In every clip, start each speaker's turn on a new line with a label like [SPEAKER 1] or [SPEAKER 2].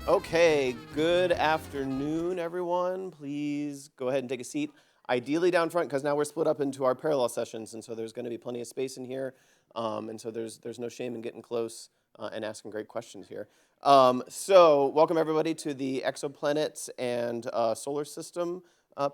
[SPEAKER 1] Okay, good afternoon, everyone. Please go ahead and take a seat. Ideally down front, because now we're split up into our parallel sessions, and so there's going to be plenty of space in here, and so there's no shame in getting close and asking great questions here. So welcome everybody to the Exoplanets and Solar System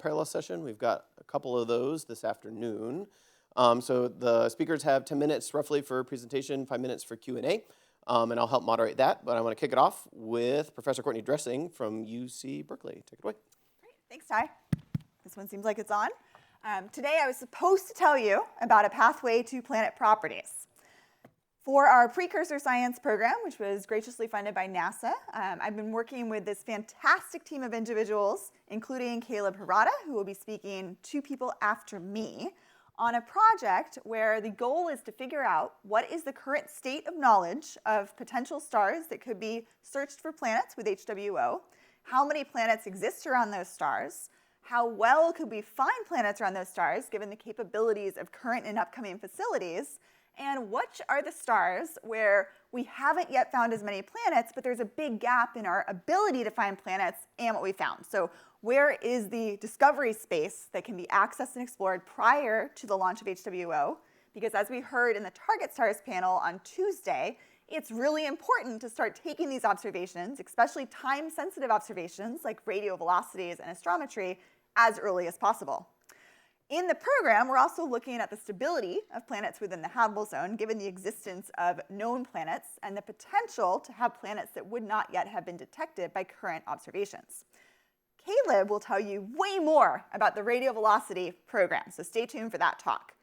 [SPEAKER 1] parallel session. We've got a couple of those this afternoon. So the speakers have 10 minutes roughly for presentation, 5 minutes for Q&A. And I'll help moderate that, but I want to kick it off with Professor Courtney Dressing from UC Berkeley. Take it away.
[SPEAKER 2] Great. Thanks, Ty. This one seems like it's on. Today I was supposed to tell you about a pathway to planet properties. For our precursor science program, which was graciously funded by NASA, I've been working with this fantastic team of individuals, including Caleb Hirata, who will be speaking 2 people after me, on a project where the goal is to figure out what is the current state of knowledge of potential stars that could be searched for planets with HWO, how many planets exist around those stars, how well could we find planets around those stars given the capabilities of current and upcoming facilities, and which are the stars where we haven't yet found as many planets, but there's a big gap in our ability to find planets and what we found. So where is the discovery space that can be accessed and explored prior to the launch of HWO? Because as we heard in the Target Stars panel on Tuesday, it's really important to start taking these observations, especially time-sensitive observations like radio velocities and astrometry, as early as possible. In the program, we're also looking at the stability of planets within the habitable zone, given the existence of known planets and the potential to have planets that would not yet have been detected by current observations. Caleb will tell you way more about the radio velocity program, so stay tuned for that talk.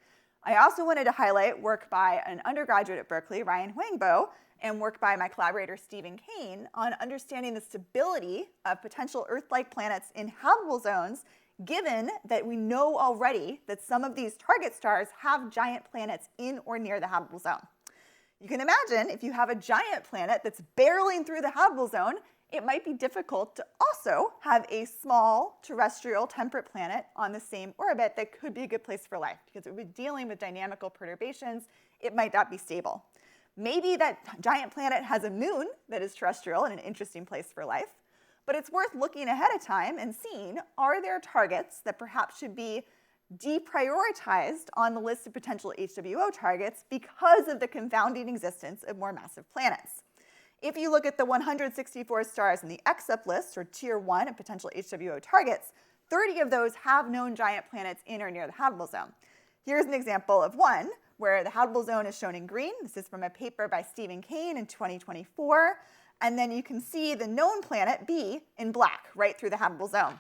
[SPEAKER 2] I also wanted to highlight work by an undergraduate at Berkeley, Ryan Huangbo, and work by my collaborator, Stephen Kane, on understanding the stability of potential Earth-like planets in habitable zones, given that we know already that some of these target stars have giant planets in or near the habitable zone. You can imagine if you have a giant planet that's barreling through the habitable zone, it might be difficult to also have a small terrestrial temperate planet on the same orbit that could be a good place for life, because it would be dealing with dynamical perturbations. It might not be stable. Maybe that giant planet has a moon that is terrestrial and an interesting place for life, but it's worth looking ahead of time and seeing, are there targets that perhaps should be deprioritized on the list of potential HWO targets because of the confounding existence of more massive planets? If you look at the 164 stars in the EXOP list, or Tier 1 of potential HWO targets, 30 of those have known giant planets in or near the habitable zone. Here's an example of one where the habitable zone is shown in green. This is from a paper by Stephen Kane in 2024. And then you can see the known planet B in black right through the habitable zone.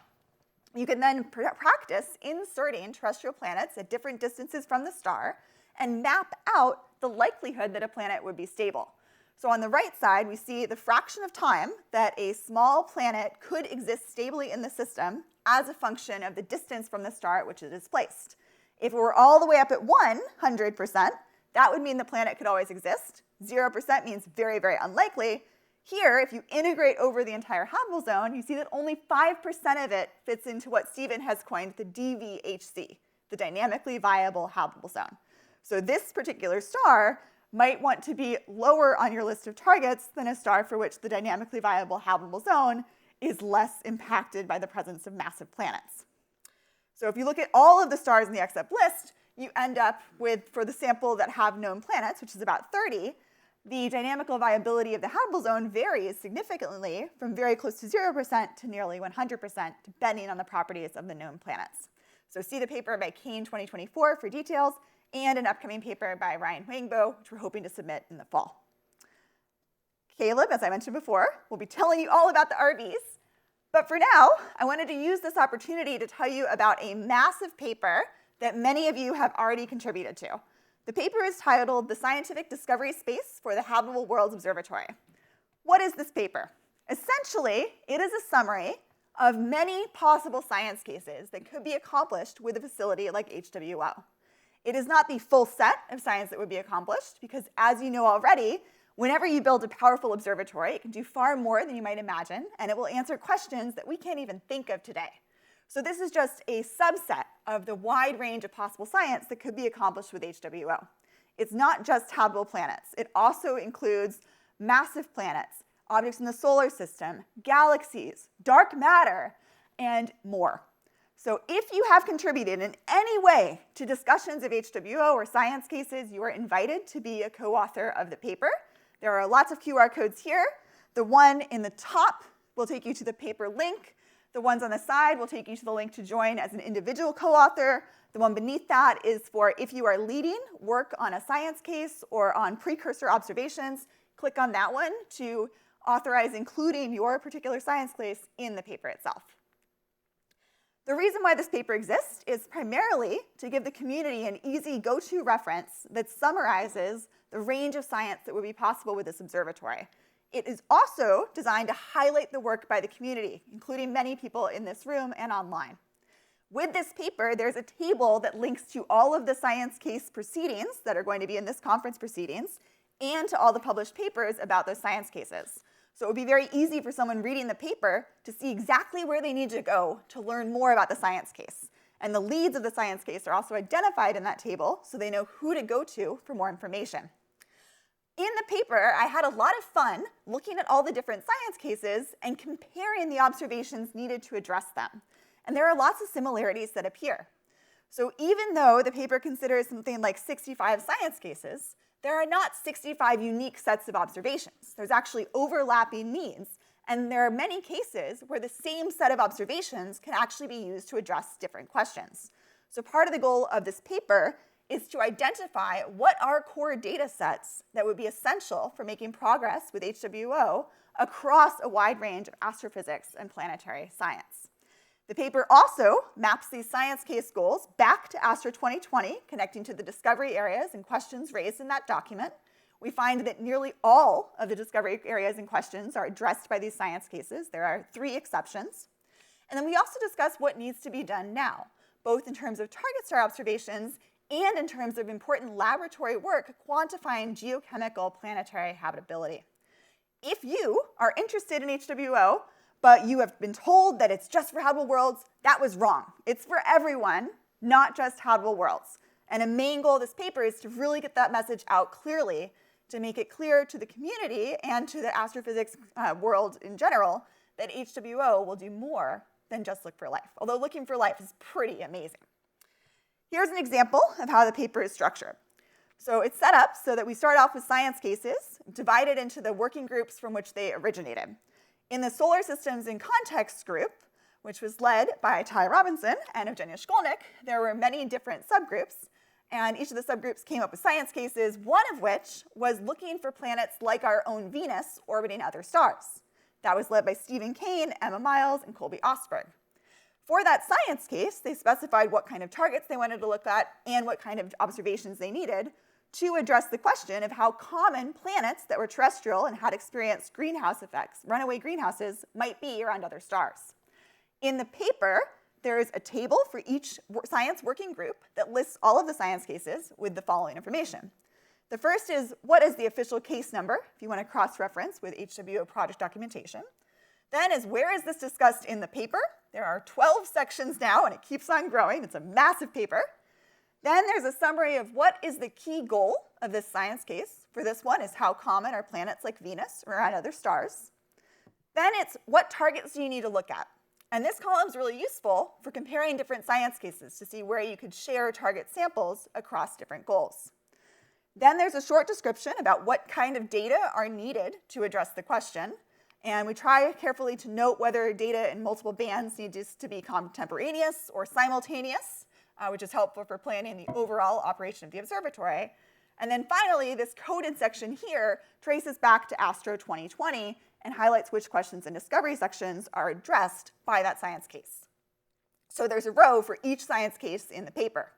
[SPEAKER 2] You can then practice inserting terrestrial planets at different distances from the star and map out the likelihood that a planet would be stable. So on the right side, we see the fraction of time that a small planet could exist stably in the system as a function of the distance from the star at which it is placed. If it were all the way up at 100%, that would mean the planet could always exist. 0% means very, very unlikely. Here, if you integrate over the entire habitable zone, you see that only 5% of it fits into what Stephen has coined the DVHC, the dynamically viable habitable zone. So this particular star might want to be lower on your list of targets than a star for which the dynamically viable habitable zone is less impacted by the presence of massive planets. So if you look at all of the stars in the EXOP list, you end up with, for the sample that have known planets, which is about 30, the dynamical viability of the habitable zone varies significantly from very close to 0% to nearly 100%, depending on the properties of the known planets. So see the paper by Kane 2024 for details, and an upcoming paper by Ryan Huangbo, which we're hoping to submit in the fall. Caleb, as I mentioned before, will be telling you all about the RVs. But for now, I wanted to use this opportunity to tell you about a massive paper that many of you have already contributed to. The paper is titled "The Scientific Discovery Space for the Habitable Worlds Observatory." What is this paper? Essentially, it is a summary of many possible science cases that could be accomplished with a facility like HWO. It is not the full set of science that would be accomplished, because as you know already, whenever you build a powerful observatory, it can do far more than you might imagine, and it will answer questions that we can't even think of today. So this is just a subset of the wide range of possible science that could be accomplished with HWO. It's not just habitable planets. It also includes massive planets, objects in the solar system, galaxies, dark matter, and more. So if you have contributed in any way to discussions of HWO or science cases, you are invited to be a co-author of the paper. There are lots of QR codes here. The one in the top will take you to the paper link. The ones on the side will take you to the link to join as an individual co-author. The one beneath that is for if you are leading work on a science case or on precursor observations. Click on that one to authorize including your particular science case in the paper itself. The reason why this paper exists is primarily to give the community an easy go-to reference that summarizes the range of science that would be possible with this observatory. It is also designed to highlight the work by the community, including many people in this room and online. With this paper, there's a table that links to all of the science case proceedings that are going to be in this conference proceedings and to all the published papers about those science cases. So it would be very easy for someone reading the paper to see exactly where they need to go to learn more about the science case. And the leads of the science case are also identified in that table, so they know who to go to for more information. In the paper, I had a lot of fun looking at all the different science cases and comparing the observations needed to address them. And there are lots of similarities that appear. So even though the paper considers something like 65 science cases, there are not 65 unique sets of observations. There's actually overlapping needs, and there are many cases where the same set of observations can actually be used to address different questions. So part of the goal of this paper is to identify what are core data sets that would be essential for making progress with HWO across a wide range of astrophysics and planetary science. The paper also maps these science case goals back to Astro 2020, connecting to the discovery areas and questions raised in that document. We find that nearly all of the discovery areas and questions are addressed by these science cases. There are 3 exceptions. And then we also discuss what needs to be done now, both in terms of target star observations and in terms of important laboratory work quantifying geochemical planetary habitability. If you are interested in HWO, but you have been told that it's just for habitable worlds, that was wrong. It's for everyone, not just habitable worlds. And a main goal of this paper is to really get that message out clearly, to make it clear to the community and to the astrophysics world in general that HWO will do more than just look for life, although looking for life is pretty amazing. Here's an example of how the paper is structured. So it's set up so that we start off with science cases, divided into the working groups from which they originated. In the Solar Systems in Context group, which was led by Ty Robinson and Evgenia Shkolnik, there were many different subgroups, and each of the subgroups came up with science cases, one of which was looking for planets like our own Venus orbiting other stars. That was led by Stephen Kane, Emma Miles, and Colby Osberg. For that science case, they specified what kind of targets they wanted to look at and what kind of observations they needed to address the question of how common planets that were terrestrial and had experienced greenhouse effects, runaway greenhouses, might be around other stars. In the paper, there is a table for each science working group that lists all of the science cases with the following information. The first is, what is the official case number, if you want to cross-reference with HWO project documentation. Then is, where is this discussed in the paper? There are 12 sections now, and it keeps on growing. It's a massive paper. Then there's a summary of what is the key goal of this science case. For this one is how common are planets like Venus or around other stars. Then it's what targets do you need to look at. And this column is really useful for comparing different science cases to see where you could share target samples across different goals. Then there's a short description about what kind of data are needed to address the question. And we try carefully to note whether data in multiple bands needs to be contemporaneous or simultaneous, which is helpful for planning the overall operation of the observatory. And then finally, this coded section here traces back to Astro 2020 and highlights which questions and discovery sections are addressed by that science case. So there's a row for each science case in the paper.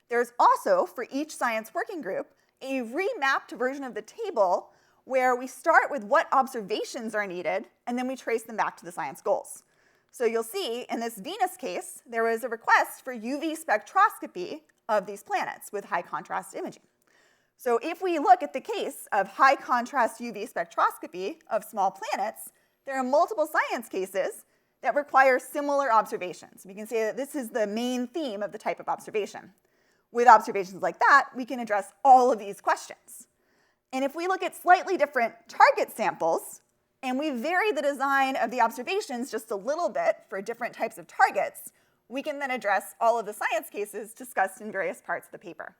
[SPEAKER 2] There's also, for each science working group, a remapped version of the table where we start with what observations are needed, and then we trace them back to the science goals. So you'll see in this Venus case, there was a request for UV spectroscopy of these planets with high contrast imaging. So if we look at the case of high contrast UV spectroscopy of small planets, there are multiple science cases that require similar observations. We can say that this is the main theme of the type of observation. With observations like that, we can address all of these questions. And if we look at slightly different target samples, and we vary the design of the observations just a little bit for different types of targets, we can then address all of the science cases discussed in various parts of the paper.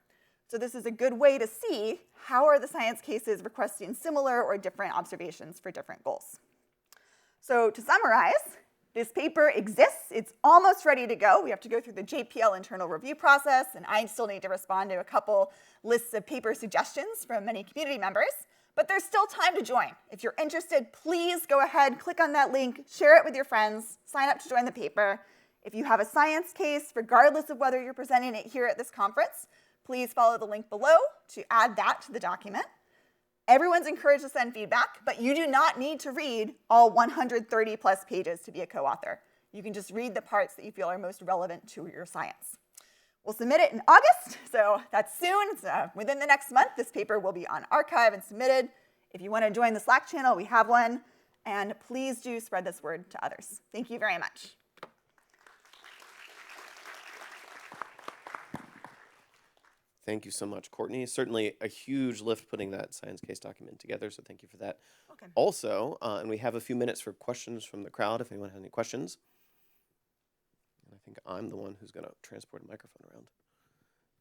[SPEAKER 2] So this is a good way to see how are the science cases requesting similar or different observations for different goals. So to summarize, this paper exists. It's almost ready to go. We have to go through the JPL internal review process, and I still need to respond to a couple lists of paper suggestions from many community members. But there's still time to join. If you're interested, please go ahead, click on that link, share it with your friends, sign up to join the paper. If you have a science case, regardless of whether you're presenting it here at this conference, please follow the link below to add that to the document. Everyone's encouraged to send feedback, but you do not need to read all 130 plus pages to be a co-author. You can just read the parts that you feel are most relevant to your science. We'll submit it in August, so that's soon. It's, within the next month, this paper will be on archive and submitted. If you want to join the Slack channel, we have one. And please do spread this word to others. Thank you very much.
[SPEAKER 1] Thank you so much, Courtney. Certainly a huge lift putting that science case document together, so thank you for that.
[SPEAKER 2] Okay.
[SPEAKER 1] Also, and we have a few minutes for questions from the crowd if anyone has any questions. And I think I'm the one who's going to transport a microphone around.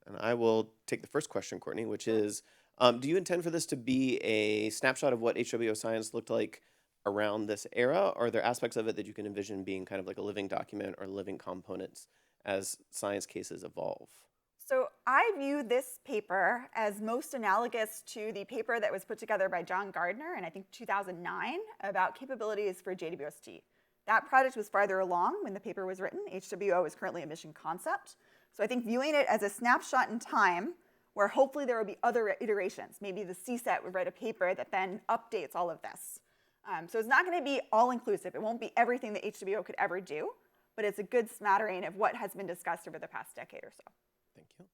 [SPEAKER 1] And I will take the first question, Courtney, which is, do you intend for this to be a snapshot of what HWO science looked like around this era? Or are there aspects of it that you can envision being kind of like a living document or living components as science cases evolve?
[SPEAKER 2] So I view this paper as most analogous to the paper that was put together by John Gardner in, I think, 2009 about capabilities for JWST. That project was farther along when the paper was written. HWO is currently a mission concept. So I think viewing it as a snapshot in time where hopefully there will be other iterations. Maybe the CSET would write a paper that then updates all of this. So it's not going to be all-inclusive. It won't be everything that HWO could ever do, but it's a good smattering of what has been discussed over the past decade or so.
[SPEAKER 1] Thank you.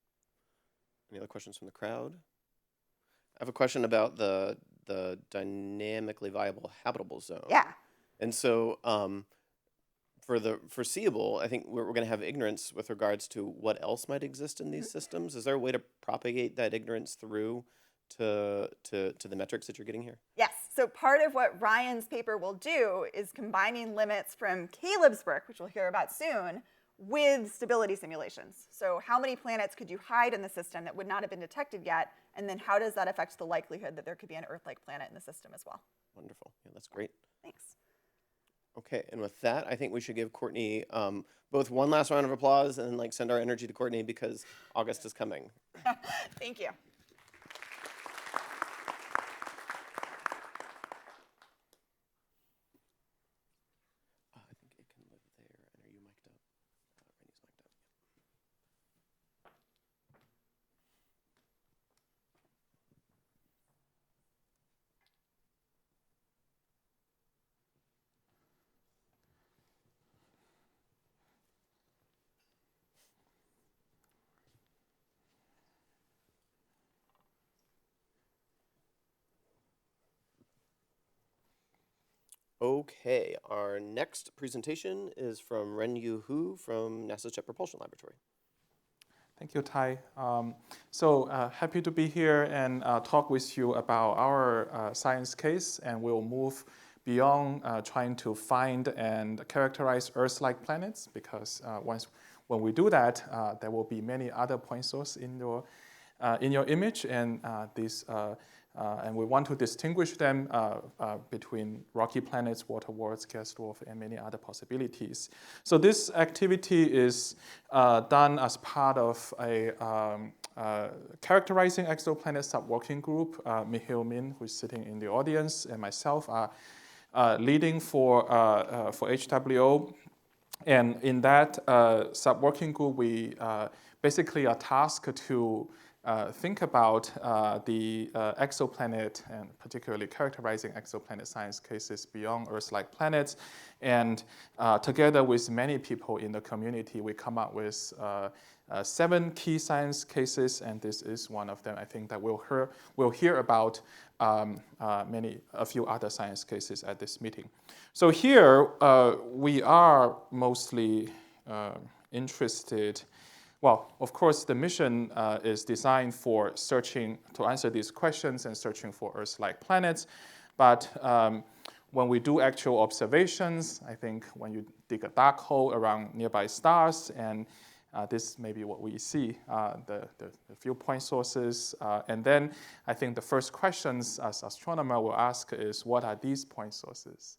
[SPEAKER 1] Any other questions from the crowd? I have a question about the dynamically viable habitable zone.
[SPEAKER 2] Yeah.
[SPEAKER 1] And so for the foreseeable, I think we're going to have ignorance with regards to what else might exist in these systems. Is there a way to propagate that ignorance through to the metrics that you're getting here?
[SPEAKER 2] Yes. So part of what Ryan's paper will do is combining limits from Caleb's work, which we'll hear about soon, with stability simulations. So how many planets could you hide in the system that would not have been detected yet? And then how does that affect the likelihood that there could be an Earth-like planet in the system as well?
[SPEAKER 1] Wonderful. Yeah, that's great.
[SPEAKER 2] Thanks.
[SPEAKER 1] Okay, and with that, I think we should give Courtney both one last round of applause and like send our energy to Courtney because August is coming.
[SPEAKER 2] Thank you.
[SPEAKER 1] I think it can live there. And are you mic'd up? Rennie's mic'd up. Okay, our next presentation is from Renyu Hu from NASA's Jet Propulsion Laboratory.
[SPEAKER 3] Thank you, Tai. Happy to be here and talk with you about our science case, and we'll move beyond trying to find and characterize Earth-like planets, because when we do that, there will be many other point sources in your image, and and we want to distinguish them between rocky planets, water worlds, gas dwarf, and many other possibilities. So this activity is done as part of a characterizing exoplanet sub-working group. Mihail Min, who is sitting in the audience, and myself are leading for HWO. And in that sub-working group, we basically are tasked to think about the exoplanet, and particularly characterizing exoplanet science cases beyond Earth-like planets. And together with many people in the community, we come up with 7 key science cases, and this is one of them. I think that we'll hear about a few other science cases at this meeting. So here we are mostly interested. Well, of course, the mission is designed for searching to answer these questions and searching for Earth-like planets. But when we do actual observations, I think when you dig a dark hole around nearby stars, and this may be what we see, the few point sources. And then I think the first questions as astronomer will ask is, what are these point sources?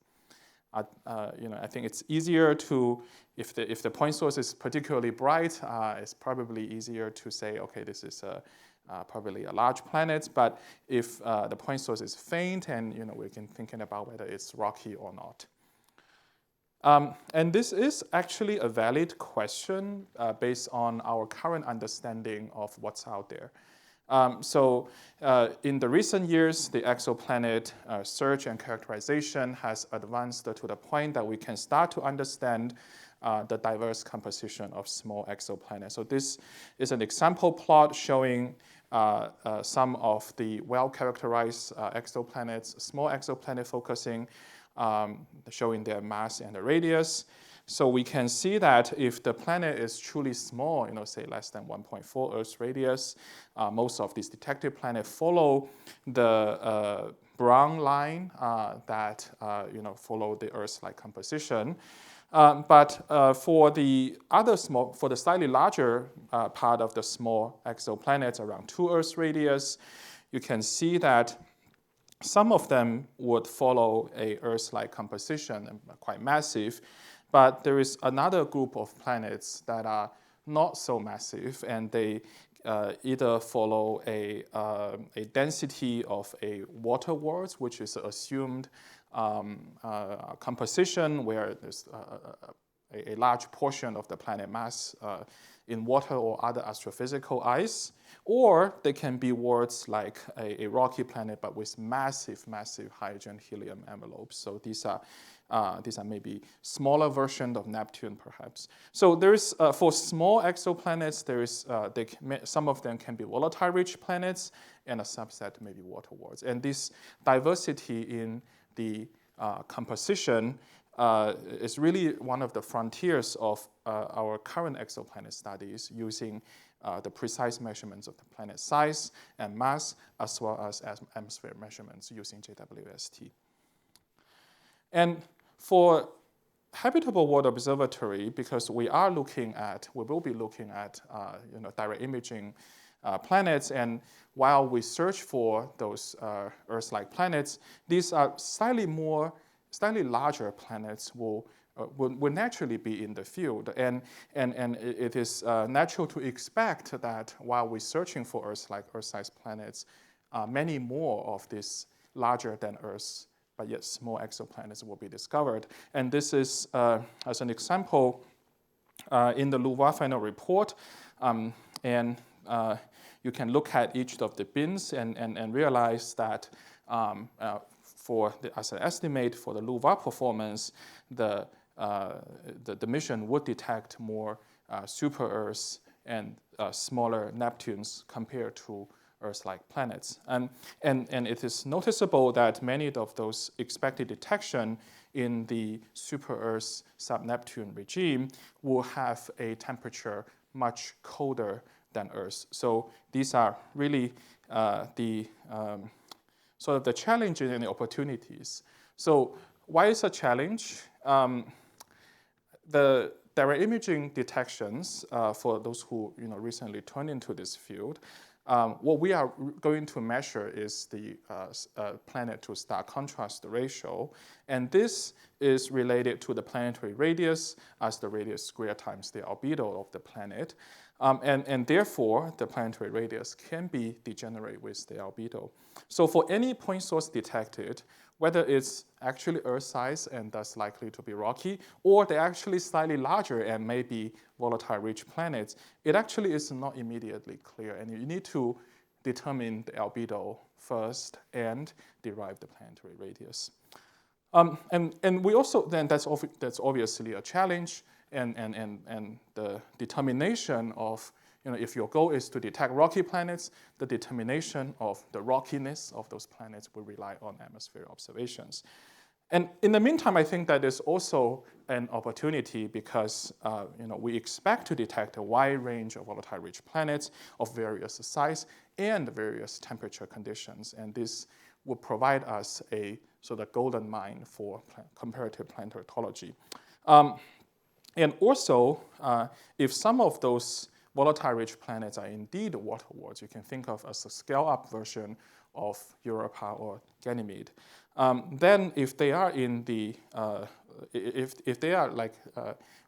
[SPEAKER 3] I think it's easier to, if the point source is particularly bright, it's probably easier to say, okay, this is probably a large planet. But if the point source is faint, and we can thinking about whether it's rocky or not. And this is actually a valid question based on our current understanding of what's out there. In the recent years, the exoplanet search and characterization has advanced to the point that we can start to understand the diverse composition of small exoplanets. So this is an example plot showing some of the well-characterized exoplanets, small exoplanet focusing, showing their mass and the radius. So we can see that if the planet is truly small, say less than 1.4 Earth's radius, most of these detected planets follow the brown line that follow the Earth-like composition. But for the slightly larger part of the small exoplanets around 2 Earth's radius, you can see that some of them would follow a Earth-like composition and quite massive. But there is another group of planets that are not so massive, and they either follow a density of a water world, which is assumed composition where there's a large portion of the planet mass in water or other astrophysical ice, or they can be worlds like a rocky planet but with massive hydrogen helium envelopes. So these are maybe smaller versions of Neptune, perhaps. So there is for small exoplanets, there is some of them can be volatile-rich planets, and a subset may be water worlds. And this diversity in the composition is really one of the frontiers of our current exoplanet studies, using the precise measurements of the planet size and mass, as well as atmosphere measurements using JWST. And for Habitable World Observatory, because we will be looking at direct imaging planets, and while we search for those Earth-like planets, these are slightly larger planets will naturally be in the field, and it is natural to expect that while we're searching for Earth-sized planets, many more of these larger than Earth but yet small exoplanets will be discovered. And this is, as an example, in the LUVA final report, and you can look at each of the bins and realize that as an estimate for the LUVA performance, the mission would detect more super-Earths and smaller Neptunes compared to Earth-like planets. And it is noticeable that many of those expected detection in the super-Earth sub-Neptune regime will have a temperature much colder than Earth. So these are really the sort of the challenges and the opportunities. So why is a challenge? The direct imaging detections for those who recently turned into this field, what we are going to measure is the planet to star contrast ratio, and this is related to the planetary radius as the radius squared times the albedo of the planet, and therefore the planetary radius can be degenerate with the albedo. So for any point source detected, whether it's actually Earth-size and thus likely to be rocky, or they're actually slightly larger and maybe volatile-rich planets, it actually is not immediately clear, and you need to determine the albedo first and derive the planetary radius. And we also then that's obviously a challenge, and the determination of if your goal is to detect rocky planets, the determination of the rockiness of those planets will rely on atmospheric observations. And in the meantime, I think that there's also an opportunity because we expect to detect a wide range of volatile-rich planets of various size and various temperature conditions, and this will provide us a so the golden mine for comparative planetology. And also, if some of those volatile-rich planets are indeed water worlds, you can think of as a scale-up version of Europa or Ganymede. Then, if they are in the if they are like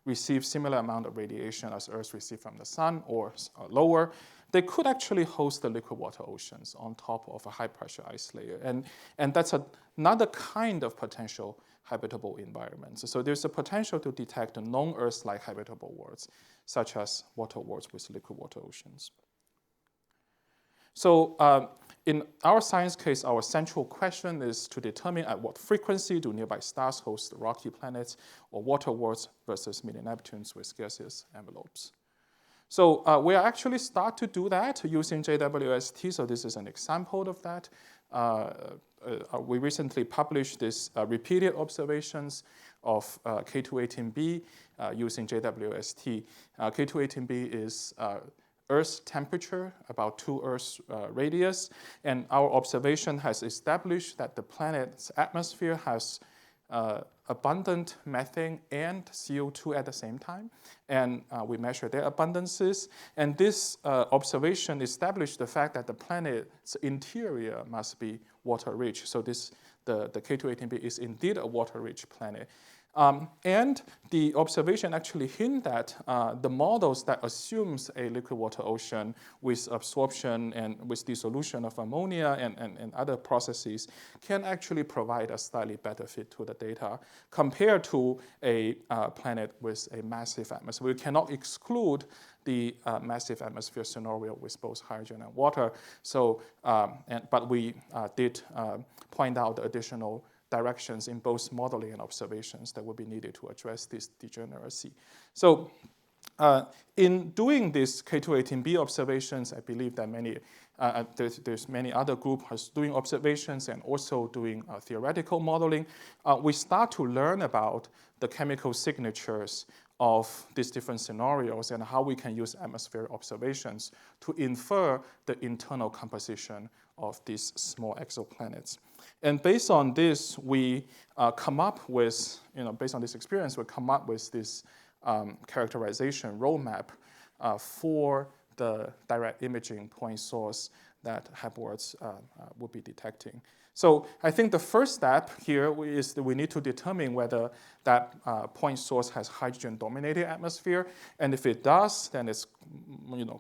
[SPEAKER 3] receive similar amount of radiation as Earth receives from the sun or lower, they could actually host the liquid water oceans on top of a high-pressure ice layer, and that's another kind of potential habitable environments. So there's a potential to detect non-Earth-like habitable worlds, such as water worlds with liquid water oceans. So in our science case, our central question is to determine at what frequency do nearby stars host rocky planets or water worlds versus mini-Neptunes with gaseous envelopes. So we actually start to do that using JWST. So this is an example of that. We recently published this repeated observations of K218b using JWST. K218b is Earth's temperature, about 2 Earth's radius, and our observation has established that the planet's atmosphere has abundant methane and CO2 at the same time, and we measure their abundances. And this observation established the fact that the planet's interior must be water-rich. So the K218b is indeed a water-rich planet. And the observation actually hint that the models that assumes a liquid water ocean with absorption and with dissolution of ammonia and other processes can actually provide a slightly better fit to the data compared to a planet with a massive atmosphere. We cannot exclude the massive atmosphere scenario with both hydrogen and water. So, but we did point out the additional directions in both modeling and observations that would be needed to address this degeneracy. So in doing these K218b observations, I believe that there's many other groups doing observations and also doing theoretical modeling. We start to learn about the chemical signatures of these different scenarios and how we can use atmospheric observations to infer the internal composition of these small exoplanets. And based on this, we come up with, based on this experience, we come up with this characterization roadmap for the direct imaging point source that HWOs would be detecting. So I think the first step here is that we need to determine whether that point source has hydrogen-dominated atmosphere, and if it does, then it's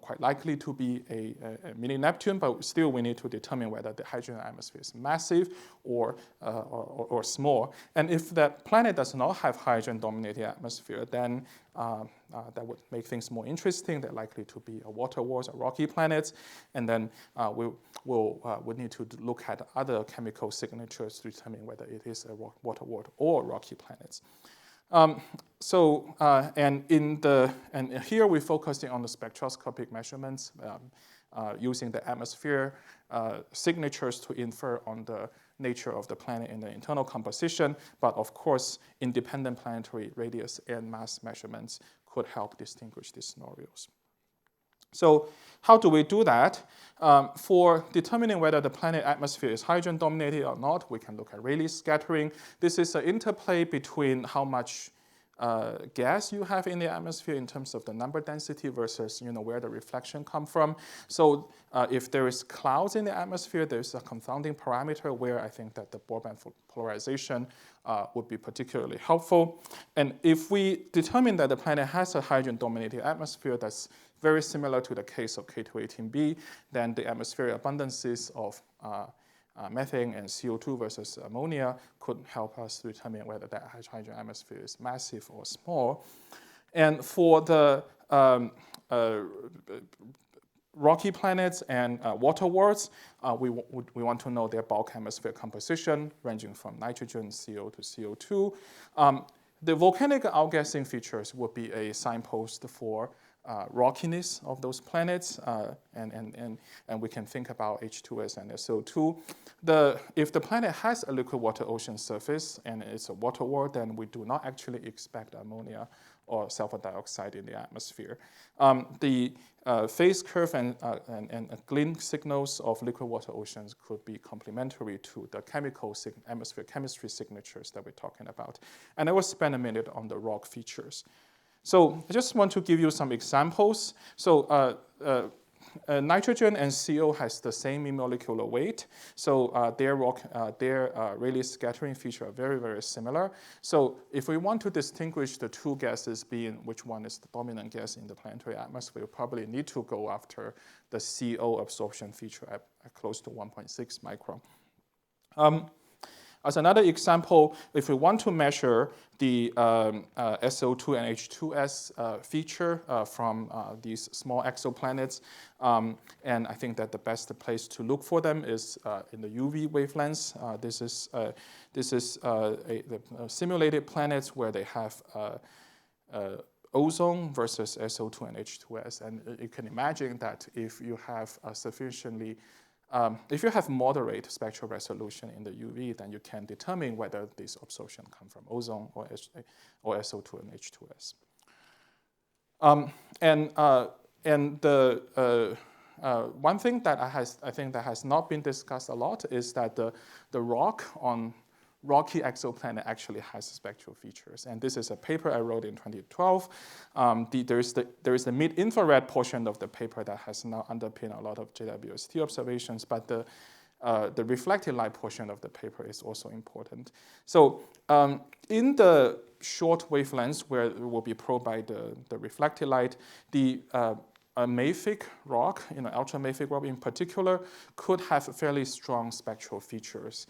[SPEAKER 3] quite likely to be a mini-Neptune, but still we need to determine whether the hydrogen atmosphere is massive or small. And if that planet does not have hydrogen-dominated atmosphere, then that would make things more interesting. They're likely to be a water world, a rocky planet, and then we need to look at other chemical signatures to determine whether it is a water world or rocky planets. And here we're focusing on the spectroscopic measurements using the atmosphere signatures to infer on the nature of the planet and the internal composition. But of course, independent planetary radius and mass measurements could help distinguish these scenarios. So how do we do that? For determining whether the planet atmosphere is hydrogen-dominated or not, we can look at Rayleigh scattering. This is an interplay between how much gas you have in the atmosphere in terms of the number density versus where the reflection comes from. So if there is clouds in the atmosphere, there's a confounding parameter where I think that the broadband polarization would be particularly helpful. And if we determine that the planet has a hydrogen-dominated atmosphere that's very similar to the case of K218b, then the atmospheric abundances of methane and CO2 versus ammonia could help us to determine whether that hydrogen atmosphere is massive or small. And for the rocky planets and water worlds, we want to know their bulk atmosphere composition, ranging from nitrogen, CO to CO2. The volcanic outgassing features would be a signpost for rockiness of those planets, and we can think about H2S and SO2. If the planet has a liquid water ocean surface and it's a water world, then we do not actually expect ammonia or sulfur dioxide in the atmosphere. The phase curve and Glynn signals of liquid water oceans could be complementary to the atmosphere chemistry signatures that we're talking about. And I will spend a minute on the rock features. So I just want to give you some examples. So nitrogen and CO has the same molecular weight, so their radius scattering feature are very, very similar. So if we want to distinguish the two gases being which one is the dominant gas in the planetary atmosphere, we probably need to go after the CO absorption feature at close to 1.6 micron. As another example, if we want to measure the SO2 and H2S feature from these small exoplanets, and I think that the best place to look for them is in the UV wavelengths. This is the simulated planets where they have ozone versus SO2 and H2S, and you can imagine that if you have if you have moderate spectral resolution in the UV, then you can determine whether this absorption comes from ozone or SO2 and H2S. And the one thing that I think that has not been discussed a lot is that the rock on rocky exoplanet actually has spectral features. And this is a paper I wrote in 2012. There is the mid-infrared portion of the paper that has now underpinned a lot of JWST observations, but the reflected light portion of the paper is also important. So in the short wavelengths where it will be probed by the reflected light, the mafic rock, ultramafic rock in particular, could have fairly strong spectral features,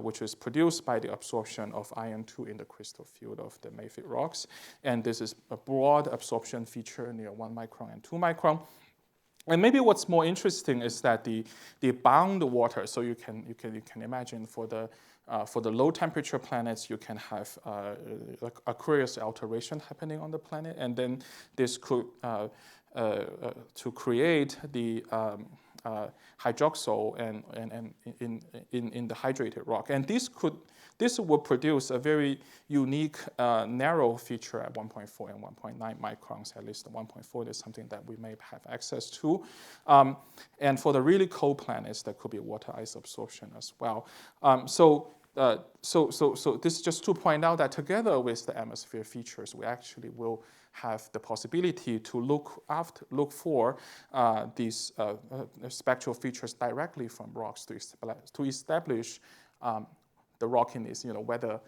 [SPEAKER 3] which is produced by the absorption of iron 2 in the crystal field of the mafic rocks. And this is a broad absorption feature near 1 micron and 2 micron. And maybe what's more interesting is that the bound water. So you can imagine for the low temperature planets, you can have aqueous alteration happening on the planet, and then this could to create the hydroxyl and in the hydrated rock, and this will produce a very unique narrow feature at 1.4 and 1.9 microns. At least the 1.4 is something that we may have access to, and for the really cold planets, there could be water ice absorption as well. So this is just to point out that together with the atmosphere features, we actually will have the possibility to look for these spectral features directly from rocks to establish the rockiness, whether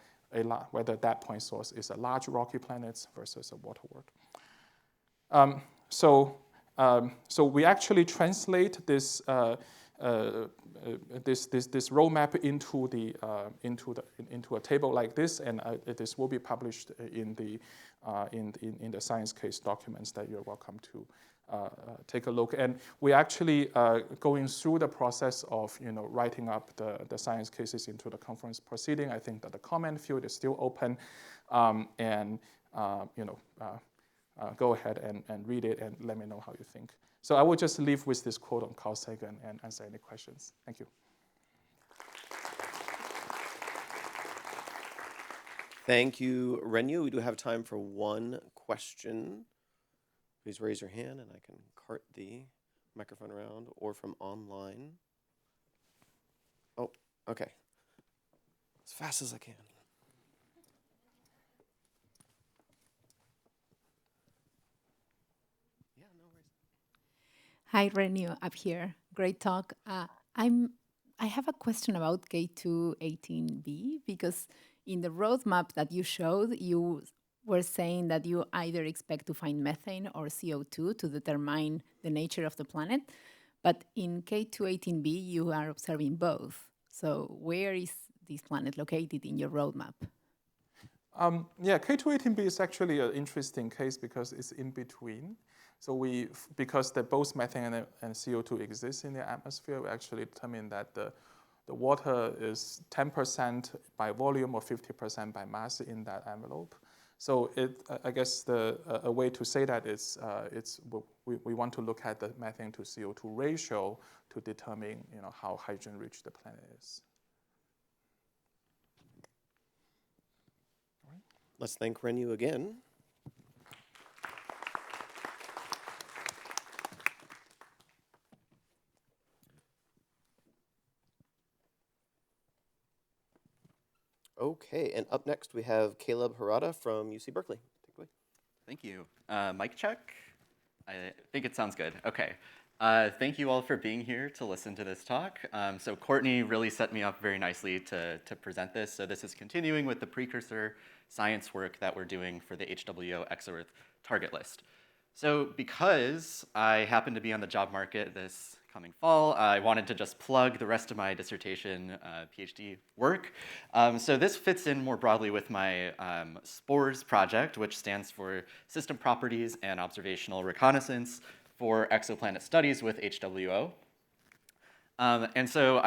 [SPEAKER 3] that point source is a large rocky planet versus a water world. So we actually translate this this roadmap into a table like this, and this will be published in the science case documents that you're welcome to take a look. And we're actually going through the process of writing up the science cases into the conference proceeding. I think that the comment field is still open, and go ahead and read it and let me know how you think. So I will just leave with this quote on Carl Sagan and answer any questions. Thank you.
[SPEAKER 1] Thank you, Renyu. We do have time for one question. Please raise your hand and I can cart the microphone around, or from online. Oh, okay. As fast as I can. Yeah, no worries.
[SPEAKER 4] Hi, Renyu, up here. Great talk. I have a question about K218b, because in the roadmap that you showed, you were saying that you either expect to find methane or CO2 to determine the nature of the planet. But in K218b, you are observing both. So where is this planet located in your roadmap?
[SPEAKER 3] Yeah, K218b is actually an interesting case because it's in between. So because both methane and CO2 exist in the atmosphere, we actually determine that the water is 10% by volume or 50% by mass in that envelope. So I guess a way to say that is we want to look at the methane to CO2 ratio to determine how hydrogen rich the planet is.
[SPEAKER 1] Let's thank Renyu again. Okay, and up next we have Caleb Harada from UC Berkeley. Take it away.
[SPEAKER 5] Thank you. Mic check? I think it sounds good. Okay. Thank you all for being here to listen to this talk. So Courtney really set me up very nicely to present this. So this is continuing with the precursor science work that we're doing for the HWO ExoEarth target list. So because I happen to be on the job market this coming fall, I wanted to just plug the rest of my dissertation PhD work. So this fits in more broadly with my SPORES project, which stands for System Properties and Observational Reconnaissance for Exoplanet Studies with HWO. And so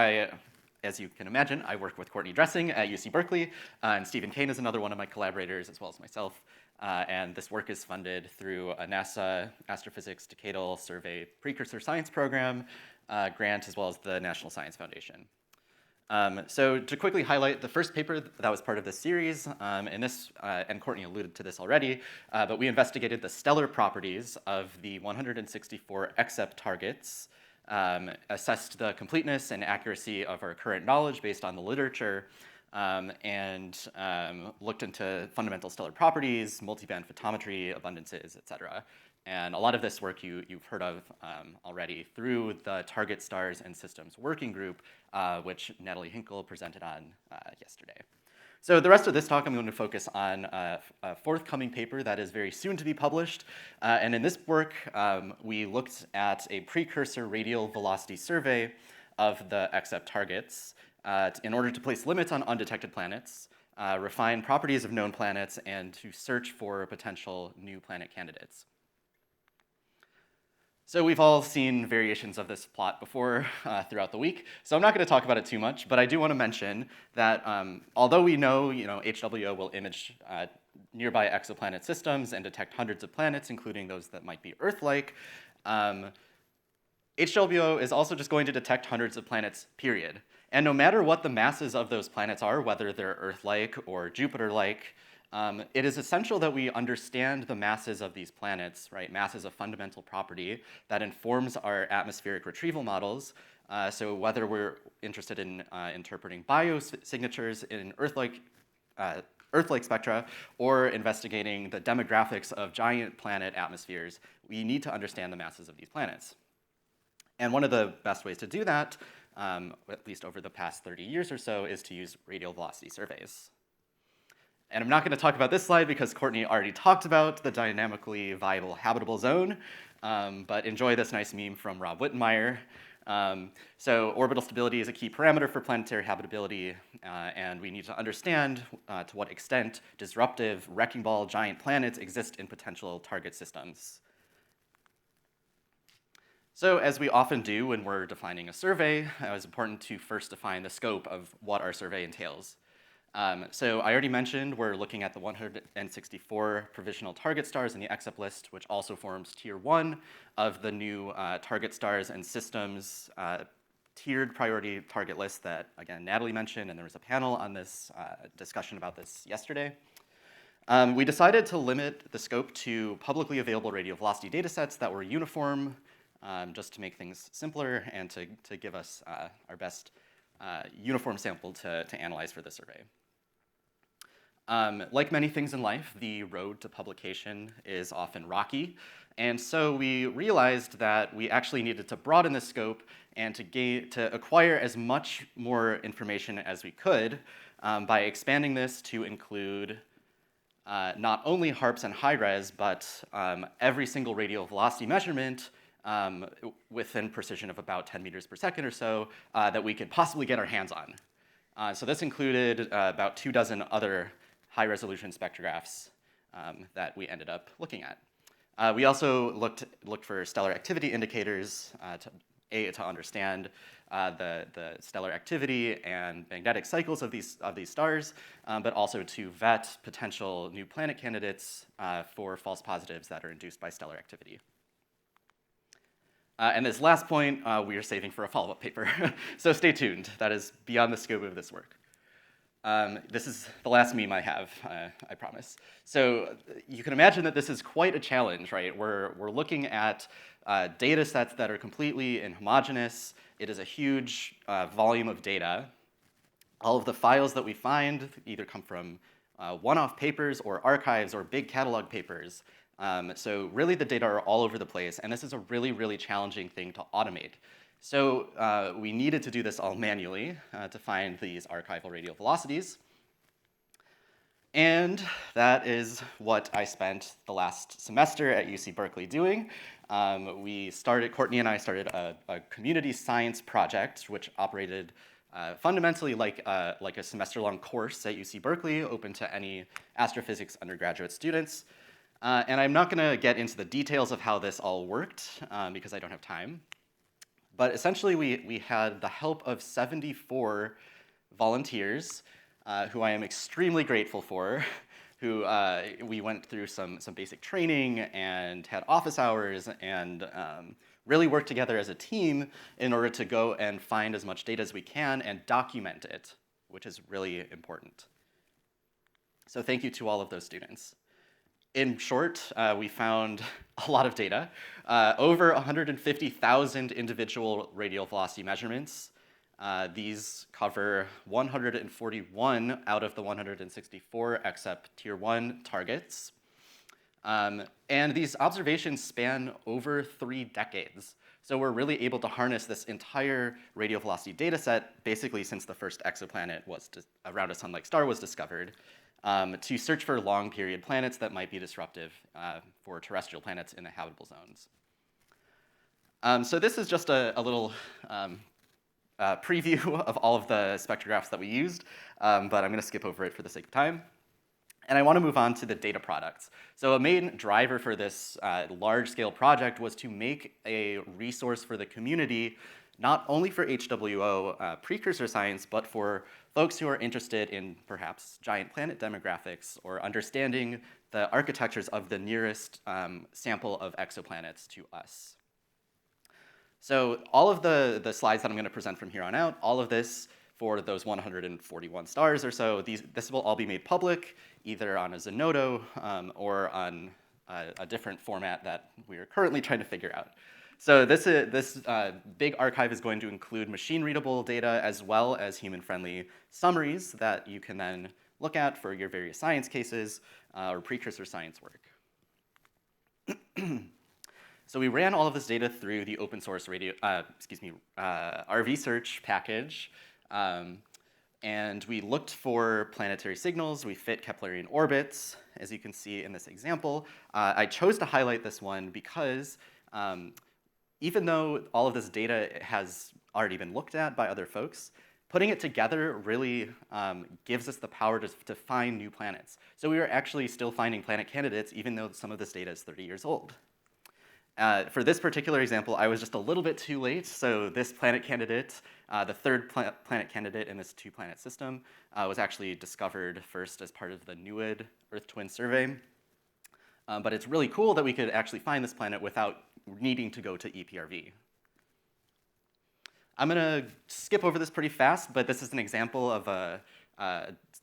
[SPEAKER 5] as you can imagine, I work with Courtney Dressing at UC Berkeley, and Stephen Kane is another one of my collaborators, as well as myself. And this work is funded through a NASA Astrophysics Decadal Survey Precursor Science Program grant, as well as the National Science Foundation. So to quickly highlight the first paper that was part of this series, and Courtney alluded to this already, but we investigated the stellar properties of the 164 EXEP targets, assessed the completeness and accuracy of our current knowledge based on the literature, and looked into fundamental stellar properties, multiband photometry, abundances, et cetera. And a lot of this work you've heard of already through the Target Stars and Systems Working Group, which Natalie Hinkle presented on yesterday. So the rest of this talk, I'm going to focus on a forthcoming paper that is very soon to be published. And in this work, we looked at a precursor radial velocity survey of the EXEP targets in order to place limits on undetected planets, refine properties of known planets, and to search for potential new planet candidates. So we've all seen variations of this plot before throughout the week, so I'm not going to talk about it too much, but I do want to mention that although we know, HWO will image nearby exoplanet systems and detect hundreds of planets, including those that might be Earth-like, HWO is also just going to detect hundreds of planets, period. And no matter what the masses of those planets are, whether they're Earth-like or Jupiter-like, it is essential that we understand the masses of these planets, right? Mass is a fundamental property that informs our atmospheric retrieval models. So whether we're interested in interpreting biosignatures in Earth-like spectra or investigating the demographics of giant planet atmospheres, we need to understand the masses of these planets. And one of the best ways to do that, at least over the past 30 years or so, is to use radial velocity surveys. And I'm not going to talk about this slide because Courtney already talked about the dynamically viable habitable zone, but enjoy this nice meme from Rob Wittenmeyer. So orbital stability is a key parameter for planetary habitability, and we need to understand to what extent disruptive wrecking ball giant planets exist in potential target systems. So as we often do when we're defining a survey, it was important to first define the scope of what our survey entails. So I already mentioned we're looking at the 164 provisional target stars in the EXEP list, which also forms tier 1 of the new target stars and systems tiered priority target list that, again, Natalie mentioned, and there was a panel on this discussion about this yesterday. We decided to limit the scope to publicly available radial velocity data sets that were uniform, just to make things simpler and to give us our best uniform sample to analyze for the survey. Like many things in life, the road to publication is often rocky, and so we realized that we actually needed to broaden the scope and to acquire as much more information as we could by expanding this to include not only HARPS and high-res, but every single radial velocity measurement within precision of about 10 meters per second or so that we could possibly get our hands on. So this included about 24 other high-resolution spectrographs that we ended up looking at. We also looked for stellar activity indicators to understand the stellar activity and magnetic cycles of these stars, but also to vet potential new planet candidates for false positives that are induced by stellar activity. And this last point, we are saving for a follow-up paper. So stay tuned. That is beyond the scope of this work. This is the last meme I have, I promise. So you can imagine that this is quite a challenge, right? We're looking at data sets that are completely inhomogeneous. It is a huge volume of data. All of the files that we find either come from one-off papers or archives or big catalog papers. So really the data are all over the place, and this is a really, really challenging thing to automate. So we needed to do this all manually to find these archival radial velocities. And that is what I spent the last semester at UC Berkeley doing. Courtney and I started a community science project, which operated fundamentally like a semester-long course at UC Berkeley, open to any astrophysics undergraduate students. And I'm not gonna get into the details of how this all worked because I don't have time. But essentially, we had the help of 74 volunteers who I am extremely grateful for, who we went through some basic training and had office hours and really worked together as a team in order to go and find as much data as we can and document it, which is really important. So thank you to all of those students. In short, we found a lot of data, over 150,000 individual radial velocity measurements. These cover 141 out of the 164 EXEP Tier 1 targets. And these observations span over 3 decades. So we're really able to harness this entire radial velocity data set, basically since the first exoplanet around a sun-like star was discovered, to search for long period planets that might be disruptive for terrestrial planets in the habitable zones. So this is just a little preview of all of the spectrographs that we used, but I'm gonna skip over it for the sake of time. And I wanna move on to the data products. So a main driver for this large-scale project was to make a resource for the community, not only for HWO precursor science, but for folks who are interested in perhaps giant planet demographics or understanding the architectures of the nearest sample of exoplanets to us. So all of the slides that I'm going to present from here on out, all of this for those 141 stars or so, this will all be made public, either on a Zenodo or on a different format that we are currently trying to figure out. So this big archive is going to include machine-readable data as well as human-friendly summaries that you can then look at for your various science cases or precursor science work. So we ran all of this data through the open source RV search package, and we looked for planetary signals. We fit Keplerian orbits, as you can see in this example. I chose to highlight this one because even though all of this data has already been looked at by other folks, putting it together really gives us the power to find new planets. So we are actually still finding planet candidates, even though some of this data is 30 years old. For this particular example, I was just a little bit too late. So this planet candidate, the third planet candidate in this 2-planet system, was actually discovered first as part of the NUID Earth Twin Survey. But it's really cool that we could actually find this planet without needing to go to EPRV. I'm gonna skip over this pretty fast, but this is an example of a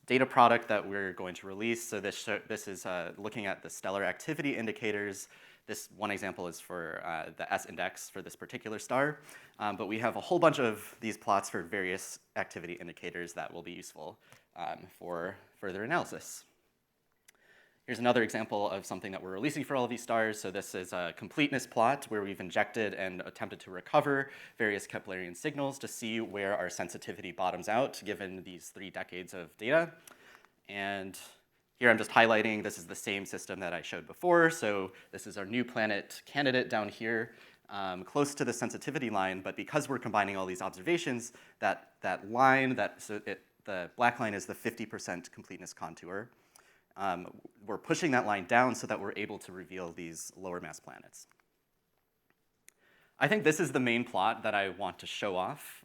[SPEAKER 5] data product that we're going to release. So this is looking at the stellar activity indicators. This one example is for the S index for this particular star, but we have a whole bunch of these plots for various activity indicators that will be useful for further analysis. Here's another example of something that we're releasing for all of these stars. So this is a completeness plot where we've injected and attempted to recover various Keplerian signals to see where our sensitivity bottoms out given these 3 decades of data. And here I'm just highlighting this is the same system that I showed before. So this is our new planet candidate down here, close to the sensitivity line. But because we're combining all these observations, that line, the black line is the 50% completeness contour. We're pushing that line down so that we're able to reveal these lower mass planets. I think this is the main plot that I want to show off.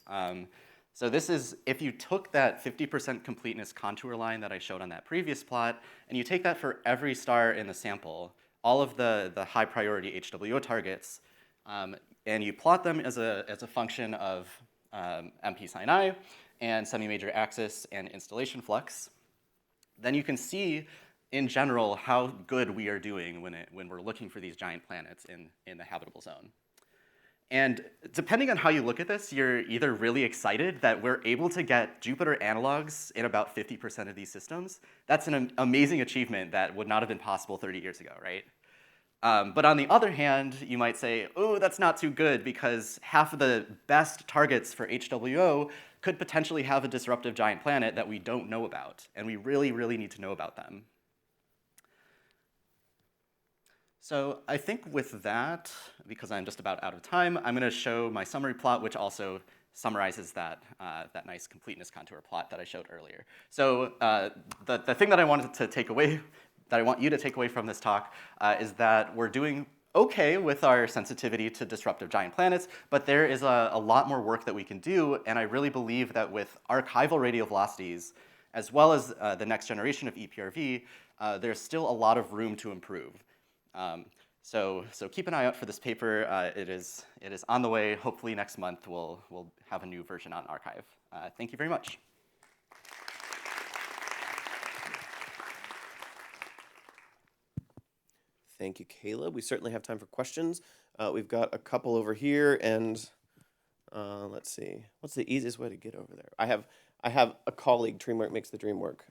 [SPEAKER 5] So this is, if you took that 50% completeness contour line that I showed on that previous plot, and you take that for every star in the sample, all of the high priority HWO targets, and you plot them as a function of MP sin I and semi-major axis and installation flux, then you can see in general how good we are doing when we're looking for these giant planets in the habitable zone. And depending on how you look at this, you're either really excited that we're able to get Jupiter analogs in about 50% of these systems. That's an amazing achievement that would not have been possible 30 years ago, right? But on the other hand, you might say, oh, that's not too good because half of the best targets for HWO could potentially have a disruptive giant planet that we don't know about, and we really, really need to know about them. So I think with that, because I'm just about out of time, I'm going to show my summary plot, which also summarizes that, that nice completeness contour plot that I showed earlier. So the thing that I wanted to take away, that I want you to take away from this talk, is that we're doing okay with our sensitivity to disruptive giant planets, but there is a lot more work that we can do, and I really believe that with archival radial velocities, as well as the next generation of EPRV, there's still a lot of room to improve. So keep an eye out for this paper. It is on the way. Hopefully next month we'll have a new version on archive. Thank you very much.
[SPEAKER 1] Thank you, Caleb. We certainly have time for questions. We've got a couple over here, and let's see. What's the easiest way to get over there? I have a colleague. Dreamwork makes the dream work.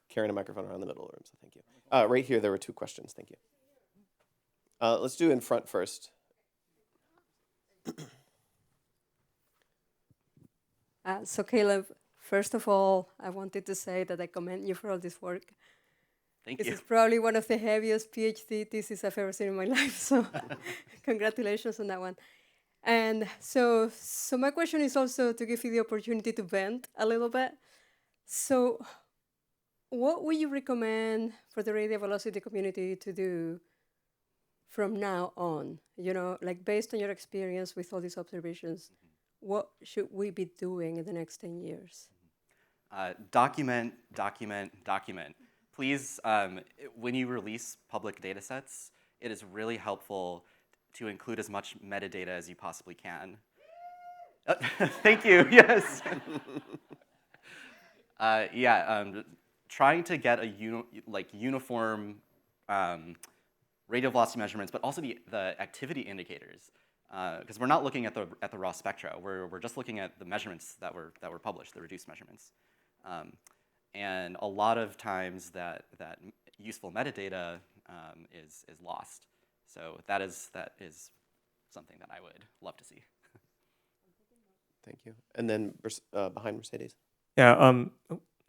[SPEAKER 1] Carrying a microphone around the middle of the room, so thank you. Right here, there were 2 questions. Thank you. Let's do in front first.
[SPEAKER 6] So Caleb, first of all, I wanted to say that I commend you for all this work.
[SPEAKER 5] Thank
[SPEAKER 6] This
[SPEAKER 5] you.
[SPEAKER 6] is probably one of the heaviest PhD theses I've ever seen in my life, so congratulations on that one. And so my question is also to give you the opportunity to vent a little bit. So what would you recommend for the radial velocity community to do from now on? You know, like based on your experience with all these observations, what should we be doing in the next 10 years?
[SPEAKER 5] Document, document, document. Please, when you release public data sets, it is really helpful to include as much metadata as you possibly can. Thank you, yes. Trying to get a uniform radial velocity measurements, but also the activity indicators, because we're not looking at the raw spectra. We're just looking at the measurements that were published, the reduced measurements. And a lot of times that useful metadata is lost. So that is something that I would love to see.
[SPEAKER 1] Thank you. And then behind Mercedes.
[SPEAKER 7] Yeah,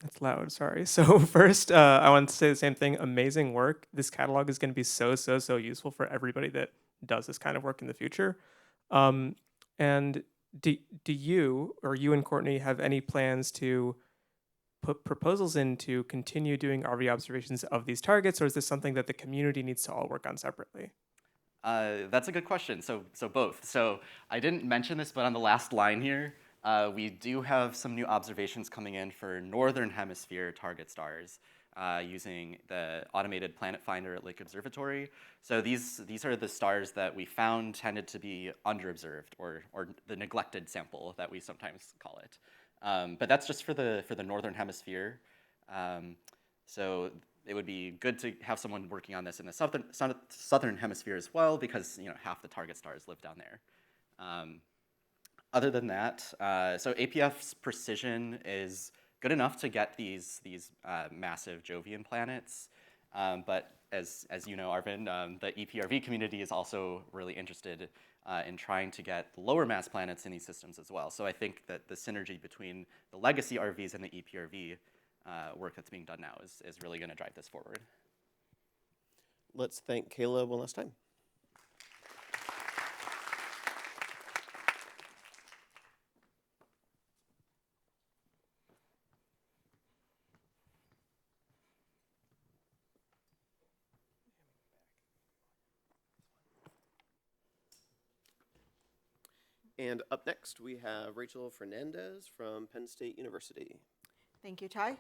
[SPEAKER 7] that's loud, sorry. So first, I want to say the same thing, amazing work. This catalog is going to be so useful for everybody that does this kind of work in the future. And do you, or you and Courtney, have any plans to put proposals in to continue doing RV observations of these targets, or is this something that the community needs to all work on separately?
[SPEAKER 5] That's a good question. So both. So I didn't mention this, but on the last line here, we do have some new observations coming in for northern hemisphere target stars using the automated planet finder at Lake Observatory. So these are the stars that we found tended to be underobserved, or the neglected sample that we sometimes call it. But that's just for the northern hemisphere. So it would be good to have someone working on this in the southern hemisphere as well, because half the target stars live down there. Other than that, so APF's precision is good enough to get these massive Jovian planets, but as you know, Arvin, the EPRV community is also really interested in trying to get lower mass planets in these systems as well. So I think that the synergy between the legacy RVs and the EPRV work that's being done now is really going to drive this forward.
[SPEAKER 1] Let's thank Caleb one last time. And up next, we have Rachel Fernandez from Penn State University.
[SPEAKER 8] Thank you, Ty.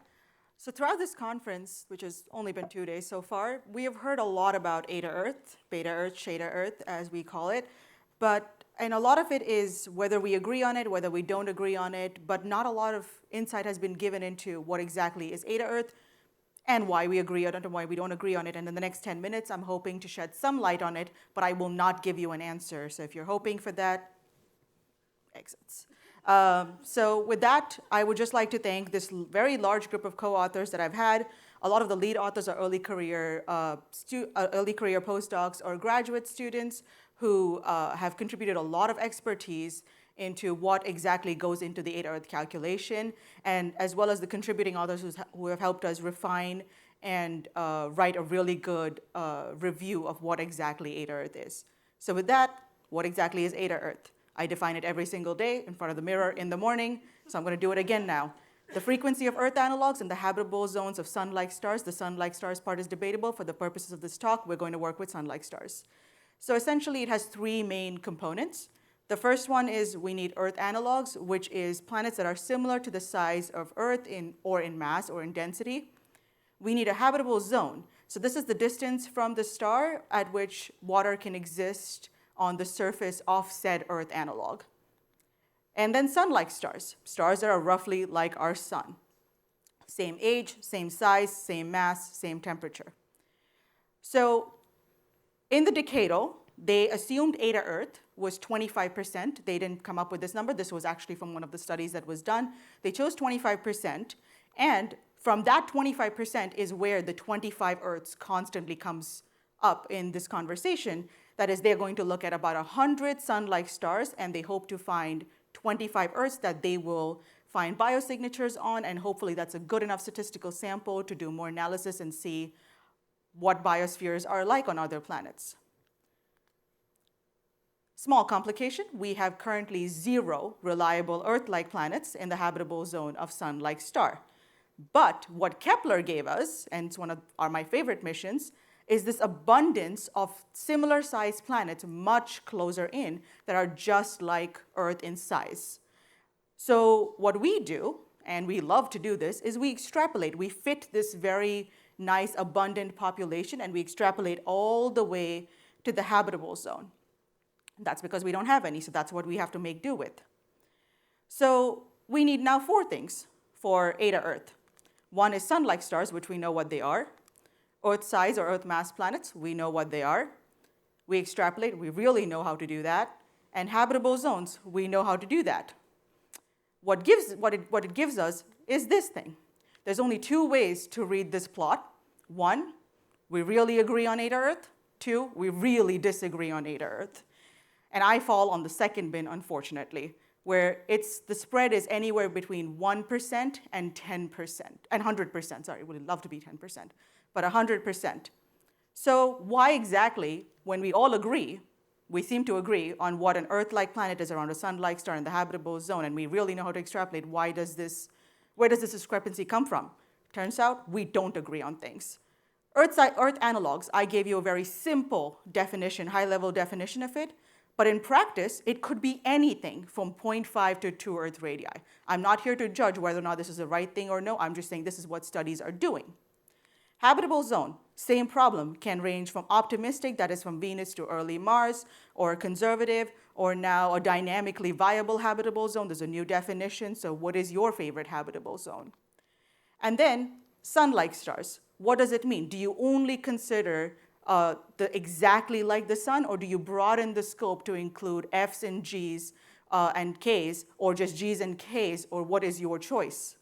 [SPEAKER 8] So throughout this conference, which has only been 2 days so far, we have heard a lot about Eta Earth, Beta Earth, Shada Earth, as we call it. And a lot of it is whether we agree on it, whether we don't agree on it, but not a lot of insight has been given into what exactly is Eta Earth, and why we agree on it and why we don't agree on it. And in the next 10 minutes, I'm hoping to shed some light on it, but I will not give you an answer. So if you're hoping for that, exits. So with that, I would just like to thank this very large group of co-authors that I've had. A lot of the lead authors are early career postdocs or graduate students who have contributed a lot of expertise into what exactly goes into the 8-Earth calculation, and as well as the contributing authors who have helped us refine and write a really good review of what exactly 8-Earth is. So with that, what exactly is 8-Earth? I define it every single day in front of the mirror in the morning, so I'm going to do it again now. The frequency of Earth analogs in the habitable zones of sun-like stars. The sun-like stars part is debatable. For the purposes of this talk, we're going to work with sun-like stars. So essentially, it has three main components. The first one is we need Earth analogs, which is planets that are similar to the size of Earth in mass or in density. We need a habitable zone. So this is the distance from the star at which water can exist on the surface of said Earth analog. And then sun-like stars, stars that are roughly like our sun. Same age, same size, same mass, same temperature. So in the decadal, they assumed eta Earth was 25%. They didn't come up with this number. This was actually from one of the studies that was done. They chose 25%, and from that 25% is where the 25 Earths constantly comes up in this conversation. That is, they're going to look at about 100 sun-like stars, and they hope to find 25 Earths that they will find biosignatures on, and hopefully that's a good enough statistical sample to do more analysis and see what biospheres are like on other planets. Small complication, we have currently 0 reliable Earth-like planets in the habitable zone of sun-like star. But what Kepler gave us, and it's one of my favorite missions, is this abundance of similar sized planets much closer in that are just like Earth in size. So what we do, and we love to do this, is we extrapolate. We fit this very nice abundant population and we extrapolate all the way to the habitable zone. That's because we don't have any, so that's what we have to make do with. So we need now 4 things for eta Earth. One is sun-like stars, which we know what they are. Earth size or Earth mass planets, we know what they are. We extrapolate, we really know how to do that. And habitable zones, we know how to do that. What it gives us is this thing. There's only 2 ways to read this plot. 1, we really agree on eta Earth. 2, we really disagree on eta Earth. And I fall on the second bin, unfortunately, where the spread is anywhere between 1% and 10%, and 100%, sorry, would love to be 10%, but 100%. So why exactly, when we all agree, we seem to agree on what an Earth-like planet is around a sun-like star in the habitable zone, and we really know how to extrapolate, where does this discrepancy come from? Turns out we don't agree on things. Earth analogs, I gave you a very simple definition, high-level definition of it. But in practice, it could be anything from 0.5 to 2 Earth radii. I'm not here to judge whether or not this is the right thing or no. I'm just saying this is what studies are doing. Habitable zone, same problem, can range from optimistic, that is from Venus to early Mars, or conservative, or now a dynamically viable habitable zone. There's a new definition, so what is your favorite habitable zone? And then sun-like stars. What does it mean? Do you only consider exactly like the sun, or do you broaden the scope to include Fs and Gs and Ks, or just Gs and Ks, or what is your choice?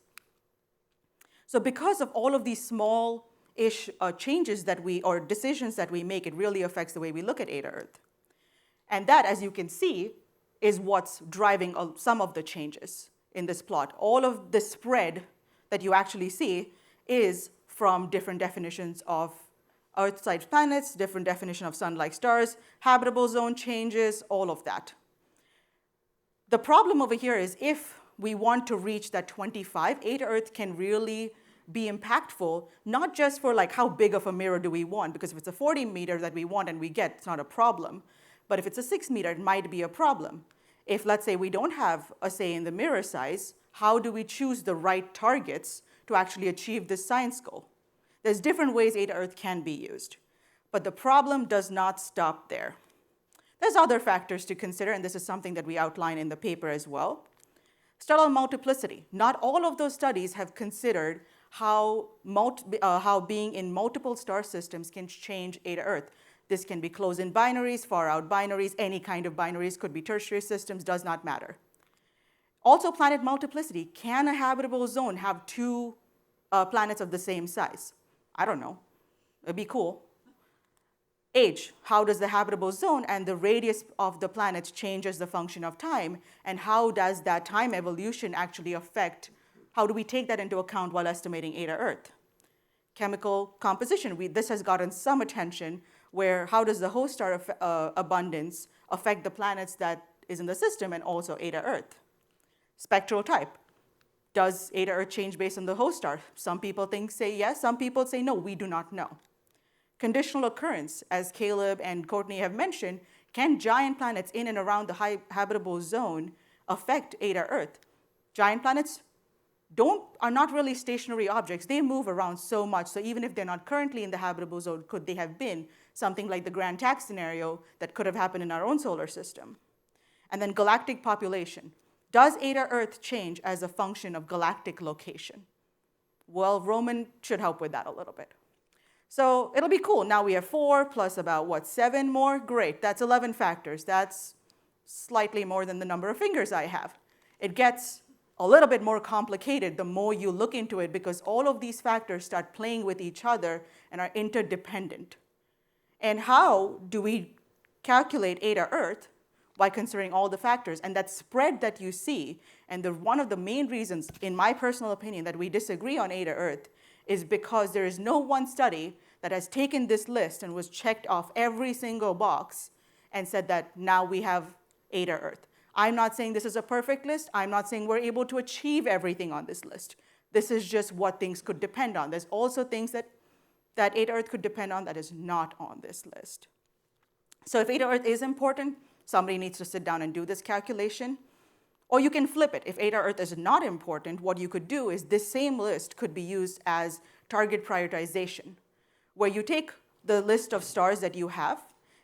[SPEAKER 8] So because of all of these small-ish changes or decisions that we make, it really affects the way we look at eta Earth. And that, as you can see, is what's driving some of the changes in this plot. All of the spread that you actually see is from different definitions of Earth-sized planets, different definition of sun-like stars, habitable zone changes, all of that. The problem over here is if we want to reach that 25, eta Earth can really be impactful, not just for like how big of a mirror do we want, because if it's a 40 meter that we want and we get, it's not a problem. But if it's a 6 meter, it might be a problem. If, let's say, we don't have a say in the mirror size, how do we choose the right targets to actually achieve this science goal? There's different ways eta Earth can be used. But the problem does not stop there. There's other factors to consider, and this is something that we outline in the paper as well. Stellar multiplicity. Not all of those studies have considered how being in multiple star systems can change Eta Earth. This can be close-in binaries, far-out binaries, any kind of binaries, could be tertiary systems, does not matter. Also, planet multiplicity. Can a habitable zone have two planets of the same size? I don't know. It'd be cool. Age. How does the habitable zone and the radius of the planets change as the function of time? And how does that time evolution actually affect, how do we take that into account while estimating Eta Earth? Chemical composition. This has gotten some attention, where how does the host star abundance affect the planets that is in the system and also Eta Earth? Spectral type. Does Eta Earth change based on the host star? Some people say yes, some people say no, we do not know. Conditional occurrence, as Caleb and Courtney have mentioned, can giant planets in and around the high habitable zone affect Eta Earth? Giant planets are not really stationary objects. They move around so much, so even if they're not currently in the habitable zone, could they have been something like the Grand Tax scenario that could have happened in our own solar system? And then galactic population. Does Eta Earth change as a function of galactic location? Well, Roman should help with that a little bit. So it'll be cool. Now we have 4 plus about, 7 more? Great, that's 11 factors. That's slightly more than the number of fingers I have. It gets a little bit more complicated the more you look into it, because all of these factors start playing with each other and are interdependent. And how do we calculate Eta Earth? By considering all the factors, and that spread that you see, and one of the main reasons, in my personal opinion, that we disagree on Eta Earth is because there is no one study that has taken this list and was checked off every single box and said that now we have Eta Earth. I'm not saying this is a perfect list. I'm not saying we're able to achieve everything on this list. This is just what things could depend on. There's also things that Eta Earth could depend on that is not on this list. So if Eta Earth is important, somebody needs to sit down and do this calculation. Or you can flip it. If Eta Earth is not important, what you could do is this same list could be used as target prioritization, where you take the list of stars that you have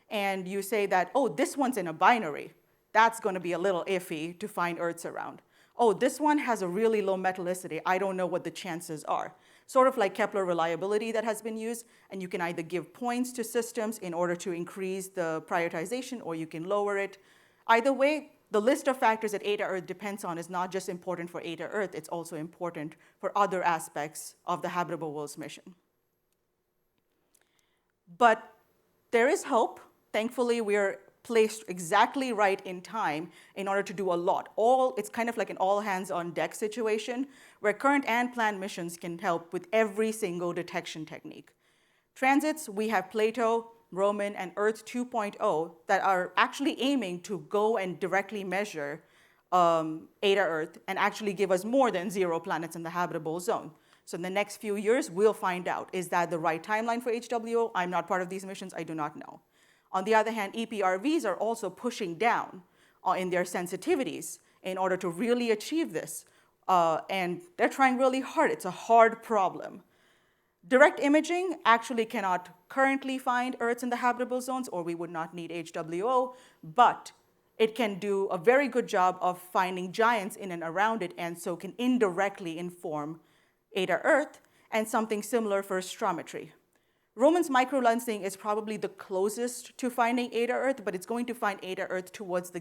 [SPEAKER 8] and you say that, oh, this one's in a binary. That's going to be a little iffy to find Earths around. Oh, this one has a really low metallicity. I don't know what the chances are. Sort of like Kepler reliability that has been used, and you can either give points to systems in order to increase the prioritization, or you can lower it. Either way, the list of factors that Eta Earth depends on is not just important for Eta Earth, it's also important for other aspects of the Habitable Worlds mission. But there is hope. Thankfully, we're placed exactly right in time in order to do a lot. It's kind of like an all-hands-on-deck situation where current and planned missions can help with every single detection technique. Transits, we have Plato, Roman, and Earth 2.0 that are actually aiming to go and directly measure Eta Earth and actually give us more than 0 planets in the habitable zone. So in the next few years, we'll find out, is that the right timeline for HWO? I'm not part of these missions, I do not know. On the other hand, EPRVs are also pushing down in their sensitivities in order to really achieve this. And they're trying really hard. It's a hard problem. Direct imaging actually cannot currently find Earths in the habitable zones, or we would not need HWO, but it can do a very good job of finding giants in and around it, and so can indirectly inform Eta Earth, and something similar for astrometry. Roman's microlensing is probably the closest to finding Eta Earth, but it's going to find Eta Earth towards the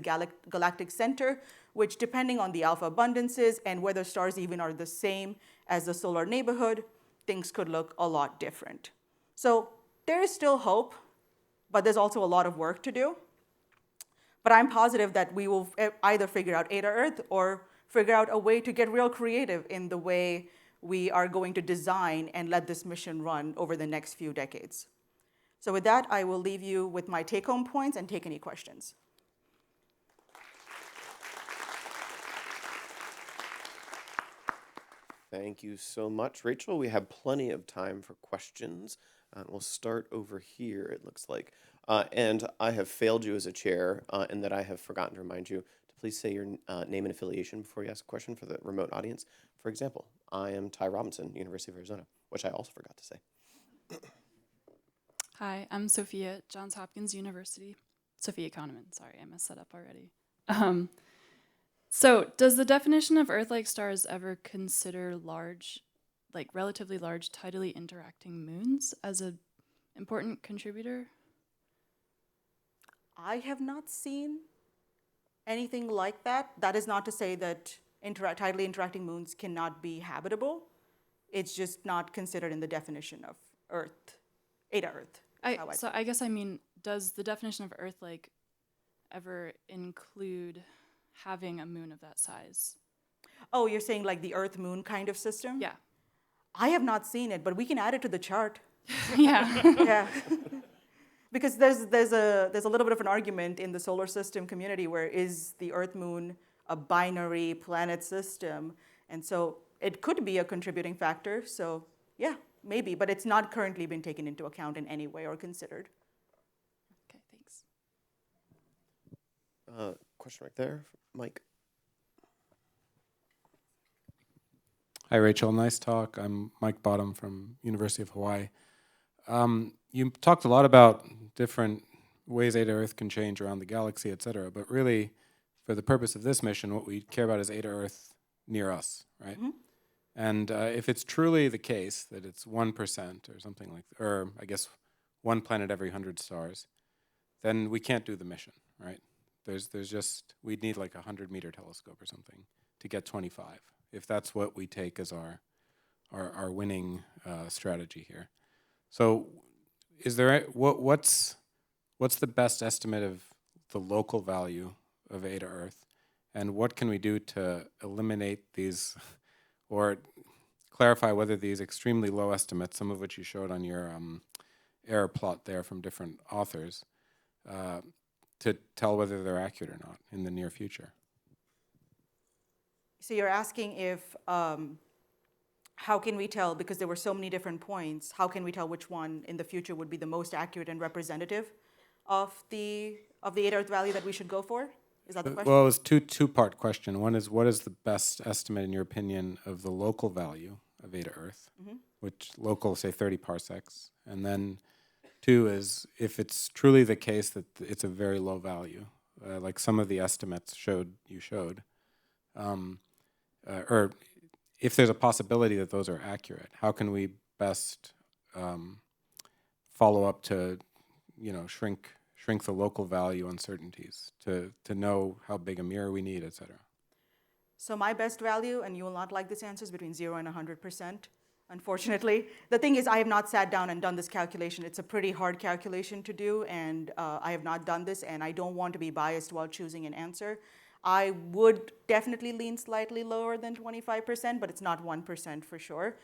[SPEAKER 8] galactic center, which, depending on the alpha abundances and whether stars even are the same as the solar neighborhood, things could look a lot different. So there is still hope, but there's also a lot of work to do. But I'm positive that we will either figure out Eta Earth or figure out a way to get real creative in the way we are going to design and let this mission run over the next few decades. So with that, I will leave you with my take-home points and take any questions.
[SPEAKER 1] Thank you so much, Rachel. We have plenty of time for questions. We'll start over here, it looks like. And I have failed you as a chair in that I have forgotten to remind you to please say your name and affiliation before you ask a question for the remote audience. For example, I am Ty Robinson, University of Arizona, which I also forgot to say.
[SPEAKER 9] Hi, I'm Sophia, Johns Hopkins University. Sophia Kahneman, sorry, I messed that up already. So does the definition of Earth-like stars ever consider large like relatively large tidally interacting moons as an important contributor?
[SPEAKER 8] I have not seen anything like that. That is not to say that tidally interacting moons cannot be habitable. It's just not considered in the definition of Earth, Eta Earth.
[SPEAKER 9] I guess I mean, does the definition of Earth like ever include having a moon of that size?
[SPEAKER 8] Oh, you're saying like the Earth-Moon kind of system?
[SPEAKER 9] Yeah.
[SPEAKER 8] I have not seen it, but we can add it to the chart.
[SPEAKER 9] Yeah.
[SPEAKER 8] Yeah. Because there's a little bit of an argument in the solar system community where is the Earth-Moon a binary planet system? And so it could be a contributing factor. So yeah, maybe, but it's not currently been taken into account in any way or considered.
[SPEAKER 9] Okay, thanks.
[SPEAKER 1] Question right there, Mike.
[SPEAKER 10] Hi, Rachel. Nice talk. I'm Mike Bottom from University of Hawaii. You talked a lot about different ways Eta Earth can change around the galaxy, et cetera, but really, for the purpose of this mission, what we care about is Eta Earth near us, right?
[SPEAKER 8] Mm-hmm.
[SPEAKER 10] And if it's truly the case that it's 1% or something like, or I guess 1 planet every 100 stars, then we can't do the mission, right? There's just, we'd need like a 100-meter telescope or something to get 25, if that's what we take as our winning strategy here. So is there, what's the best estimate of the local value of Eta Earth, and what can we do to eliminate these, or clarify whether these extremely low estimates, some of which you showed on your error plot there from different authors, to tell whether they're accurate or not in the near future?
[SPEAKER 8] So you're asking if, how can we tell, because there were so many different points, how can we tell which one in the future would be the most accurate and representative of the Eta Earth value that we should go for? Is that the question?
[SPEAKER 10] Well, it was two-part question. One is, what is the best estimate, in your opinion, of the local value of Eta Earth, which local, say, 30 parsecs, and then two is, if it's truly the case that it's a very low value, like some of the estimates you showed, or if there's a possibility that those are accurate, how can we best follow up to, shrink the local value uncertainties to know how big a mirror we need, et cetera?
[SPEAKER 8] So my best value, and you will not like this answer, is between 0 and 100%, unfortunately. The thing is, I have not sat down and done this calculation. It's a pretty hard calculation to do, and I have not done this, and I don't want to be biased while choosing an answer. I would definitely lean slightly lower than 25%, but it's not 1% for sure.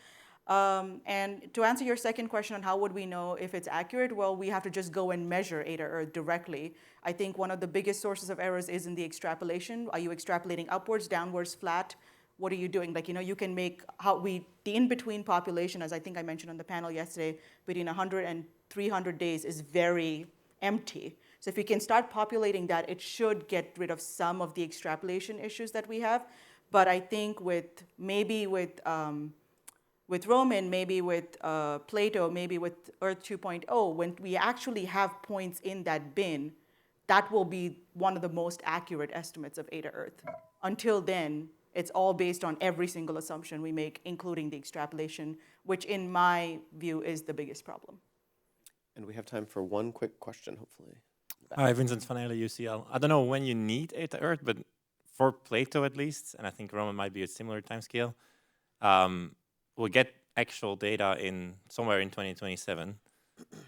[SPEAKER 8] And to answer your second question on how would we know if it's accurate, well, we have to just go and measure Eta Earth directly. I think one of the biggest sources of errors is in the extrapolation. Are you extrapolating upwards, downwards, flat? What are you doing? Like, you can make the in-between population, as I think I mentioned on the panel yesterday, between 100 and 300 days is very empty. So if we can start populating that, it should get rid of some of the extrapolation issues that we have. But I think with Roman, maybe with Plato, maybe with Earth 2.0, when we actually have points in that bin, that will be one of the most accurate estimates of Eta Earth. Until then, it's all based on every single assumption we make, including the extrapolation, which in my view is the biggest problem.
[SPEAKER 1] And we have time for one quick question, hopefully.
[SPEAKER 11] Hi, Vincent Van Eyle, UCL. I don't know when you need Eta Earth, but for Plato at least, and I think Roman might be a similar timescale, we'll get actual data in somewhere in 2027,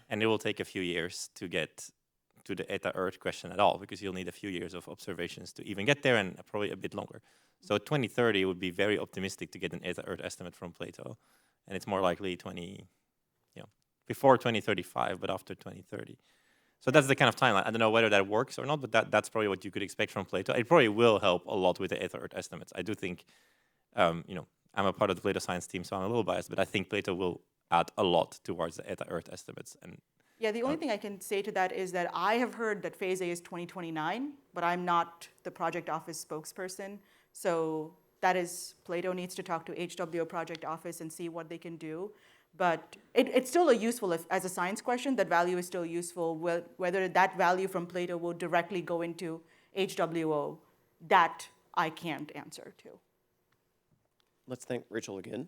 [SPEAKER 11] and it will take a few years to get to the Eta Earth question at all, because you'll need a few years of observations to even get there, and probably a bit longer. So 2030 would be very optimistic to get an Eta Earth estimate from Plato, and it's more likely before 2035, but after 2030. So that's the kind of timeline. I don't know whether that works or not, but that's probably what you could expect from Plato. It probably will help a lot with the Eta Earth estimates. I do think, I'm a part of the Plato science team, so I'm a little biased, but I think Plato will add a lot towards the Eta Earth estimates. And
[SPEAKER 8] yeah, the only thing I can say to that is that I have heard that phase A is 2029, but I'm not the project office spokesperson. So that is, Plato needs to talk to HWO project office and see what they can do. But it's still useful as a science question. That value is still useful. Whether that value from Plato will directly go into HWO, that I can't answer to.
[SPEAKER 1] Let's thank Rachel again.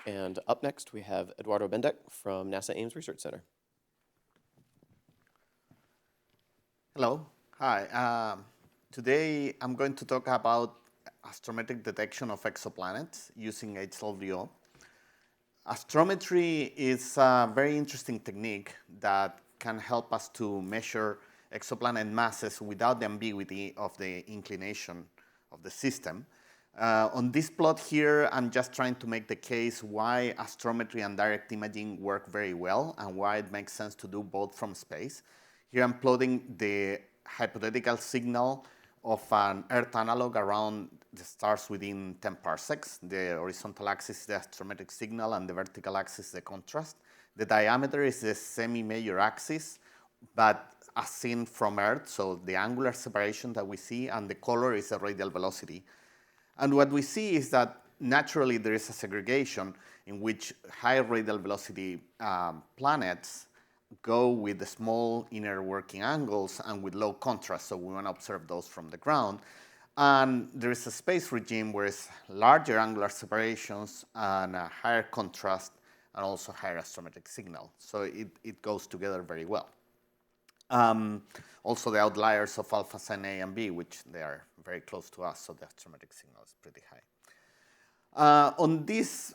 [SPEAKER 1] And up next, we have Eduardo Bendek from NASA Ames Research Center.
[SPEAKER 12] Hello. Hi. Today I'm going to talk about astrometric detection of exoplanets using HWO. Astrometry is a very interesting technique that can help us to measure exoplanet masses without the ambiguity of the inclination of the system. On this plot here, I'm just trying to make the case why astrometry and direct imaging work very well and why it makes sense to do both from space. Here I'm plotting the hypothetical signal of an Earth analog around the stars within 10 parsecs. The horizontal axis is the astrometric signal and the vertical axis is the contrast. The diameter is the semi-major axis, but as seen from Earth, so the angular separation that we see, and the color is the radial velocity. And what we see is that naturally there is a segregation in which high radial velocity planets go with the small inner working angles and with low contrast, so we want to observe those from the ground. And there is a space regime where it's larger angular separations and a higher contrast and also higher astrometric signal. So it goes together very well. Also the outliers of alpha Cen A and B, which they are very close to us, so the astrometric signal is pretty high. On this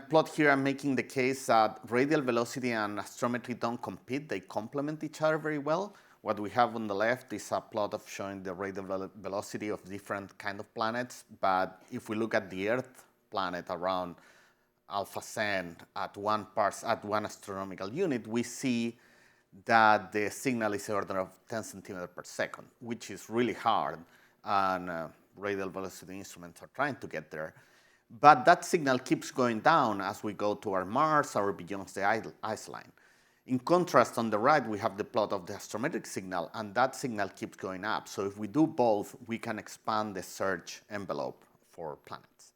[SPEAKER 12] plot here, I'm making the case that radial velocity and astrometry don't compete, they complement each other very well. What we have on the left is a plot of showing the radial velocity of different kind of planets, but if we look at the Earth planet around alpha Cen at one astronomical unit, we see that the signal is the order of 10 centimeters per second, which is really hard, and radial velocity instruments are trying to get there. But that signal keeps going down as we go toward Mars or beyond the ice line. In contrast, on the right, we have the plot of the astrometric signal, and that signal keeps going up. So if we do both, we can expand the search envelope for planets.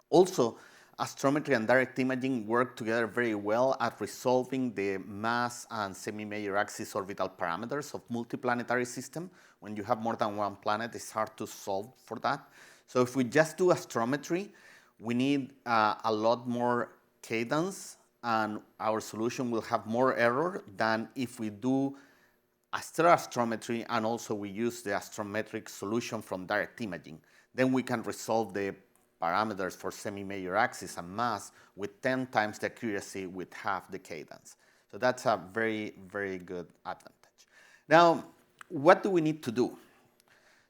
[SPEAKER 12] Also, astrometry and direct imaging work together very well at resolving the mass and semi-major axis orbital parameters of multiplanetary system. When you have more than one planet, it's hard to solve for that. So if we just do astrometry, we need a lot more cadence, and our solution will have more error than if we do astrometry and also we use the astrometric solution from direct imaging. Then we can resolve the parameters for semi-major axis and mass with 10 times the accuracy with half the cadence. So that's a very, very good advantage. Now, what do we need to do?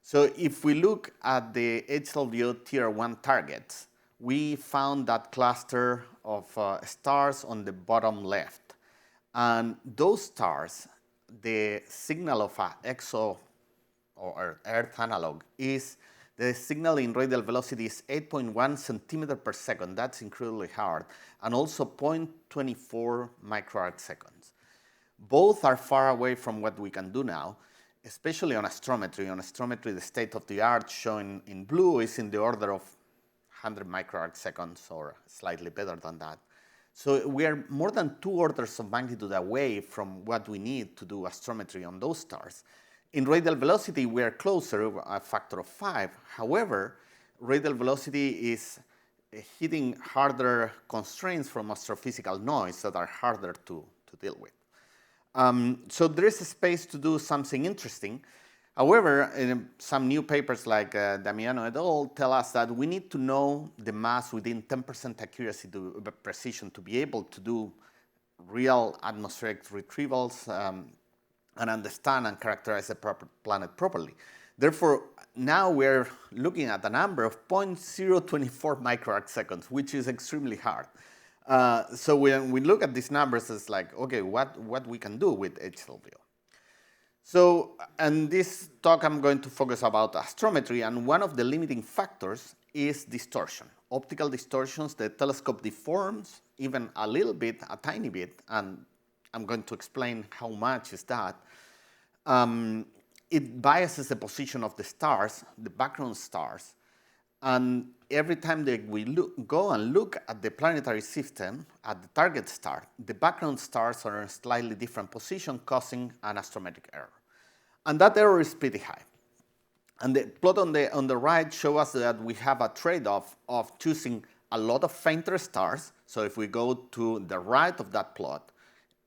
[SPEAKER 12] So if we look at the HWO Tier 1 targets, we found that cluster of stars on the bottom left. And those stars, the signal of an exo or Earth analog is the signal in radial velocity is 8.1 centimeters per second. That's incredibly hard. And also 0.24 microarc seconds. Both are far away from what we can do now, especially on astrometry. On astrometry, the state of the art shown in blue is in the order of 100 microarc seconds or slightly better than that. So we are more than 2 orders of magnitude away from what we need to do astrometry on those stars. In radial velocity, we are closer, a factor of 5. However, radial velocity is hitting harder constraints from astrophysical noise that are harder to deal with. So there is a space to do something interesting. However, some new papers like Damiano et al. Tell us that we need to know the mass within 10% accuracy to precision to be able to do real atmospheric retrievals and understand and characterize the planet properly. Therefore, now we're looking at a number of 0.024 microarc seconds, which is extremely hard. So when we look at these numbers, it's like, okay, what we can do with HWO? So, in this talk, I'm going to focus about astrometry, and one of the limiting factors is distortion. Optical distortions, the telescope deforms even a little bit, a tiny bit, and I'm going to explain how much is that. It biases the position of the stars, the background stars, and every time that we go and look at the planetary system, at the target star, the background stars are in a slightly different position, causing an astrometric error. And that error is pretty high. And the plot on the right shows us that we have a trade-off of choosing a lot of fainter stars. So if we go to the right of that plot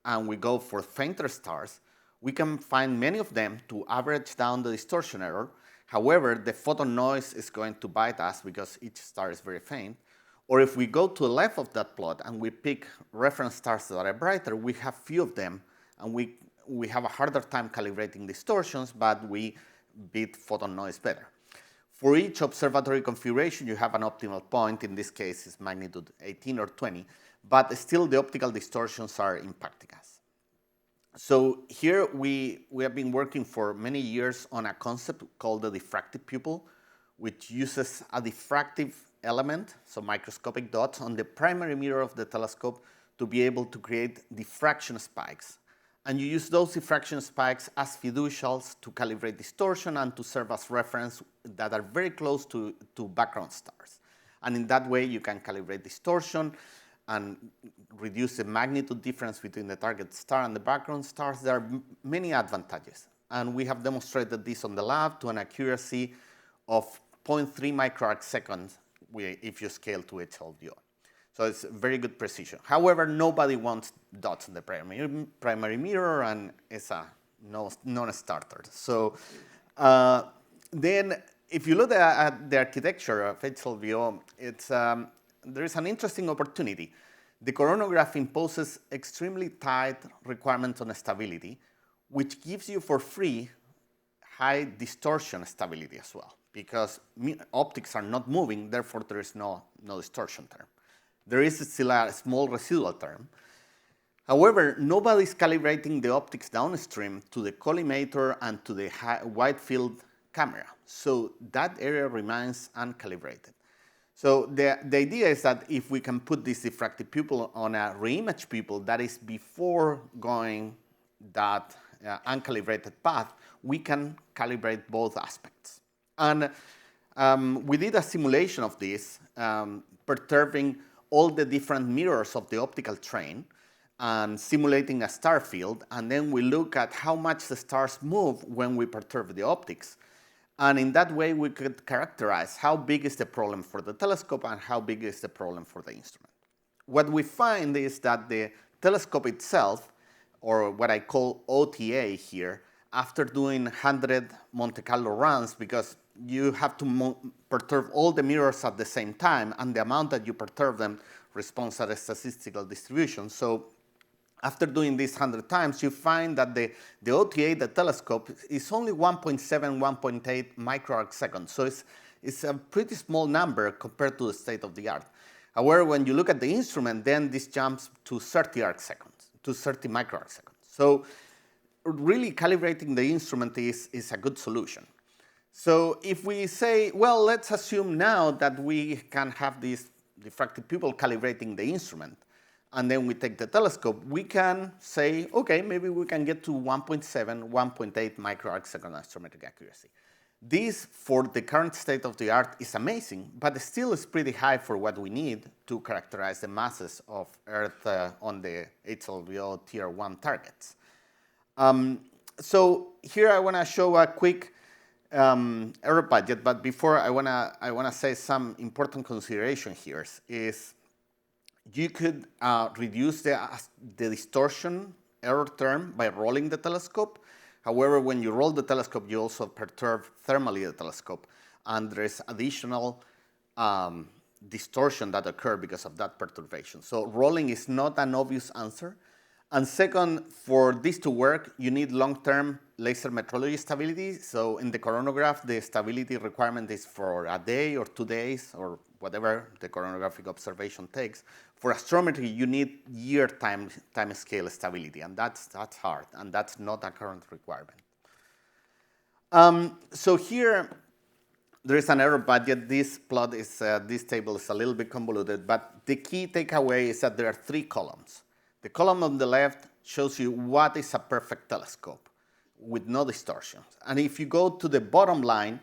[SPEAKER 12] and we go for fainter stars, we can find many of them to average down the distortion error. However, the photon noise is going to bite us because each star is very faint. Or if we go to the left of that plot and we pick reference stars that are brighter, we have few of them, and we have a harder time calibrating distortions, but we beat photon noise better. For each observatory configuration, you have an optimal point. In this case, it's magnitude 18 or 20, but still the optical distortions are impacting us. So here we have been working for many years on a concept called the diffractive pupil, which uses a diffractive element, so microscopic dots, on the primary mirror of the telescope to be able to create diffraction spikes. And you use those diffraction spikes as fiducials to calibrate distortion and to serve as reference that are very close to background stars. And in that way, you can calibrate distortion and reduce the magnitude difference between the target star and the background stars. There are many advantages. And we have demonstrated this on the lab to an accuracy of 0.3 microarc seconds if you scale to HWO. So it's very good precision. However, nobody wants dots in the primary mirror, and it's a non-starter. So then if you look at the architecture of HWO, there is an interesting opportunity. The coronagraph imposes extremely tight requirements on stability, which gives you for free high distortion stability as well, because optics are not moving, therefore there is no distortion term. There is still a small residual term. However, nobody's calibrating the optics downstream to the collimator and to the wide field camera. So that area remains uncalibrated. So the idea is that if we can put this diffractive pupil on a reimage pupil that is before going that uncalibrated path, we can calibrate both aspects. And we did a simulation of this, perturbing all the different mirrors of the optical train and simulating a star field. And then we look at how much the stars move when we perturb the optics. And in that way, we could characterize how big is the problem for the telescope and how big is the problem for the instrument. What we find is that the telescope itself, or what I call OTA here, after doing 100 Monte Carlo runs, because you have to perturb all the mirrors at the same time, and the amount that you perturb them responds at a statistical distribution. So after doing this 100 times, you find that the OTA, the telescope, is only 1.7, 1.8 microarc seconds. So it's a pretty small number compared to the state of the art. However, when you look at the instrument, then this jumps to 30 arc seconds, to 30 microarc seconds. So really calibrating the instrument is a good solution. So if we say, well, let's assume now that we can have this diffractive pupil calibrating the instrument, and then we take the telescope, we can say, okay, maybe we can get to 1.7, 1.8 microarc second astrometric accuracy. This, for the current state of the art, is amazing, but still is pretty high for what we need to characterize the masses of Earth on the HWO Tier 1 targets. So here I want to show a quick error budget, but before I want to say some important consideration here is you could reduce the distortion error term by rolling the telescope. However, when you roll the telescope, you also perturb thermally the telescope, and there is additional distortion that occurs because of that perturbation. So rolling is not an obvious answer. And second, for this to work, you need long-term laser metrology stability. So in the coronagraph, the stability requirement is for a day or 2 days or whatever the coronagraphic observation takes. For astrometry, you need year time scale stability, and that's hard, and that's not a current requirement. So here, there is an error budget. This plot is, this table is a little bit convoluted, but the key takeaway is that there are 3 columns. The column on the left shows you what is a perfect telescope with no distortions. And if you go to the bottom line,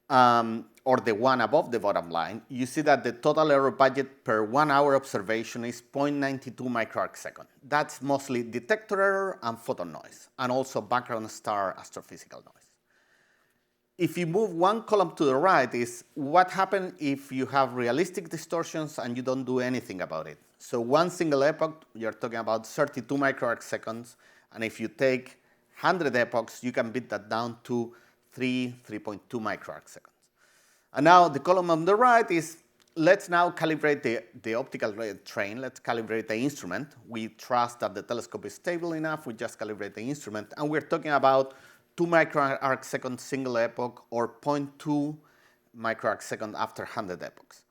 [SPEAKER 12] or the one above the bottom line, you see that the total error budget per 1 hour observation is 0.92 microarc second. That's mostly detector error and photon noise, and also background star astrophysical noise. if you move one column to the right is what happens if you have realistic distortions and you don't do anything about it. So one single epoch, you're talking about 32 microarc seconds. And if you take 100 epochs, you can beat that down to 3.2 microarc seconds. And now the column on the right is, let's now calibrate the optical train. Let's calibrate the instrument. We trust that the telescope is stable enough. We just calibrate the instrument. And we're talking about 2 microarc second single epoch or 0.2 microarc second after 100 epochs.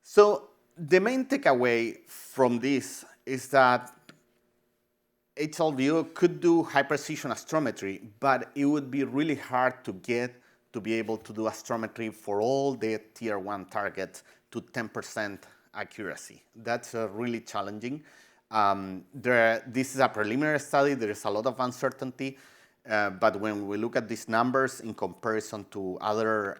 [SPEAKER 12] So the main takeaway from this is that HLVO could do high precision astrometry, but it would be really hard to get to be able to do astrometry for all the tier 1 targets to 10% accuracy. That's really challenging. This is a preliminary study. There is a lot of uncertainty. But when we look at these numbers in comparison to other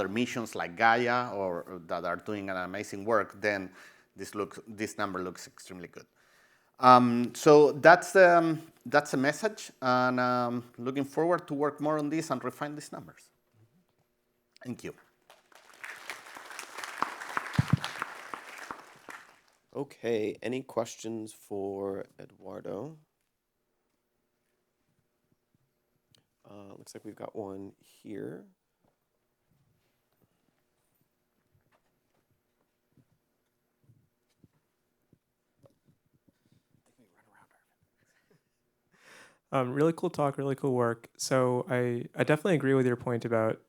[SPEAKER 12] missions like Gaia or that are doing an amazing work, then this number looks extremely good. So that's a message, and looking forward to work more on this and refine these numbers. Thank you.
[SPEAKER 1] Okay, any questions for Eduardo? Looks like we've got one here.
[SPEAKER 7] Really cool talk, really cool work. So I definitely agree with your point about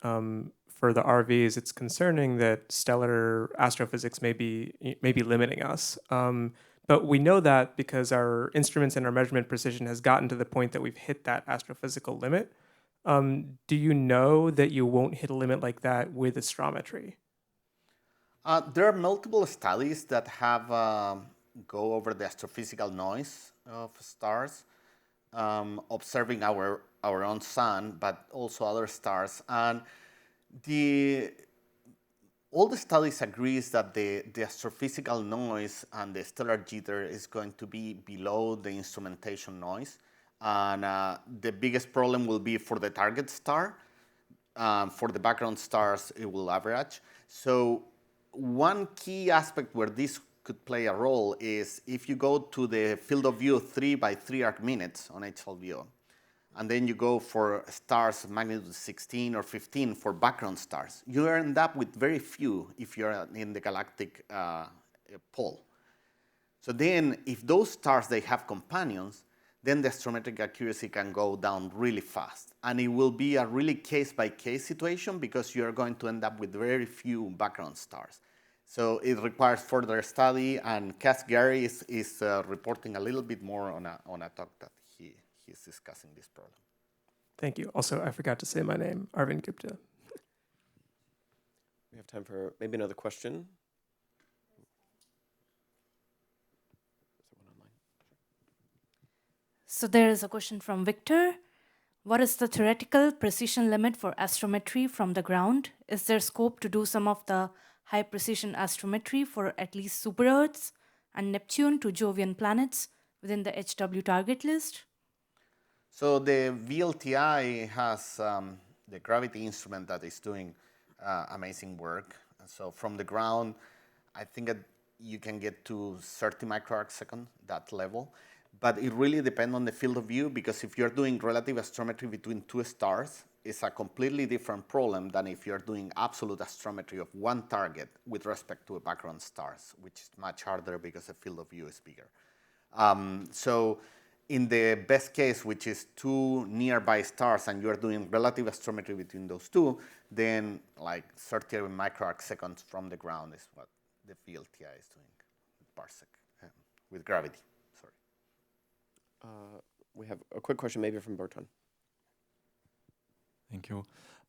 [SPEAKER 7] for the RVs, it's concerning that stellar astrophysics may be limiting us. But we know that because our instruments and our measurement precision has gotten to the point that we've hit that astrophysical limit. Do you know that you won't hit a limit like that with astrometry?
[SPEAKER 12] There are multiple studies that have go over the astrophysical noise of stars, observing our own sun, but also other stars. And all the studies agrees that the astrophysical noise and the stellar jitter is going to be below the instrumentation noise. And the biggest problem will be for the target star. For the background stars, it will average. So one key aspect where this could play a role is if you go to the field of view 3 by 3 arc minutes on HLVO, and then you go for stars magnitude 16 or 15 for background stars, you end up with very few if you're in the galactic pole. So then if those stars, they have companions, then the astrometric accuracy can go down really fast. And it will be a really case-by-case situation because you're going to end up with very few background stars. So it requires further study, and Cass Gary is reporting a little bit more on a talk that he's discussing this problem.
[SPEAKER 7] Thank you. Also, I forgot to say my name, Arvind Gupta.
[SPEAKER 1] We have time for maybe another question.
[SPEAKER 13] So there is a question from Victor. What is the theoretical precision limit for astrometry from the ground? Is there scope to do some of the high precision astrometry for at least super Earths and Neptune to Jovian planets within the HW target list?
[SPEAKER 12] So the VLTI has the gravity instrument that is doing amazing work. And so from the ground, I think that you can get to 30 microarc second, that level. But it really depends on the field of view, because if you're doing relative astrometry between two stars, it's a completely different problem than if you're doing absolute astrometry of one target with respect to a background stars, which is much harder because the field of view is bigger. So in the best case, which is two nearby stars, and you're doing relative astrometry between those two, then like 30 microarc seconds from the ground is what the VLTI is doing, parsec, with gravity.
[SPEAKER 1] We have a quick question maybe from Bertrand.
[SPEAKER 14] Thank you.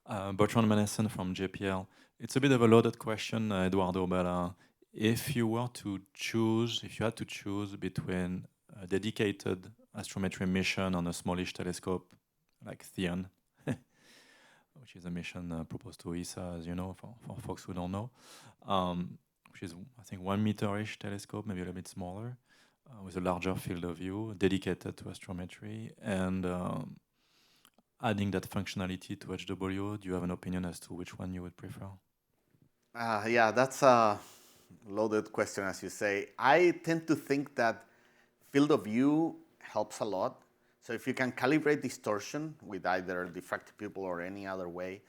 [SPEAKER 14] Bertrand Manessen from JPL. It's a bit of a loaded question, Eduardo, but if you had to choose between a dedicated astrometry mission on a smallish telescope like Theon, which is a mission proposed to ESA, as you know, for folks who don't know, which is, I think, 1 meter-ish telescope, maybe a little bit smaller, with a larger field of view, dedicated to astrometry, and adding that functionality to HWO? Do you have an opinion as to which one you would prefer?
[SPEAKER 12] Yeah, that's a loaded question, as you say. I tend to think that field of view helps a lot. So if you can calibrate distortion with either diffractive pupil or any other way,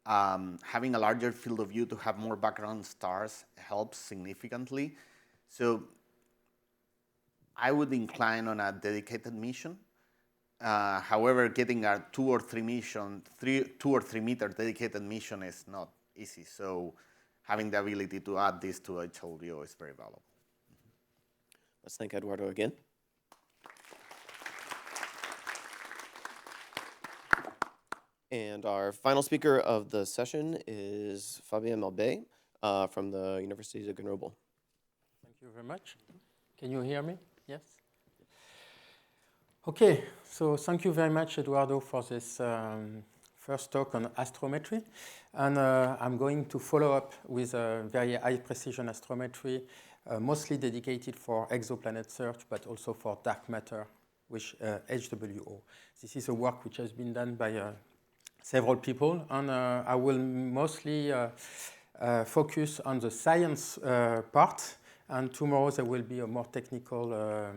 [SPEAKER 12] having a larger field of view to have more background stars helps significantly. So I would incline on a dedicated mission. However, getting a 2 or 3 meter dedicated mission is not easy. So having the ability to add this to HWO is very valuable.
[SPEAKER 1] Let's thank Eduardo again. And our final speaker of the session is Fabien Malbé from the University of Grenoble.
[SPEAKER 15] Thank you very much. Can you hear me? Yes? Okay, so thank you very much, Eduardo, for this first talk on astrometry. And I'm going to follow up with a very high precision astrometry, mostly dedicated for exoplanet search, but also for dark matter with HWO. This is a work which has been done by several people, and I will mostly focus on the science part, and tomorrow there will be a more technical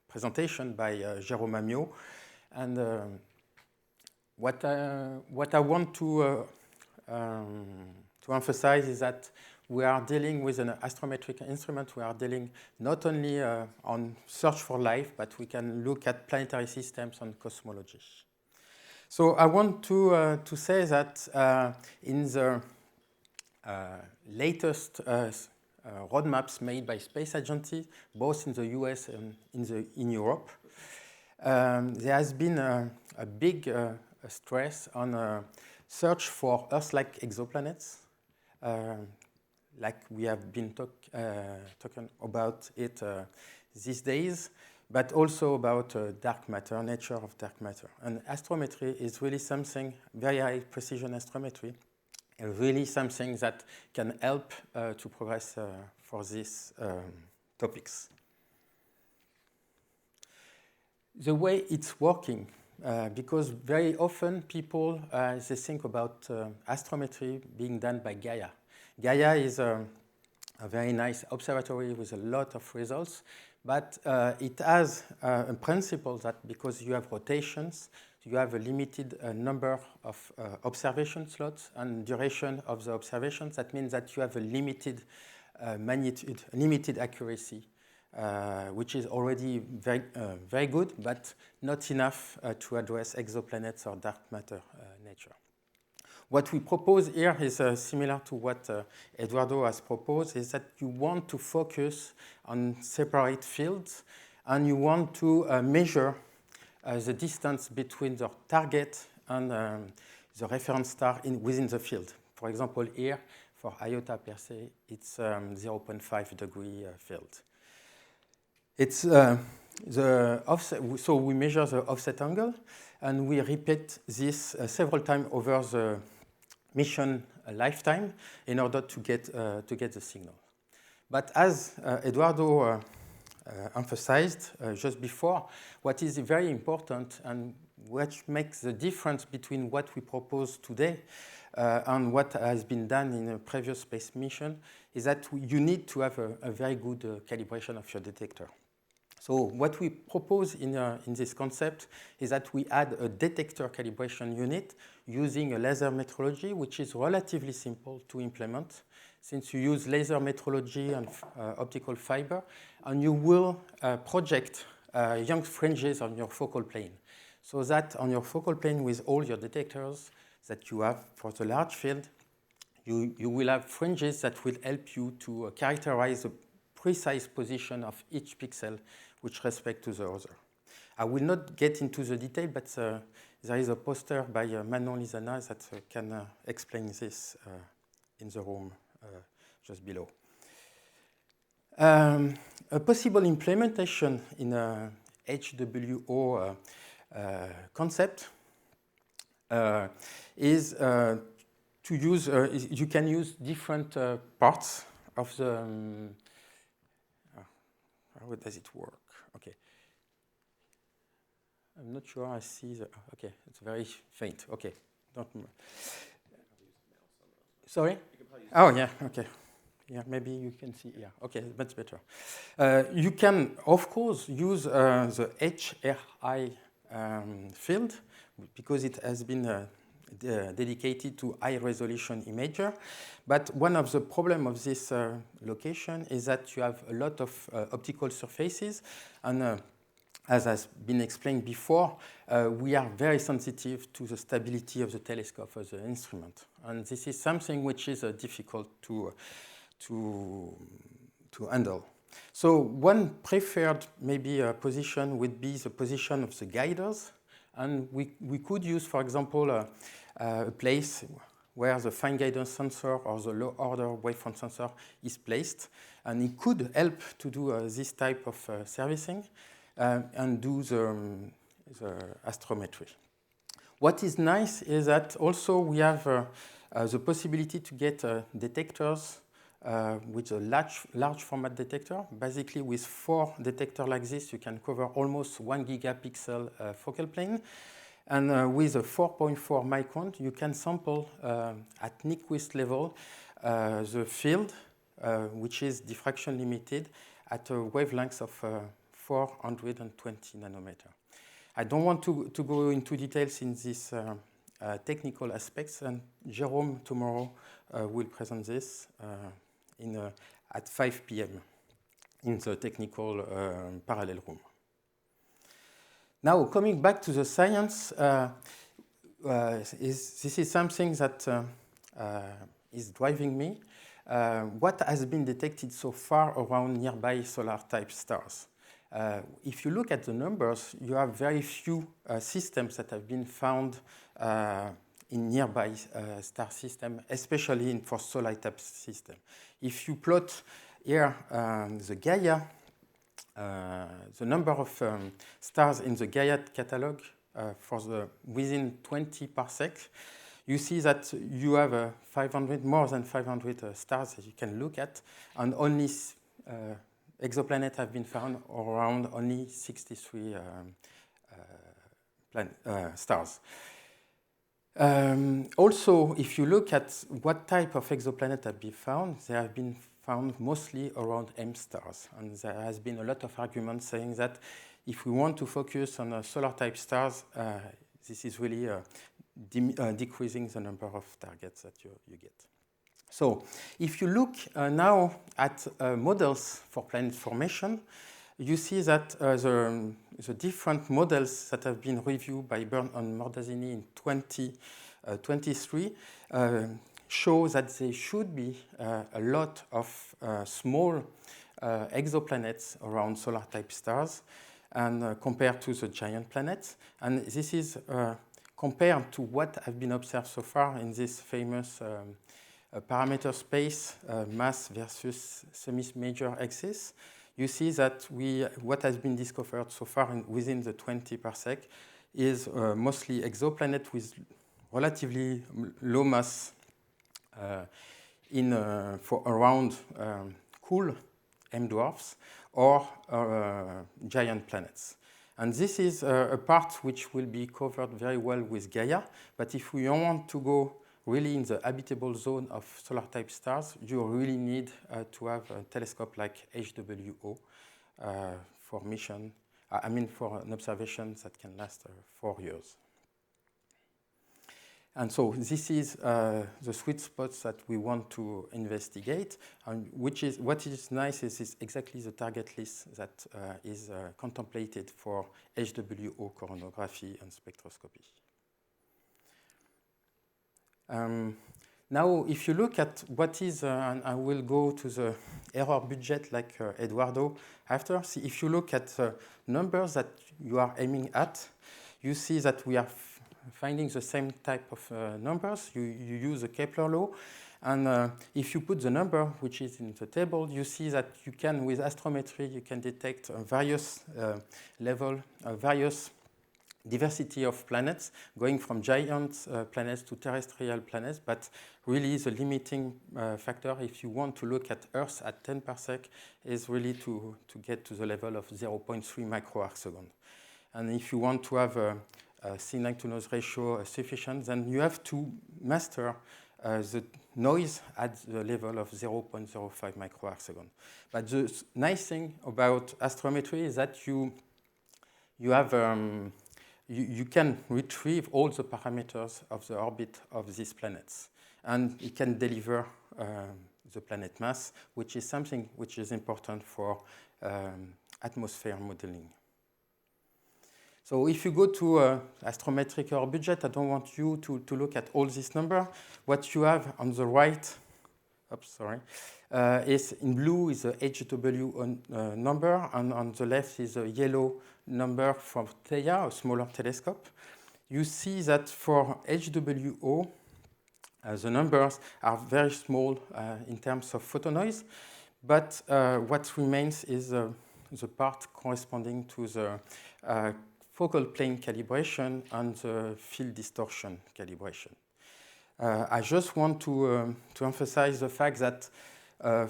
[SPEAKER 15] presentation by Jérôme Amiot. And what I want to emphasize is that we are dealing with an astrometric instrument. We are dealing not only on search for life, but we can look at planetary systems and cosmology. So I want to say that in the latest roadmaps made by space agencies, both in the US and in Europe, there has been a big stress on search for Earth-like exoplanets, like we have been talking about it these days, but also about dark matter, nature of dark matter. And astrometry is really something, very high precision astrometry, and really something that can help to progress for these topics. The way it's working, because very often people, they think about astrometry being done by Gaia. Gaia is a very nice observatory with a lot of results, but it has a principle that because you have rotations, you have a limited number of observation slots and duration of the observations. That means that you have a limited magnitude, limited accuracy, which is already very good, but not enough to address exoplanets or dark matter nature. What we propose here is similar to what Eduardo has proposed, is that you want to focus on separate fields, and you want to measure the distance between the target and the reference star within the field. For example, here, for Iota Persei, it's 0.5 degree field. It's the offset, so we measure the offset angle, and we repeat this several times over the mission lifetime in order to get the signal. But as Eduardo emphasized just before, what is very important and what makes the difference between what we propose today and what has been done in a previous space mission is that you need to have a very good calibration of your detector. So what we propose in this concept is that we add a detector calibration unit using a laser metrology, which is relatively simple to implement, since you use laser metrology and optical fiber, and you will project young fringes on your focal plane. So that on your focal plane with all your detectors that you have for the large field, you will have fringes that will help you to characterize the precise position of each pixel with respect to the other. I will not get into the detail, but there is a poster by Manon Lizana that can explain this in the room just below. A possible implementation in a HWO concept is to use, you can use different parts of the, how does it work? Okay. I'm not sure I see the, okay, it's very faint. Okay, don't. Sorry? Oh, yeah, okay. Yeah, maybe you can see, yeah, okay, much better. You can, of course, use the HRI field because it has been dedicated to high-resolution imager. But one of the problems of this location is that you have a lot of optical surfaces, and as has been explained before, we are very sensitive to the stability of the telescope of the instrument. And this is something which is difficult to handle. So one preferred maybe position would be the position of the guiders. And we could use, for example, a place where the fine guidance sensor or the low order wavefront sensor is placed. And it could help to do this type of servicing and do the astrometry. What is nice is that also we have the possibility to get detectors with a large format detector. Basically, with 4 detectors like this, you can cover almost 1 gigapixel focal plane. And with a 4.4 micron, you can sample at Nyquist level the field, which is diffraction limited at a wavelength of 420 nanometer. I don't want to go into details in these technical aspects, and Jerome tomorrow will present this at 5 p.m. in the technical parallel room. Now, coming back to the science, this is something that is driving me. What has been detected so far around nearby solar-type stars? If you look at the numbers, you have very few systems that have been found in nearby star system, especially for solar-type system. If you plot here the Gaia, the number of stars in the Gaia catalog within 20 parsec, you see that you have more than 500 stars that you can look at, and only exoplanets have been found around only 63 stars. Also, if you look at what type of exoplanet have been found, they have been found mostly around M stars. And there has been a lot of arguments saying that if we want to focus on solar-type stars, this is really decreasing the number of targets that you get. So if you look now at models for planet formation, you see that the different models that have been reviewed by Byrne and Mordazzini in 2023 show that there should be a lot of small exoplanets around solar-type stars and compared to the giant planets. And this is compared to what have been observed so far in this famous parameter space, mass versus semi-major axis. You see that what has been discovered so far within the 20 parsec is mostly exoplanet with relatively low mass for around cool M dwarfs or giant planets. And this is a part which will be covered very well with Gaia. But if we want to go really in the habitable zone of solar-type stars, you really need to have a telescope like HWO for mission. For an observation that can last 4 years. And so this is the sweet spots that we want to investigate, and what is nice is exactly the target list that is contemplated for HWO coronagraphy and spectroscopy. Now, if you look at what is, and I will go to the error budget like Eduardo after. See, if you look at the numbers that you are aiming at, you see that we are finding the same type of numbers. You use the Kepler law. And if you put the number, which is in the table, you see that you can, with astrometry, you can detect various various diversity of planets, going from giant planets to terrestrial planets. But really, the limiting factor, if you want to look at Earth at 10 parsec, is really to get to the level of 0.3 microarc second. And if you want to have a signal to noise ratio sufficient, then you have to master the noise at the level of 0.05 microarc second. But the nice thing about astrometry is that you have you can retrieve all the parameters of the orbit of these planets, and it can deliver the planet mass, which is something which is important for atmosphere modeling. So if you go to astrometric Earth budget, I don't want you to look at all this number. What you have on the right, is in blue is the HWO number, and on the left is a yellow number from Theia, a smaller telescope. You see that for HWO, the numbers are very small in terms of photonoise, but what remains is the part corresponding to the focal plane calibration and the field distortion calibration. I just want to emphasize the fact that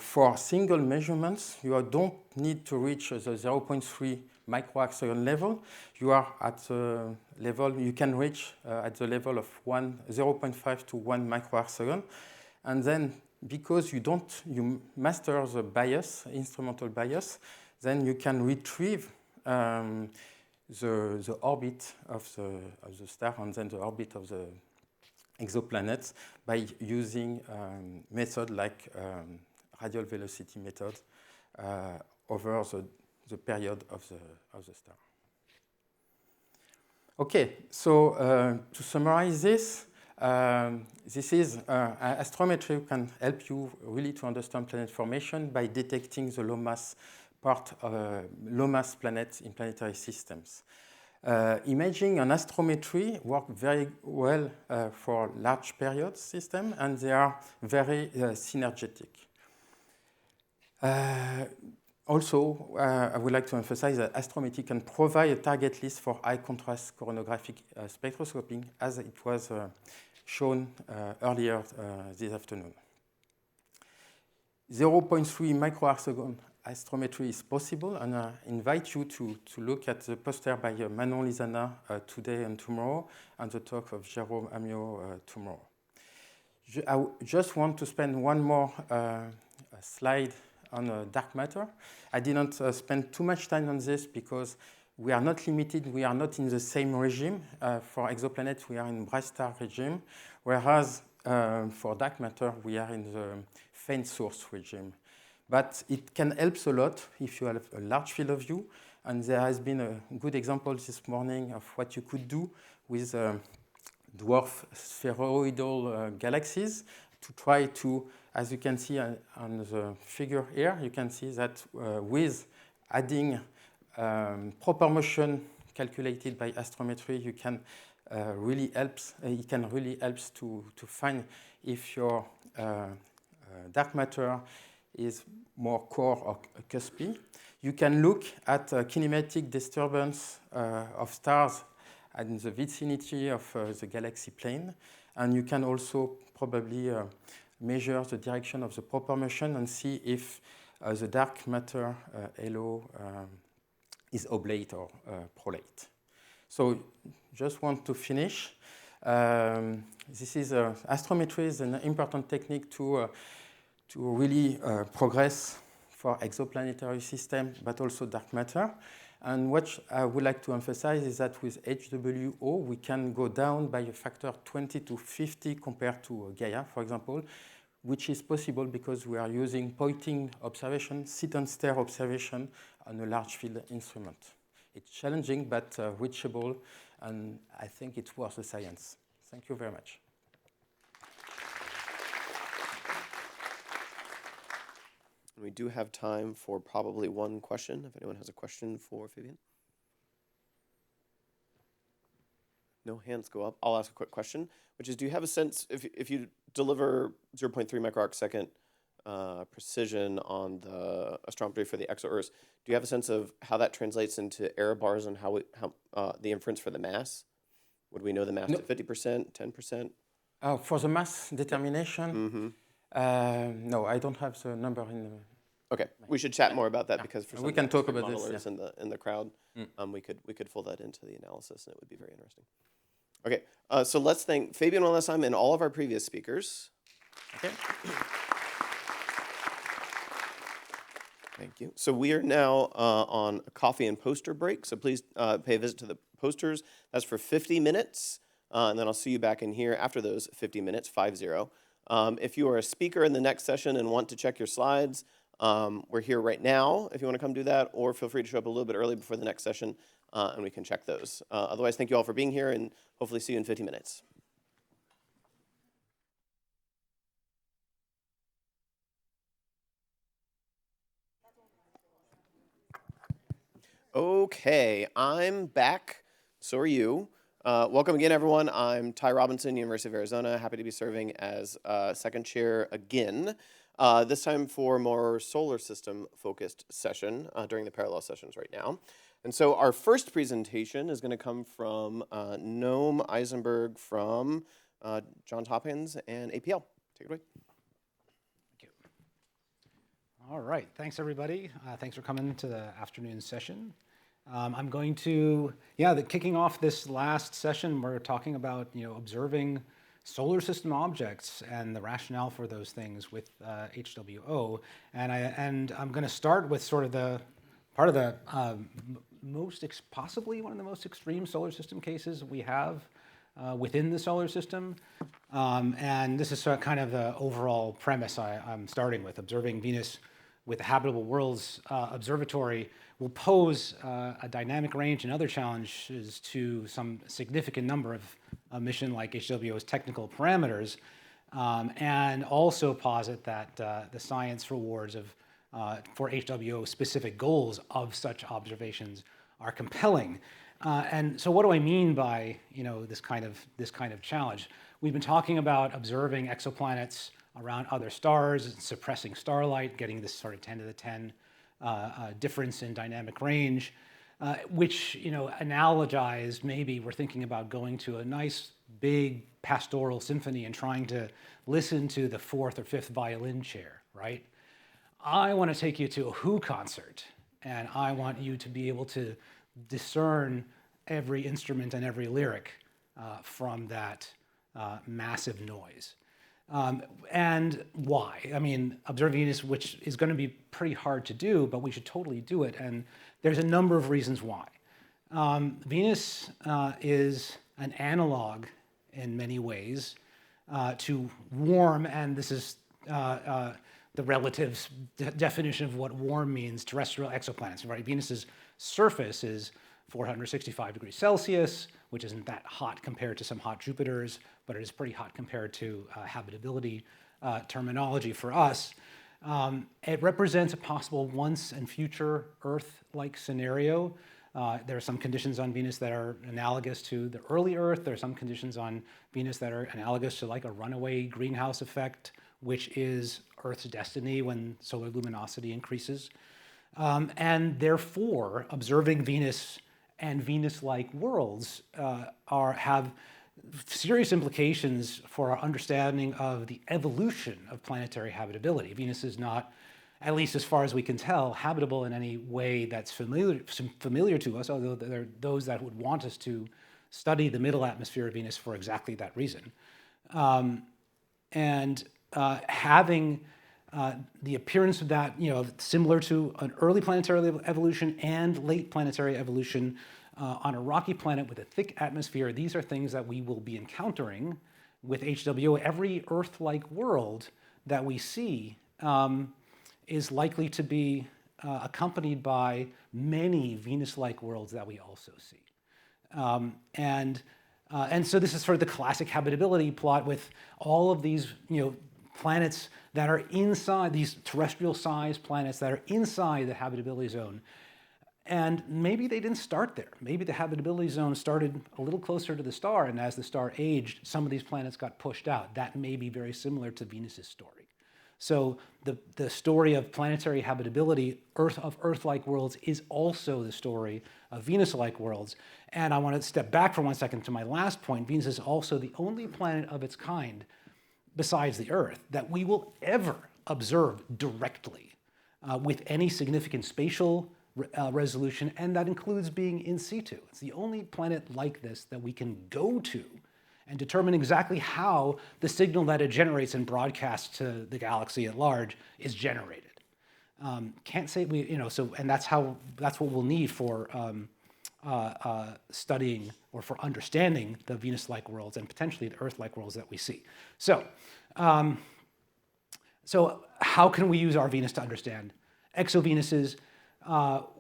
[SPEAKER 15] for single measurements, you don't need to reach the 0.3 microarc second level. You are at the level, you can reach at the level of 0.5 to 1 microarc second. And then because you master the bias, instrumental bias, then you can retrieve the orbit of the star and then the orbit of the exoplanets by using method like radial velocity method over the period of the star. Okay, so to summarize this, this is astrometry can help you really to understand planet formation by detecting the low mass planets in planetary systems. Imaging and astrometry work very well for large period systems, and they are very synergetic. Also, I would like to emphasize that astrometry can provide a target list for high contrast coronographic spectroscoping, as it was shown earlier this afternoon. 0.3 microarc second astrometry is possible, and I invite you to look at the poster by Manon Lizana today and tomorrow, and the talk of Jérôme Amiot tomorrow. I just want to spend one more slide on dark matter. I didn't spend too much time on this because we are not limited, we are not in the same regime. For exoplanets, we are in bright star regime, whereas for dark matter, we are in the faint source regime. But it can help a lot if you have a large field of view, and there has been a good example this morning of what you could do with dwarf spheroidal galaxies to try to, as you can see on the figure here, you can see that with adding proper motion calculated by astrometry, you can really helps. It can really helps to find if your dark matter is more core or cuspy. You can look at kinematic disturbance of stars in the vicinity of the galaxy plane, and you can also probably measure the direction of the proper motion and see if the dark matter halo is oblate or prolate. So just want to finish. This is astrometry is an important technique to really progress for exoplanetary system, but also dark matter. And what I would like to emphasize is that with HWO, we can go down by a factor 20 to 50 compared to Gaia, for example, which is possible because we are using pointing observation, sit and stare observation on a large field instrument. It's challenging, but reachable, and I think it's worth the science. Thank you very much.
[SPEAKER 1] We do have time for probably one question, if anyone has a question for Fabian. No hands go up. I'll ask a quick question, which is, do you have a sense, if you deliver 0.3 microarc second precision on the astrometry for the exo-Earths, do you have a sense of how that translates into error bars and how the inference for the mass? Would we know the mass to 50%, 10%?
[SPEAKER 15] For the mass determination?
[SPEAKER 1] Mm-hmm.
[SPEAKER 15] No, I don't have the number in.
[SPEAKER 1] Okay, we should chat more about that because for some
[SPEAKER 15] we can talk about this,
[SPEAKER 1] modelers in the crowd, we could fold that into the analysis and it would be very interesting. Okay, so let's thank Fabian one last time and all of our previous speakers. Okay. Thank you. So we are now on a coffee and poster break. So please pay a visit to the posters. That's for 50 minutes. And then I'll see you back in here after those 50 minutes, 5-0. If you are a speaker in the next session and want to check your slides, we're here right now if you want to come do that, or feel free to show up a little bit early before the next session and we can check those. Otherwise, thank you all for being here and hopefully see you in 50 minutes. Okay, I'm back. So are you. Welcome again, everyone. I'm Ty Robinson, University of Arizona. Happy to be serving as second chair again. This time for a more solar system focused session during the parallel sessions right now. And so our first presentation is going to come from Noam Eisenberg from Johns Hopkins and APL. Take it away.
[SPEAKER 16] All right, thanks everybody. Thanks for coming to the afternoon session. I'm going to, kicking off this last session, we're talking about, observing solar system objects and the rationale for those things with HWO. And I'm going to start with sort of the part of the possibly one of the most extreme solar system cases we have within the solar system. And this is kind of the overall premise I'm starting with. Observing Venus with the Habitable Worlds Observatory will pose a dynamic range and other challenges to some significant number of a mission like HWO's technical parameters, and also posit that the science rewards for HWO specific goals of such observations are compelling. And so what do I mean by this kind of challenge? We've been talking about observing exoplanets around other stars, suppressing starlight, getting this sort of 10 to the 10 difference in dynamic range, which analogize, maybe we're thinking about going to a nice big pastoral symphony and trying to listen to the fourth or fifth violin chair, right? I want to take you to a Who concert, and I want you to be able to discern every instrument and every lyric from that massive noise. And why? I mean, observe Venus, which is going to be pretty hard to do, but we should totally do it. And there's a number of reasons why. Venus is an analog in many ways to warm, and this is the relative definition of what warm means, terrestrial exoplanets, right? Venus's surface is 465 degrees Celsius, which isn't that hot compared to some hot Jupiters, but it is pretty hot compared to habitability terminology for us. It represents a possible once and future Earth-like scenario. There are some conditions on Venus that are analogous to the early Earth. There are some conditions on Venus that are analogous to like a runaway greenhouse effect, which is Earth's destiny when solar luminosity increases. And therefore, observing Venus and Venus-like worlds have serious implications for our understanding of the evolution of planetary habitability. Venus is not, at least as far as we can tell, habitable in any way that's familiar to us, although there are those that would want us to study the middle atmosphere of Venus for exactly that reason. Having the appearance of that, similar to an early planetary evolution and late planetary evolution on a rocky planet with a thick atmosphere, these are things that we will be encountering with HWO. Every Earth-like world that we see is likely to be accompanied by many Venus-like worlds that we also see. And so this is sort of the classic habitability plot with all of these, planets that are inside, these terrestrial-sized planets that are inside the habitability zone. And maybe they didn't start there. Maybe the habitability zone started a little closer to the star, and as the star aged, some of these planets got pushed out. That may be very similar to Venus's story. So the story of planetary habitability, of Earth-like worlds, is also the story of Venus-like worlds. And I want to step back for 1 second to my last point. Venus is also the only planet of its kind, besides the Earth, that we will ever observe directly. with any significant spatial resolution, and that includes being in situ. It's the only planet like this that we can go to and determine exactly how the signal that it generates and broadcasts to the galaxy at large is generated. Can't say and that's what we'll need for studying or for understanding the Venus-like worlds and potentially the Earth-like worlds that we see. So how can we use our Venus to understand exovenuses?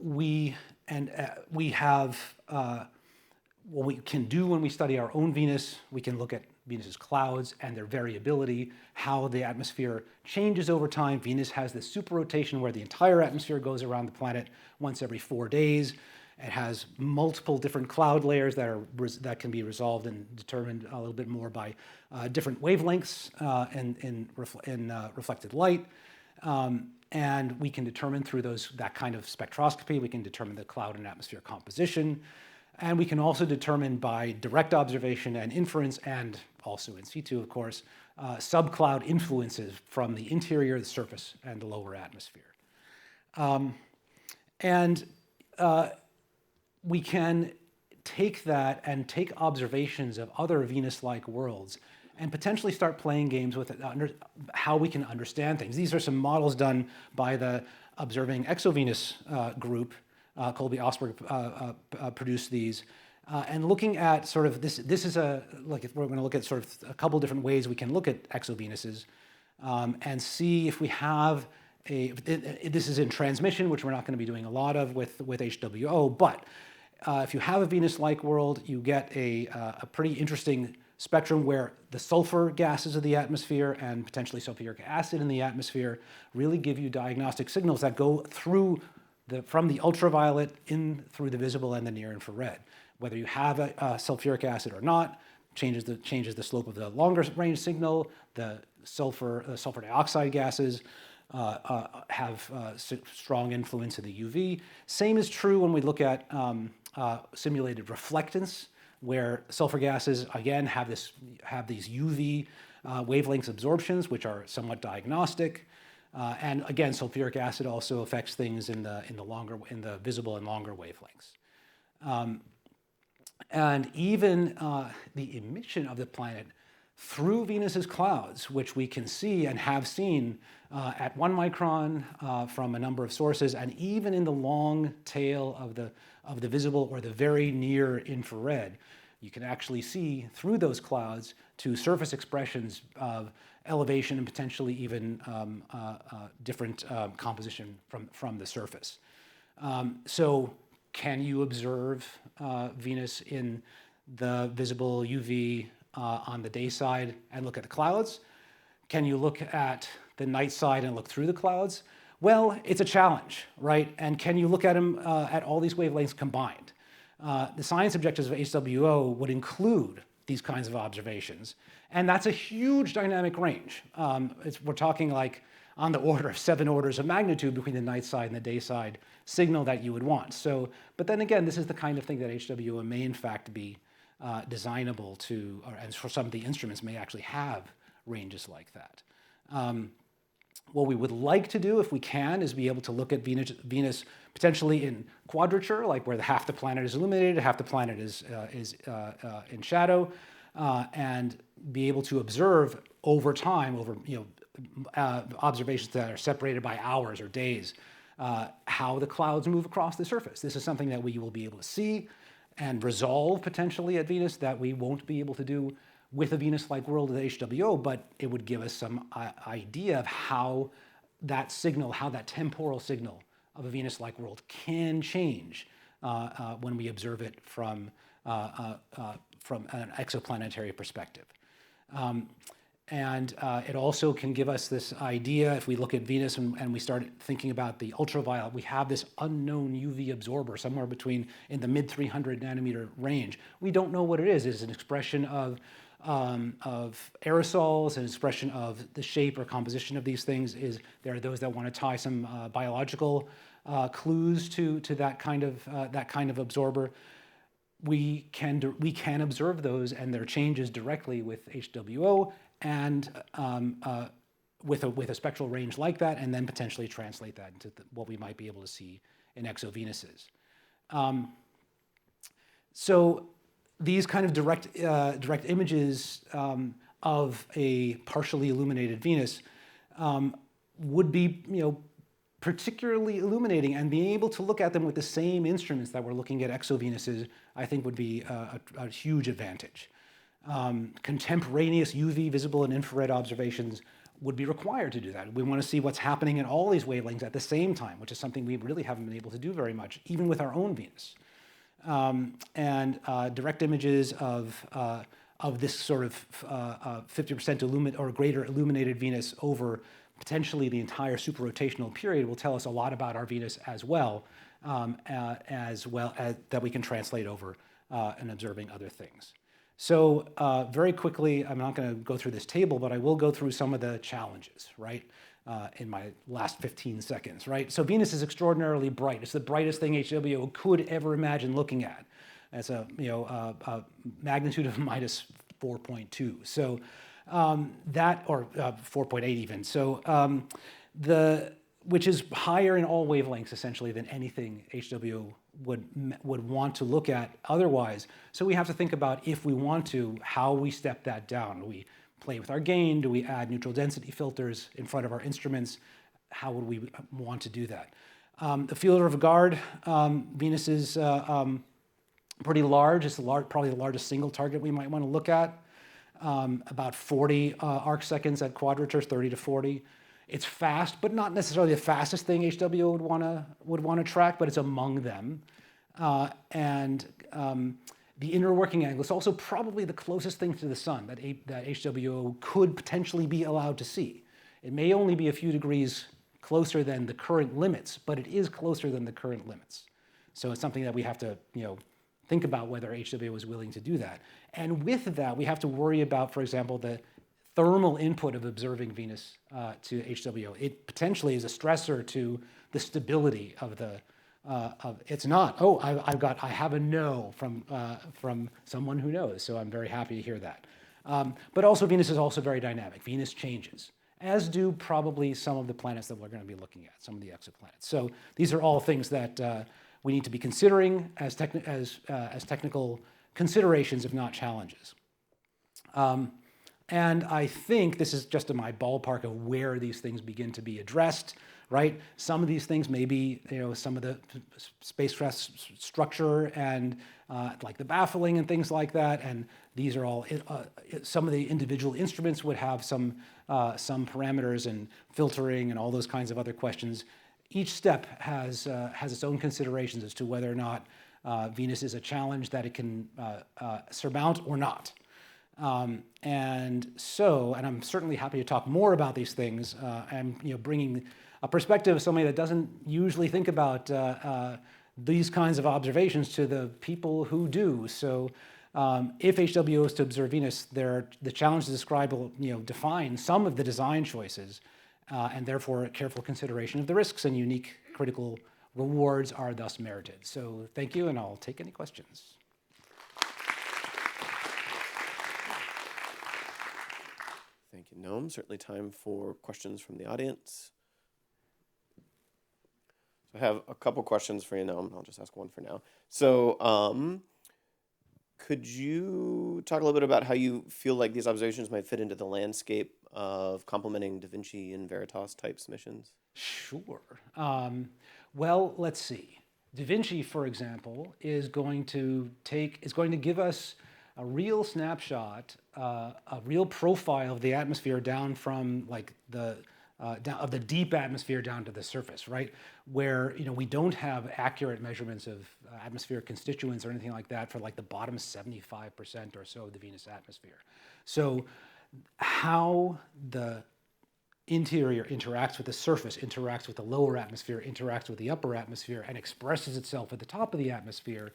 [SPEAKER 16] We have what we can do when we study our own Venus. We can look at Venus's clouds and their variability, how the atmosphere changes over time. Venus has this superrotation where the entire atmosphere goes around the planet once every 4 days. It has multiple different cloud layers that can be resolved and determined a little bit more by different wavelengths in reflected light. And we can determine through that kind of spectroscopy, we can determine the cloud and atmosphere composition. And we can also determine by direct observation and inference, and also in situ, of course, subcloud influences from the interior, the surface, and the lower atmosphere. We can take that and take observations of other Venus-like worlds and potentially start playing games with how we can understand things. These are some models done by the Observing Exovenus group. Colby Osberg produced these. And looking at sort of this is we're going to look at sort of a couple different ways we can look at exovenuses and see if we have this is in transmission, which we're not going to be doing a lot of with HWO, but if you have a Venus-like world, you get a pretty interesting spectrum where the sulfur gases of the atmosphere and potentially sulfuric acid in the atmosphere really give you diagnostic signals that go through from the ultraviolet in through the visible and the near infrared. Whether you have a sulfuric acid or not changes the slope of the longer range signal. The sulfur dioxide gases have strong influence in the UV. Same is true when we look at simulated reflectance, where sulfur gases again have these UV wavelength absorptions, which are somewhat diagnostic. And again, sulfuric acid also affects things in the visible and longer wavelengths. And even the emission of the planet through Venus's clouds, which we can see and have seen at 1 micron from a number of sources, and even in the long tail of the visible or the very near infrared, you can actually see through those clouds to surface expressions of elevation and potentially even different composition from the surface. So can you observe Venus in the visible UV on the day side and look at the clouds? Can you look at the night side and look through the clouds? Well, it's a challenge, right? And can you look at them at all these wavelengths combined? The science objectives of HWO would include these kinds of observations, and that's a huge dynamic range. We're talking like on the order of 7 orders of magnitude between the night side and the day side signal that you would want. So, but then again, this is the kind of thing that HWO may in fact be designable to, and for some of the instruments may actually have ranges like that. What we would like to do, if we can, is be able to look at Venus potentially in quadrature, like where half the planet is illuminated, half the planet is in shadow, and be able to observe over time, observations that are separated by hours or days, how the clouds move across the surface. This is something that we will be able to see and resolve potentially at Venus that we won't be able to do with a Venus-like world of HWO, but it would give us some idea of how that signal, how that temporal signal of a Venus-like world can change when we observe it from an exoplanetary perspective. And it also can give us this idea, if we look at Venus and we start thinking about the ultraviolet, we have this unknown UV absorber somewhere in the mid 300 nanometer range. We don't know what it is. It's an expression of aerosols, an expression of the shape or composition of these things. There are those that want to tie some biological clues to that kind of absorber. We can observe those and their changes directly with HWO, and with a spectral range like that, and then potentially translate that into what we might be able to see in exovenuses. So these kind of direct images of a partially illuminated Venus would be, particularly illuminating, and being able to look at them with the same instruments that we're looking at exovenuses, I think would be a huge advantage. Contemporaneous UV, visible, and infrared observations would be required to do that. We want to see what's happening in all these wavelengths at the same time, which is something we really haven't been able to do very much, even with our own Venus. And direct images of this sort of 50% or greater illuminated Venus over potentially the entire superrotational period will tell us a lot about our Venus as well as that we can translate over and observing other things. So very quickly, I'm not going to go through this table, but I will go through some of the challenges, right, in my last 15 seconds, right? So Venus is extraordinarily bright. It's the brightest thing HWO could ever imagine looking at. It's a magnitude of minus 4.2. So that, or 4.8 even. So which is higher in all wavelengths essentially than anything HWO would want to look at otherwise. So we have to think about, if we want to, how we step that down. Do we play with our gain? Do we add neutral density filters in front of our instruments? How would we want to do that? The field of regard, Venus is pretty large. It's probably the largest single target we might want to look at. About 40 arc seconds at quadratures, 30 to 40. It's fast, but not necessarily the fastest thing HWO would want to track, but it's among them. And the inner working angle is also probably the closest thing to the sun that HWO could potentially be allowed to see. It may only be a few degrees closer than the current limits, but it is closer than the current limits. So it's something that we have to, think about whether HWO is willing to do that. And with that, we have to worry about, for example, the thermal input of observing Venus to HWO. It potentially is a stressor to the stability of the. It's not. Oh, I have a no from someone who knows. So I'm very happy to hear that. But also, Venus is also very dynamic. Venus changes, as do probably some of the planets that we're going to be looking at, some of the exoplanets. So these are all things that we need to be considering as technical considerations, if not challenges. And I think this is just in my ballpark of where these things begin to be addressed, right? Some of these things may be, some of the spacecraft structure and like the baffling and things like that. And these are all, some of the individual instruments would have some parameters and filtering and all those kinds of other questions. Each step has its own considerations as to whether or not Venus is a challenge that it can surmount or not. And I'm certainly happy to talk more about these things. I'm bringing a perspective of somebody that doesn't usually think about these kinds of observations to the people who do. So if HWO is to observe Venus, the challenge to describe will define some of the design choices, and therefore careful consideration of the risks and unique critical rewards are thus merited. So thank you, and I'll take any questions.
[SPEAKER 1] Thank you, Noam. Certainly time for questions from the audience. So I have a couple questions for you, Noam. I'll just ask one for now. So could you talk a little bit about how you feel like these observations might fit into the landscape of complementing Da Vinci and Veritas types missions?
[SPEAKER 16] Sure. Well, let's see. Da Vinci, for example, is going to give us a real snapshot, a real profile of the atmosphere down from like of the deep atmosphere down to the surface, right? Where we don't have accurate measurements of atmospheric constituents or anything like that for like the bottom 75% or so of the Venus atmosphere. So how the interior interacts with the surface, interacts with the lower atmosphere, interacts with the upper atmosphere, and expresses itself at the top of the atmosphere,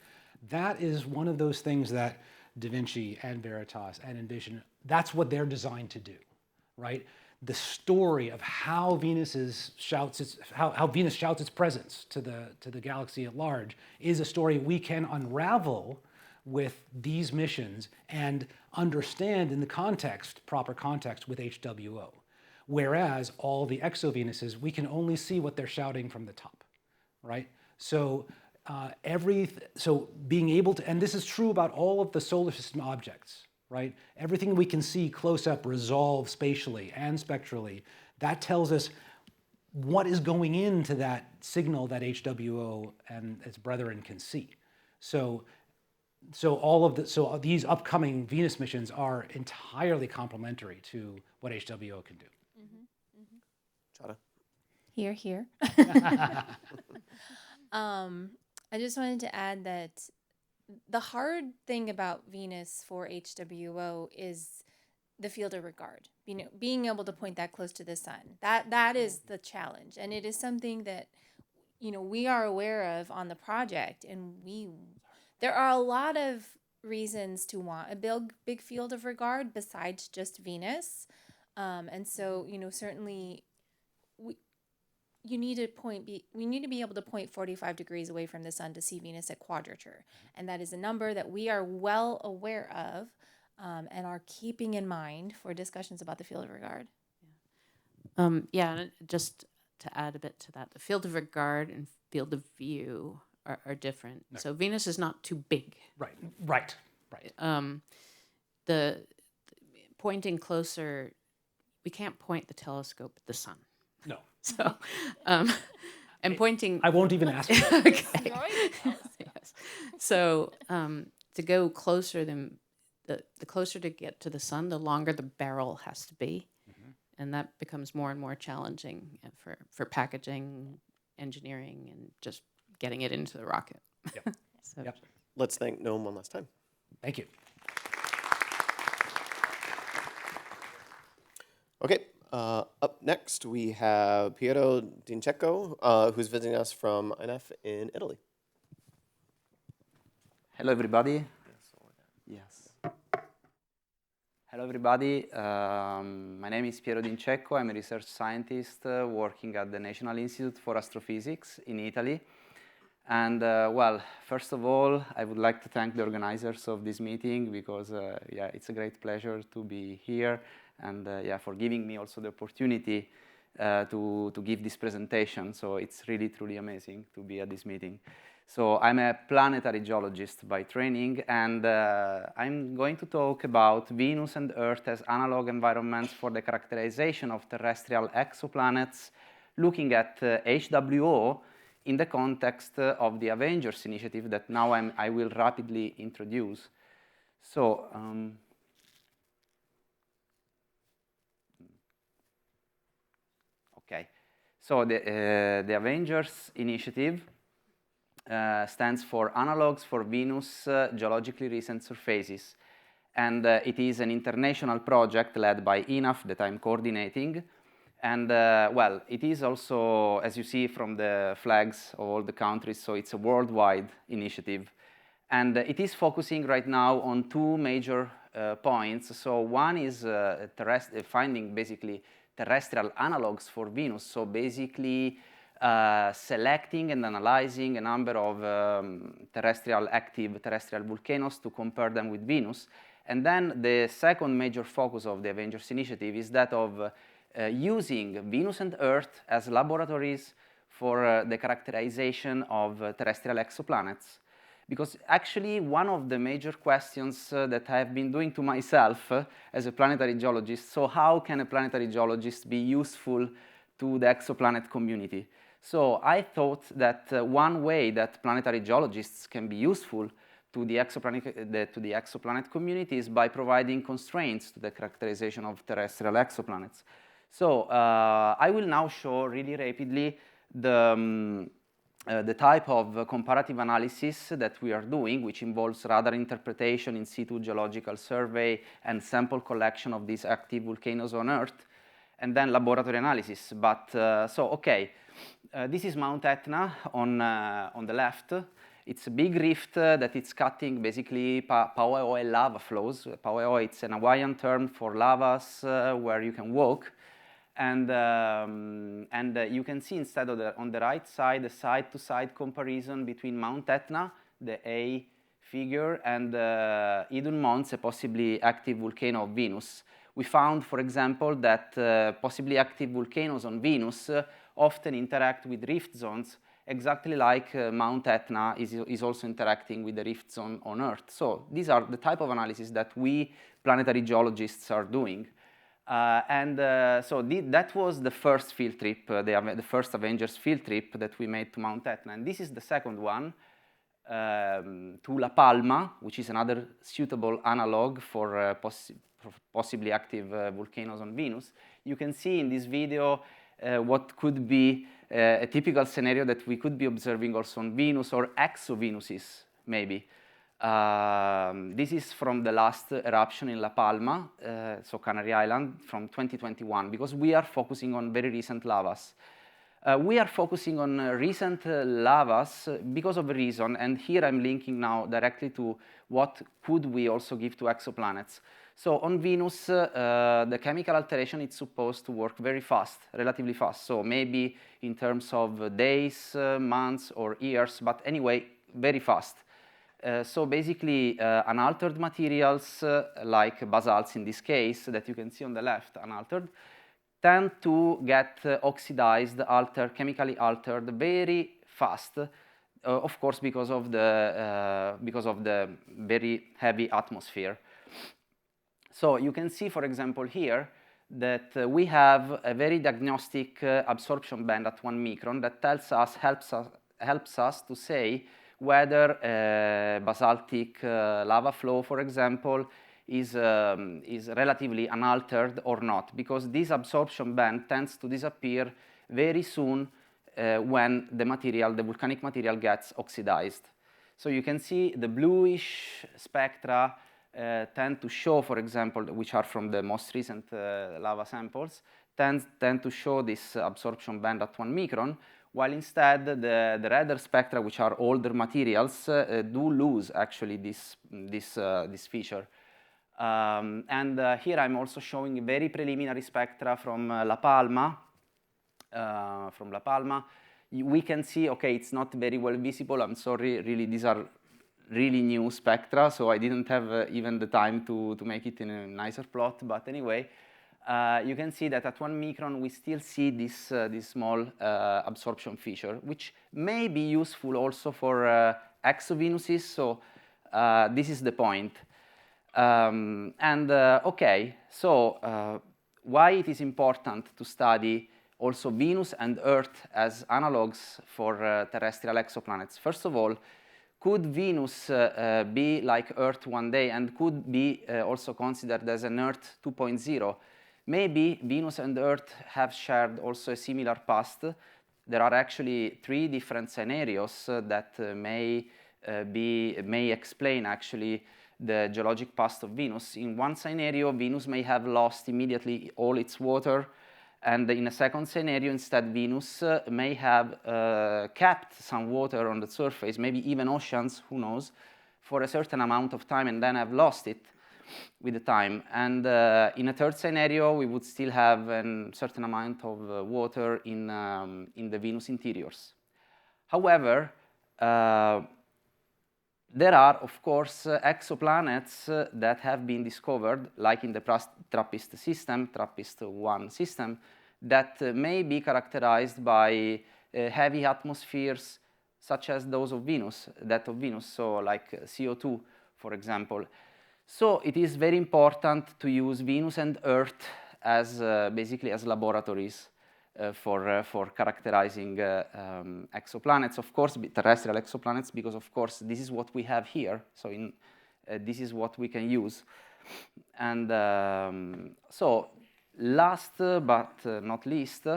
[SPEAKER 16] that is one of those things that Da Vinci and Veritas and Envision, that's what they're designed to do, right? The story of how Venus shouts its presence to the galaxy at large is a story we can unravel with these missions and understand in the proper context with HWO. Whereas all the exovenuses, we can only see what they're shouting from the top, right? So so being able to, and this is true about all of the solar system objects, right? Everything we can see close up, resolve spatially and spectrally, that tells us what is going into that signal that HWO and its brethren can see. So these upcoming Venus missions are entirely complementary to what HWO can do.
[SPEAKER 1] Chada?
[SPEAKER 17] Here, here. I just wanted to add that the hard thing about Venus for HWO is the field of regard. Being able to point that close to the sun. That is the challenge, and it is something that we are aware of on the project, and there are a lot of reasons to want a big field of regard besides just Venus, and so certainly we need to be able to point 45 degrees away from the sun to see Venus at quadrature, and that is a number that we are well aware of and are keeping in mind for discussions about the field of regard.
[SPEAKER 18] Yeah, and just to add a bit to that, the field of regard and field of view are different.
[SPEAKER 16] No.
[SPEAKER 18] So Venus is not too big.
[SPEAKER 16] Right.
[SPEAKER 18] The pointing closer, we can't point the telescope at the sun.
[SPEAKER 16] No.
[SPEAKER 18] So, and pointing.
[SPEAKER 16] I won't even ask you.
[SPEAKER 18] Okay. Yes. So to go closer than the closer to get to the sun, the longer the barrel has to be, and that becomes more and more challenging for packaging, engineering, and just getting it into the rocket.
[SPEAKER 16] Yep.
[SPEAKER 18] So.
[SPEAKER 16] Yep.
[SPEAKER 1] Let's thank Noam one last time.
[SPEAKER 16] Thank you.
[SPEAKER 1] Okay, up next we have Piero Dinceco, who's visiting us from INF in Italy.
[SPEAKER 19] Hello, everybody. Yes. Hello, everybody. My name is Piero Dinceco. I'm a research scientist working at the National Institute for Astrophysics in Italy. And well, first of all, I would like to thank the organizers of this meeting because, yeah, it's a great pleasure to be here, and yeah, for giving me also the opportunity to give this presentation. So it's really, truly amazing to be at this meeting. So I'm a planetary geologist by training, and I'm going to talk about Venus and Earth as analog environments for the characterization of terrestrial exoplanets, looking at HWO in the context of the Avengers initiative that now I will rapidly introduce. So, okay. So the Avengers initiative stands for Analogs for Venus Geologically Recent Surfaces. And it is an international project led by INAF that I'm coordinating. And well, it is also, as you see from the flags of all the countries, so it's a worldwide initiative. And it is focusing right now on two major points. So one is finding basically terrestrial analogs for Venus. So basically selecting and analyzing a number of active terrestrial volcanoes to compare them with Venus. And then the second major focus of the Avengers initiative is that of using Venus and Earth as laboratories for the characterization of terrestrial exoplanets. Because actually one of the major questions that I have been doing to myself as a planetary geologist, so how can a planetary geologist be useful to the exoplanet community? So I thought that one way that planetary geologists can be useful to the exoplanet community is by providing constraints to the characterization of terrestrial exoplanets. So I will now show really rapidly the type of comparative analysis that we are doing, which involves radar interpretation, in situ geological survey, and sample collection of these active volcanoes on Earth, and then laboratory analysis. But so, okay, this is Mount Etna on the left. It's a big rift that it's cutting basically Pauaoe lava flows. Pauaoe, it's an Hawaiian term for lavas where you can walk. And you can see instead of on the right side, a side-to-side comparison between Mount Etna, the A figure, and Idun Mons, a possibly active volcano of Venus, we found, for example, that possibly active volcanoes on Venus often interact with rift zones, exactly like Mount Etna is also interacting with the rift zone on Earth. So these are the type of analysis that we planetary geologists are doing. So that was the first field trip, the first Avengers field trip that we made to Mount Etna. And this is the second one, to La Palma, which is another suitable analog for possibly active volcanoes on Venus. You can see in this video what could be a typical scenario that we could be observing also on Venus or exovenuses, maybe. This is from the last eruption in La Palma, so Canary Island, from 2021, because we are focusing on very recent lavas. We are focusing on recent lavas because of a reason, and here I'm linking now directly to what could we also give to exoplanets. So on Venus, the chemical alteration is supposed to work very fast, relatively fast, so maybe in terms of days, months, or years, but anyway, very fast. So basically, unaltered materials, like basalts in this case, that you can see on the left, unaltered, tend to get oxidized, chemically altered very fast, of course, because of the very heavy atmosphere. So you can see, for example, here that we have a very diagnostic absorption band at 1 micron that helps us to say whether basaltic lava flow, for example, is relatively unaltered or not, because this absorption band tends to disappear very soon when the volcanic material gets oxidized. So you can see the bluish spectra tend to show, for example, which are from the most recent lava samples, tend to show this absorption band at 1 micron, while instead the redder spectra, which are older materials, do lose actually this feature. Here I'm also showing very preliminary spectra from La Palma. We can see, okay, it's not very well visible. I'm sorry, really, these are really new spectra, so I didn't have even the time to make it in a nicer plot. But anyway, you can see that at 1 micron we still see this small absorption feature, which may be useful also for exovenuses. So this is the point. Okay, so why it is important to study also Venus and Earth as analogs for terrestrial exoplanets? First of all, could Venus be like Earth one day, and could be also considered as an Earth 2.0? Maybe Venus and Earth have shared also a similar past. There are actually 3 different scenarios that may explain actually the geologic past of Venus. In one scenario, Venus may have lost immediately all its water, and in a second scenario, instead, Venus may have kept some water on the surface, maybe even oceans, who knows, for a certain amount of time, and then have lost it with the time. And in a third scenario, we would still have a certain amount of water in the Venus interiors. However, there are, of course, exoplanets that have been discovered, like in the TRAPPIST system, TRAPPIST-1 system, that may be characterized by heavy atmospheres, such as those of Venus, so like CO2, for example. So it is very important to use Venus and Earth as basically as laboratories for characterizing exoplanets, of course, terrestrial exoplanets, because of course this is what we have here. So this is what we can use. And so last but not least,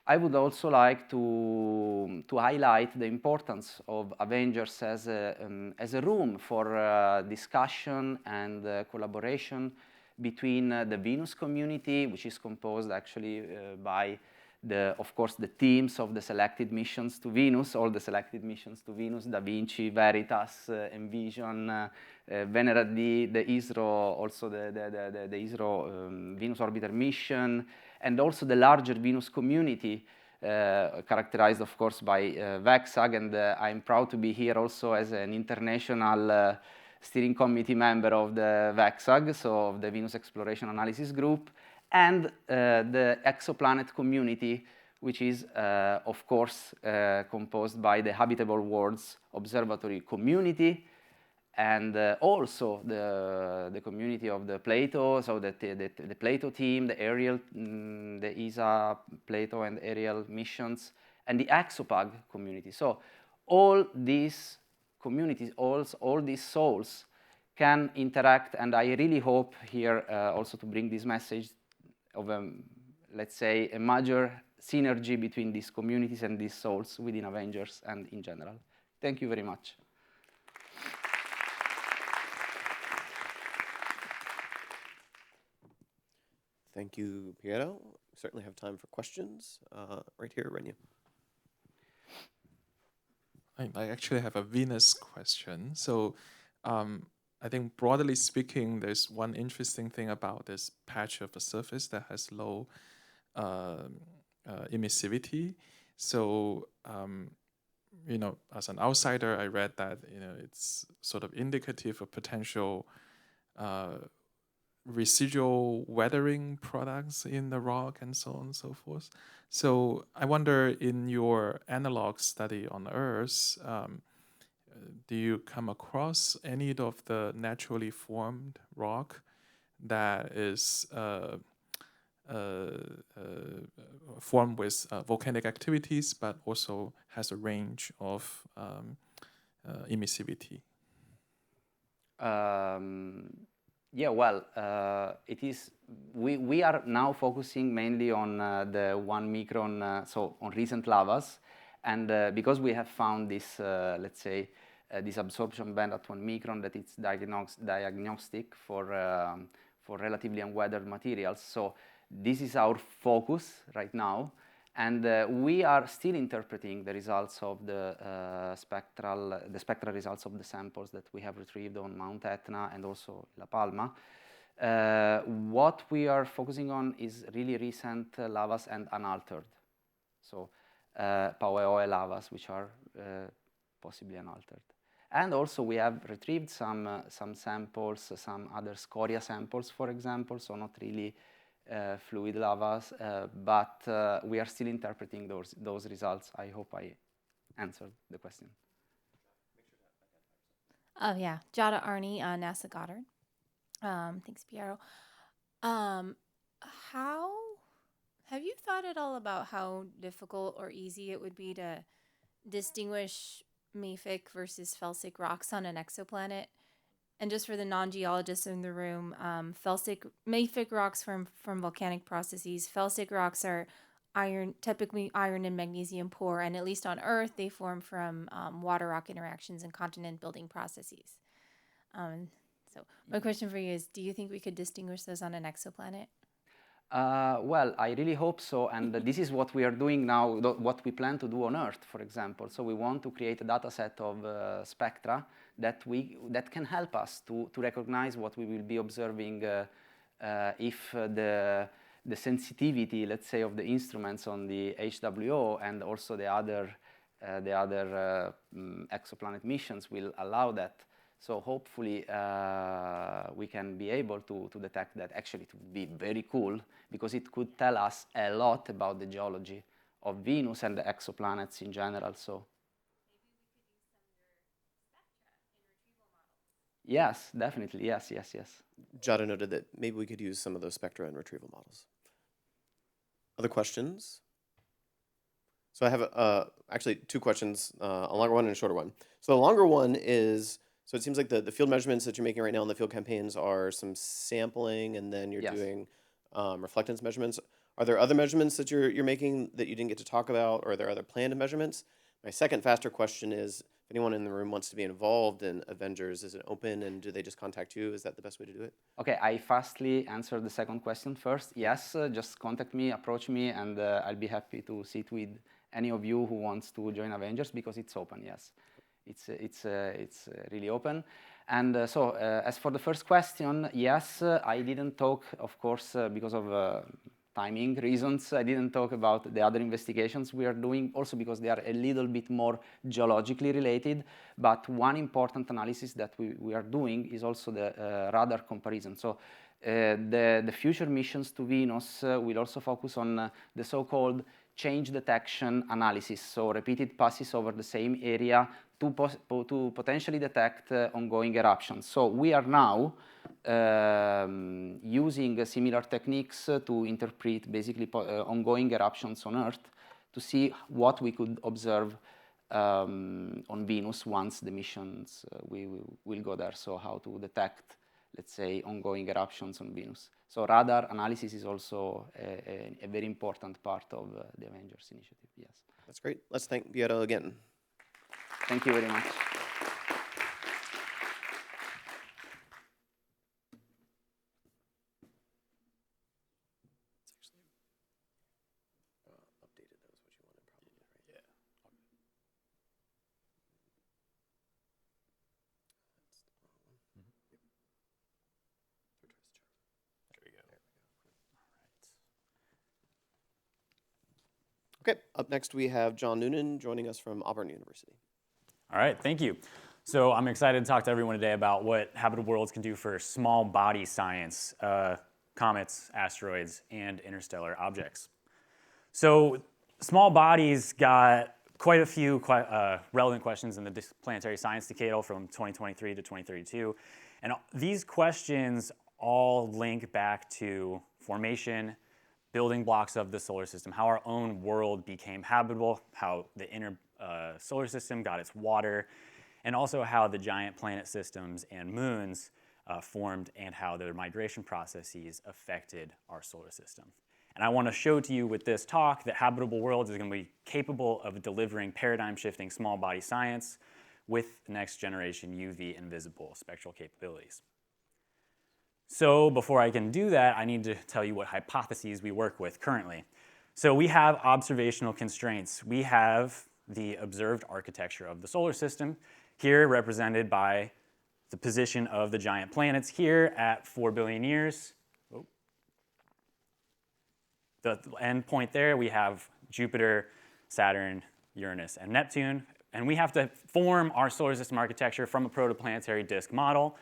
[SPEAKER 19] I would also like to highlight the importance of Avengers as a room for discussion and collaboration between the Venus community, which is composed actually by of course, the teams of the selected missions to Venus, all the selected missions to Venus, Da Vinci, Veritas, Envision, Venera-D, the ISRO, also the ISRO Venus Orbiter mission, and also the larger Venus community, characterized, of course, by VEXAG, and I'm proud to be here also as an international steering committee member of the VEXAG, so of the Venus Exploration Analysis Group, and the exoplanet community, which is, of course, composed by the Habitable Worlds Observatory community, and also the community of the Plato, so the Plato team, the aerial, the ESA, Plato and aerial missions, and the Exopag community. So all these communities, all these souls can interact, and I really hope here also to bring this message of, let's say, a major synergy between these communities and these souls within Avengers and in general. Thank you very much.
[SPEAKER 1] Thank you, Piero. We certainly have time for questions. Right here, Renu.
[SPEAKER 3] I actually have a Venus question. So I think broadly speaking, there's one interesting thing about this patch of the surface that has low emissivity. So, you know, as an outsider, I read that, you know, it's sort of indicative of potential residual weathering products in the rock and so on and so forth. So I wonder, in your analog study on Earth, do you come across any of the naturally formed rock that is formed with volcanic activities, but also has a range of emissivity?
[SPEAKER 19] Yeah, well, it is. We are now focusing mainly on the 1 micron, so on recent lavas, and because we have found this, let's say, this absorption band at 1 micron, that it's diagnostic for relatively unweathered materials. So this is our focus right now, and we are still interpreting the results of the spectral results of the samples that we have retrieved on Mount Etna and also La Palma. What we are focusing on is really recent lavas and unaltered, so Paueoe lavas, which are possibly unaltered. And also we have retrieved some samples, some other scoria samples, for example, so not really fluid lavas, but we are still interpreting those results. I hope I answered the question.
[SPEAKER 17] Oh yeah, Jada Arney, NASA Goddard. Thanks, Piero. How have you thought at all about how difficult or easy it would be to distinguish mafic versus felsic rocks on an exoplanet? And just for the non-geologists in the room, mafic rocks from volcanic processes. Felsic rocks are typically iron and magnesium poor, and at least on Earth, they form from water rock interactions and continent building processes. So my question for you is, do you think we could distinguish those on an exoplanet?
[SPEAKER 19] Well, I really hope so, and this is what we are doing now, what we plan to do on Earth, for example. So we want to create a data set of spectra that can help us to recognize what we will be observing if the sensitivity, let's say, of the instruments on the HWO and also the other exoplanet missions will allow that. So hopefully we can be able to detect that. Actually, it would be very cool because it could tell us a lot about the geology of Venus and the exoplanets in general. So yes, definitely, yes.
[SPEAKER 1] Jada noted that maybe we could use some of those spectra and retrieval models. Other questions? So I have actually two questions, a longer one and a shorter one. So the longer one is, so it seems like the field measurements that you're making right now in the field campaigns are some sampling, and then you're doing reflectance measurements. Are there other measurements that you're making that you didn't get to talk about, or are there other planned measurements? My second faster question is, if anyone in the room wants to be involved in Avengers, is it open, and do they just contact you? Is that the best way to do it?
[SPEAKER 19] Okay, I fastly answer the second question first. Yes, just contact me, approach me, and I'll be happy to sit with any of you who wants to join Avengers, because it's open, yes. It's really open. And so as for the first question, yes, I didn't talk, of course, because of timing reasons, I didn't talk about the other investigations we are doing, also because they are a little bit more geologically related. But one important analysis that we are doing is also the radar comparison. So the future missions to Venus will also focus on the so-called change detection analysis, so repeated passes over the same area to potentially detect ongoing eruptions. So we are now using similar techniques to interpret basically ongoing eruptions on Earth to see what we could observe on Venus once the missions we will go there, so how to detect, let's say, ongoing eruptions on Venus. So radar analysis is also a very important part of the Avengers initiative, yes.
[SPEAKER 1] That's great. Let's thank Piero again.
[SPEAKER 19] Thank you very much.
[SPEAKER 1] Okay, up next we have John Noonan joining us from Auburn University.
[SPEAKER 20] All right, thank you. So I'm excited to talk to everyone today about what habitable worlds can do for small body science, comets, asteroids, and interstellar objects. So small bodies got quite a few relevant questions in the Planetary Science Decadal from 2023 to 2032. And these questions all link back to formation, building blocks of the solar system, how our own world became habitable, how the inner solar system got its water, and also how the giant planet systems and moons formed and how their migration processes affected our solar system. And I want to show to you with this talk that habitable worlds is going to be capable of delivering paradigm-shifting small body science with next generation UV and visible spectral capabilities. So before I can do that, I need to tell you what hypotheses we work with currently. So we have observational constraints. We have the observed architecture of the solar system, here represented by the position of the giant planets here at 4 billion years. Oh. The end point there, we have Jupiter, Saturn, Uranus, and Neptune. And we have to form our solar system architecture from a protoplanetary disk model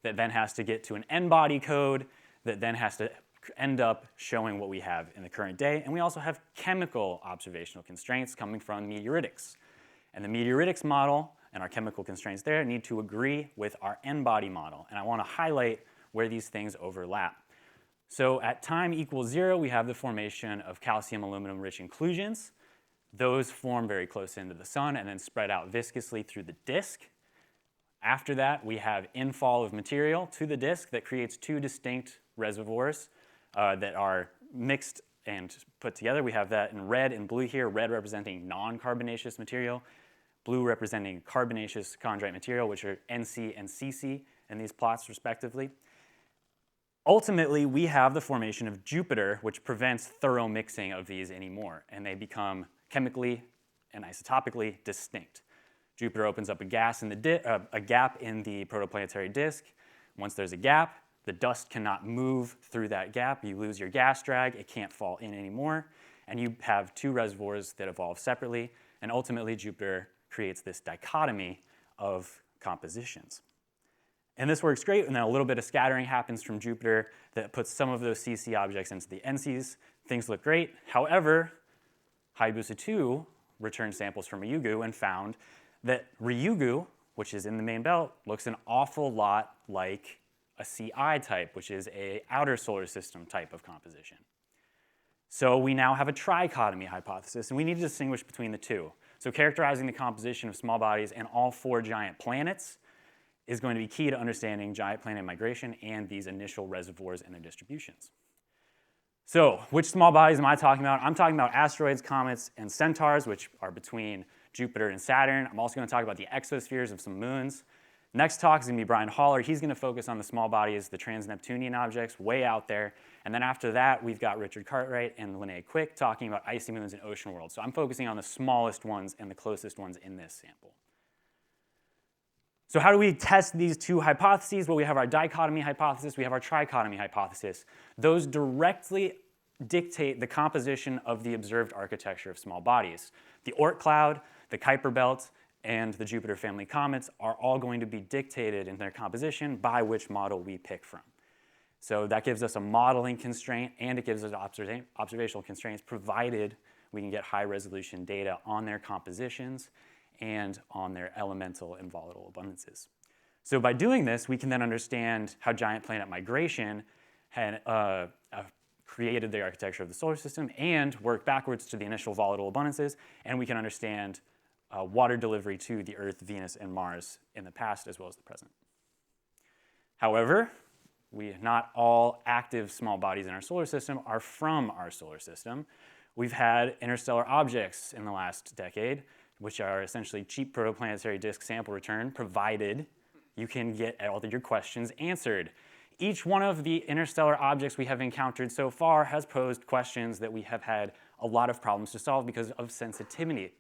[SPEAKER 20] that then has to get to an n-body code that then has to end up showing what we have in the current day. And we also have chemical observational constraints coming from meteoritics. And the meteoritics model and our chemical constraints there need to agree with our n-body model. And I want to highlight where these things overlap. So at time equals 0, we have the formation of calcium aluminum rich inclusions. Those form very close into the sun and then spread out viscously through the disk. After that, we have infall of material to the disk that creates two distinct reservoirs that are mixed and put together. We have that in red and blue here, red representing non-carbonaceous material, blue representing carbonaceous chondrite material, which are NC and CC in these plots respectively. Ultimately, we have the formation of Jupiter, which prevents thorough mixing of these anymore, and they become chemically and isotopically distinct. Jupiter opens up a gap in the protoplanetary disk. Once there's a gap, the dust cannot move through that gap. You lose your gas drag. It can't fall in anymore. And you have two reservoirs that evolve separately. And ultimately, Jupiter creates this dichotomy of compositions. And this works great. And then a little bit of scattering happens from Jupiter that puts some of those CC objects into the NCs. Things look great. However, Hayabusa 2 returned samples from Ryugu and found that Ryugu, which is in the main belt, looks an awful lot like a CI type, which is an outer solar system type of composition. So we now have a trichotomy hypothesis, and we need to distinguish between the two. So characterizing the composition of small bodies and all 4 giant planets is going to be key to understanding giant planet migration and these initial reservoirs and their distributions. So which small bodies am I talking about? I'm talking about asteroids, comets, and centaurs, which are between Jupiter and Saturn. I'm also going to talk about the exospheres of some moons. Next talk is going to be Brian Haller. He's going to focus on the small bodies, the trans-Neptunian objects way out there. And then after that, we've got Richard Cartwright and Linnea Quick talking about icy moons and ocean worlds. So I'm focusing on the smallest ones and the closest ones in this sample. So how do we test these two hypotheses? Well, we have our dichotomy hypothesis, we have our trichotomy hypothesis. Those directly dictate the composition of the observed architecture of small bodies. The Oort cloud, the Kuiper belt, and the Jupiter family comets are all going to be dictated in their composition by which model we pick from. So that gives us a modeling constraint, and it gives us observational constraints, provided we can get high-resolution data on their compositions and on their elemental and volatile abundances. So by doing this, we can then understand how giant planet migration had created the architecture of the solar system and work backwards to the initial volatile abundances, and we can understand water delivery to the Earth, Venus, and Mars in the past as well as the present. However, not all active small bodies in our solar system are from our solar system. We've had interstellar objects in the last decade, which are essentially cheap protoplanetary disk sample return, provided you can get all of your questions answered. Each one of the interstellar objects we have encountered so far has posed questions that we have had a lot of problems to solve because of sensitivity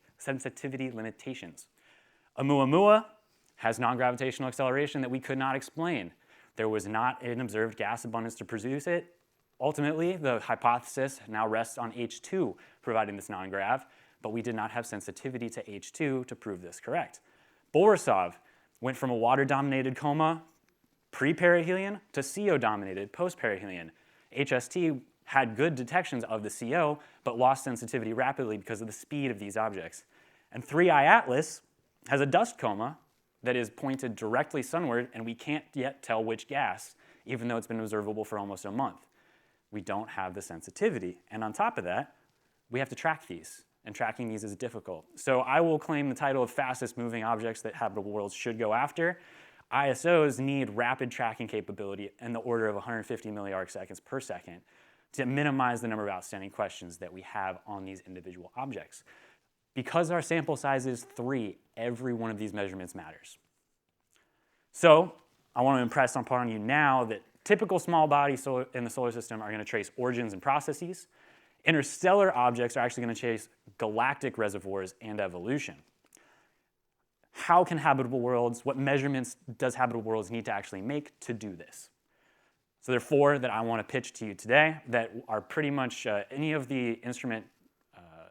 [SPEAKER 20] limitations. Oumuamua has non-gravitational acceleration that we could not explain. There was not an observed gas abundance to produce it. Ultimately, the hypothesis now rests on H2 providing this non-grav, but we did not have sensitivity to H2 to prove this correct. Borisov went from a water-dominated coma pre-perihelion to CO-dominated post-perihelion. HST had good detections of the CO, but lost sensitivity rapidly because of the speed of these objects. And 3I Atlas has a dust coma that is pointed directly sunward, and we can't yet tell which gas, even though it's been observable for almost a month. We don't have the sensitivity. And on top of that, we have to track these, and tracking these is difficult. So I will claim the title of fastest moving objects that habitable worlds should go after. ISOs need rapid tracking capability in the order of 150 milliarc seconds per second to minimize the number of outstanding questions that we have on these individual objects. Because our sample size is 3, every one of these measurements matters. So I want to impress upon you now that typical small bodies in the solar system are going to trace origins and processes. Interstellar objects are actually going to chase galactic reservoirs and evolution. How can habitable worlds, what measurements does habitable worlds need to actually make to do this? So there are 4 that I want to pitch to you today that are pretty much any of the instrument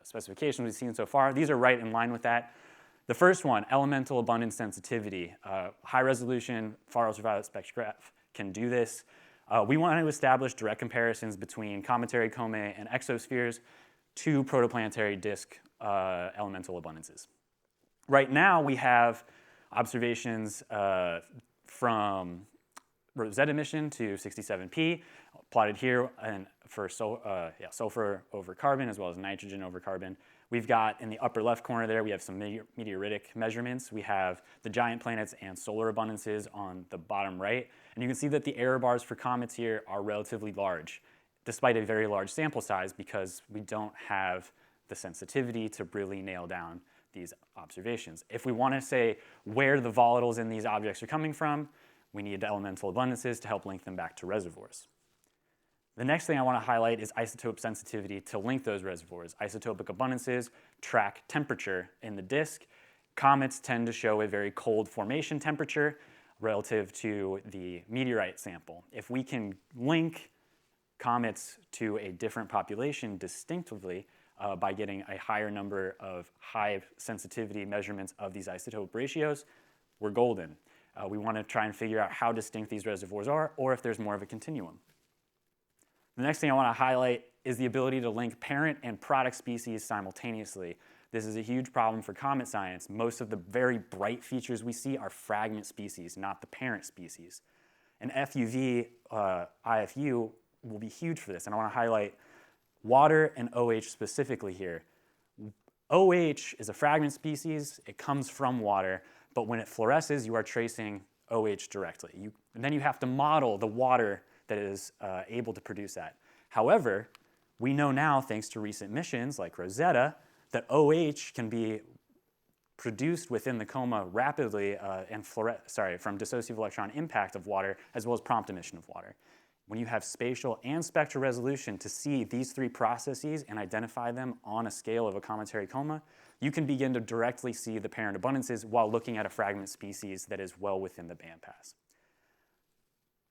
[SPEAKER 20] specifications we've seen so far. These are right in line with that. The first one, elemental abundance sensitivity. High resolution far ultraviolet spectrograph can do this. We want to establish direct comparisons between cometary comae and exospheres to protoplanetary disk elemental abundances. Right now, we have observations from Rosetta mission to 67P, plotted here and for sulfur over carbon as well as nitrogen over carbon. We've got in the upper left corner there, we have some meteoritic measurements. We have the giant planets and solar abundances on the bottom right. And you can see that the error bars for comets here are relatively large, despite a very large sample size, because we don't have the sensitivity to really nail down these observations. If we want to say where the volatiles in these objects are coming from, we need elemental abundances to help link them back to reservoirs. The next thing I want to highlight is isotope sensitivity to link those reservoirs. Isotopic abundances track temperature in the disk. Comets tend to show a very cold formation temperature relative to the meteorite sample. If we can link comets to a different population distinctively by getting a higher number of high sensitivity measurements of these isotope ratios, we're golden. We want to try and figure out how distinct these reservoirs are, or if there's more of a continuum. The next thing I want to highlight is the ability to link parent and product species simultaneously. This is a huge problem for comet science. Most of the very bright features we see are fragment species, not the parent species. And FUV, IFU, will be huge for this. And I want to highlight water and OH specifically here. OH is a fragment species. It comes from water. But when it fluoresces, you are tracing OH directly. And then you have to model the water that is able to produce that. However, we know now, thanks to recent missions like Rosetta, that OH can be produced within the coma rapidly from dissociative electron impact of water, as well as prompt emission of water. When you have spatial and spectral resolution to see these 3 processes and identify them on a scale of a cometary coma, you can begin to directly see the parent abundances while looking at a fragment species that is well within the bandpass.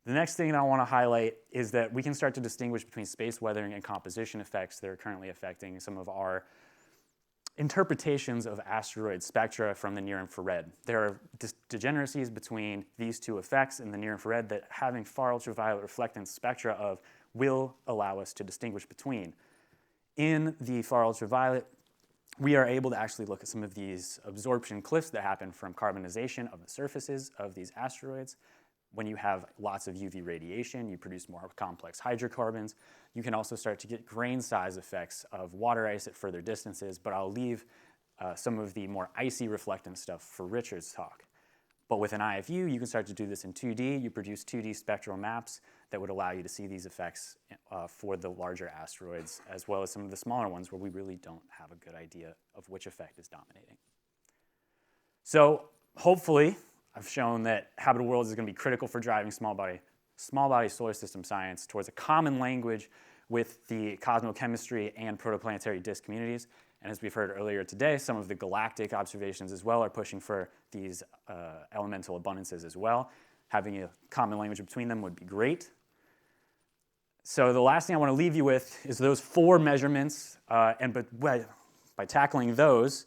[SPEAKER 20] The next thing I want to highlight is that we can start to distinguish between space weathering and composition effects that are currently affecting some of our interpretations of asteroid spectra from the near infrared. There are degeneracies between these two effects in the near infrared that having far ultraviolet reflectance spectra of will allow us to distinguish between. In the far ultraviolet, we are able to actually look at some of these absorption cliffs that happen from carbonization of the surfaces of these asteroids. When you have lots of UV radiation, you produce more complex hydrocarbons. You can also start to get grain size effects of water ice at further distances, but I'll leave some of the more icy reflectance stuff for Richard's talk. But with an IFU, you can start to do this in 2D. You produce 2D spectral maps that would allow you to see these effects for the larger asteroids, as well as some of the smaller ones where we really don't have a good idea of which effect is dominating. So hopefully, I've shown that habitable worlds is going to be critical for driving small body solar system science towards a common language with the cosmochemistry and protoplanetary disk communities. And as we've heard earlier today, some of the galactic observations as well are pushing for these elemental abundances as well. Having a common language between them would be great. So the last thing I want to leave you with is those 4 measurements, by tackling those,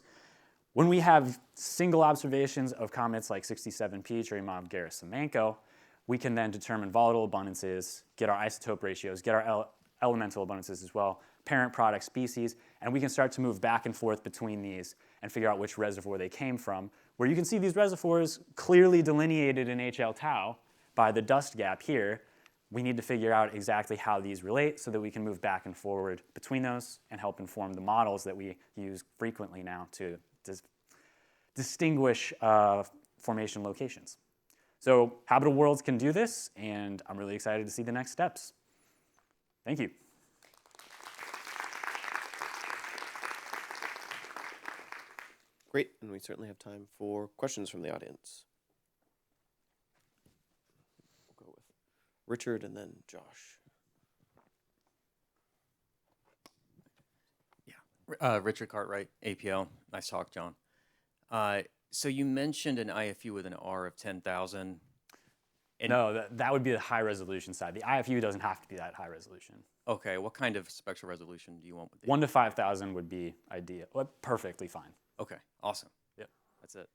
[SPEAKER 20] when we have single observations of comets like 67P, Churyumov-Gerasimenko, we can then determine volatile abundances, get our isotope ratios, get our elemental abundances as well, parent product species, and we can start to move back and forth between these and figure out which reservoir they came from, where you can see these reservoirs clearly delineated in HL tau by the dust gap here. We need to figure out exactly how these relate so that we can move back and forward between those and help inform the models that we use frequently now to distinguish formation locations. So habitable worlds can do this, and I'm really excited to see the next steps. Thank you.
[SPEAKER 1] Great, and we certainly have time for questions from the audience. We'll go with Richard and then Josh.
[SPEAKER 21] Richard Cartwright, APL. Nice talk, John. So you mentioned an IFU with an R of 10,000.
[SPEAKER 20] No, that would be the high resolution side. The IFU doesn't have to be that high resolution.
[SPEAKER 21] Okay, what kind of spectral resolution do you want with
[SPEAKER 20] 1 to 5,000 would be ideal. Well, perfectly fine.
[SPEAKER 21] Okay, awesome.
[SPEAKER 20] Yep.
[SPEAKER 21] That's it.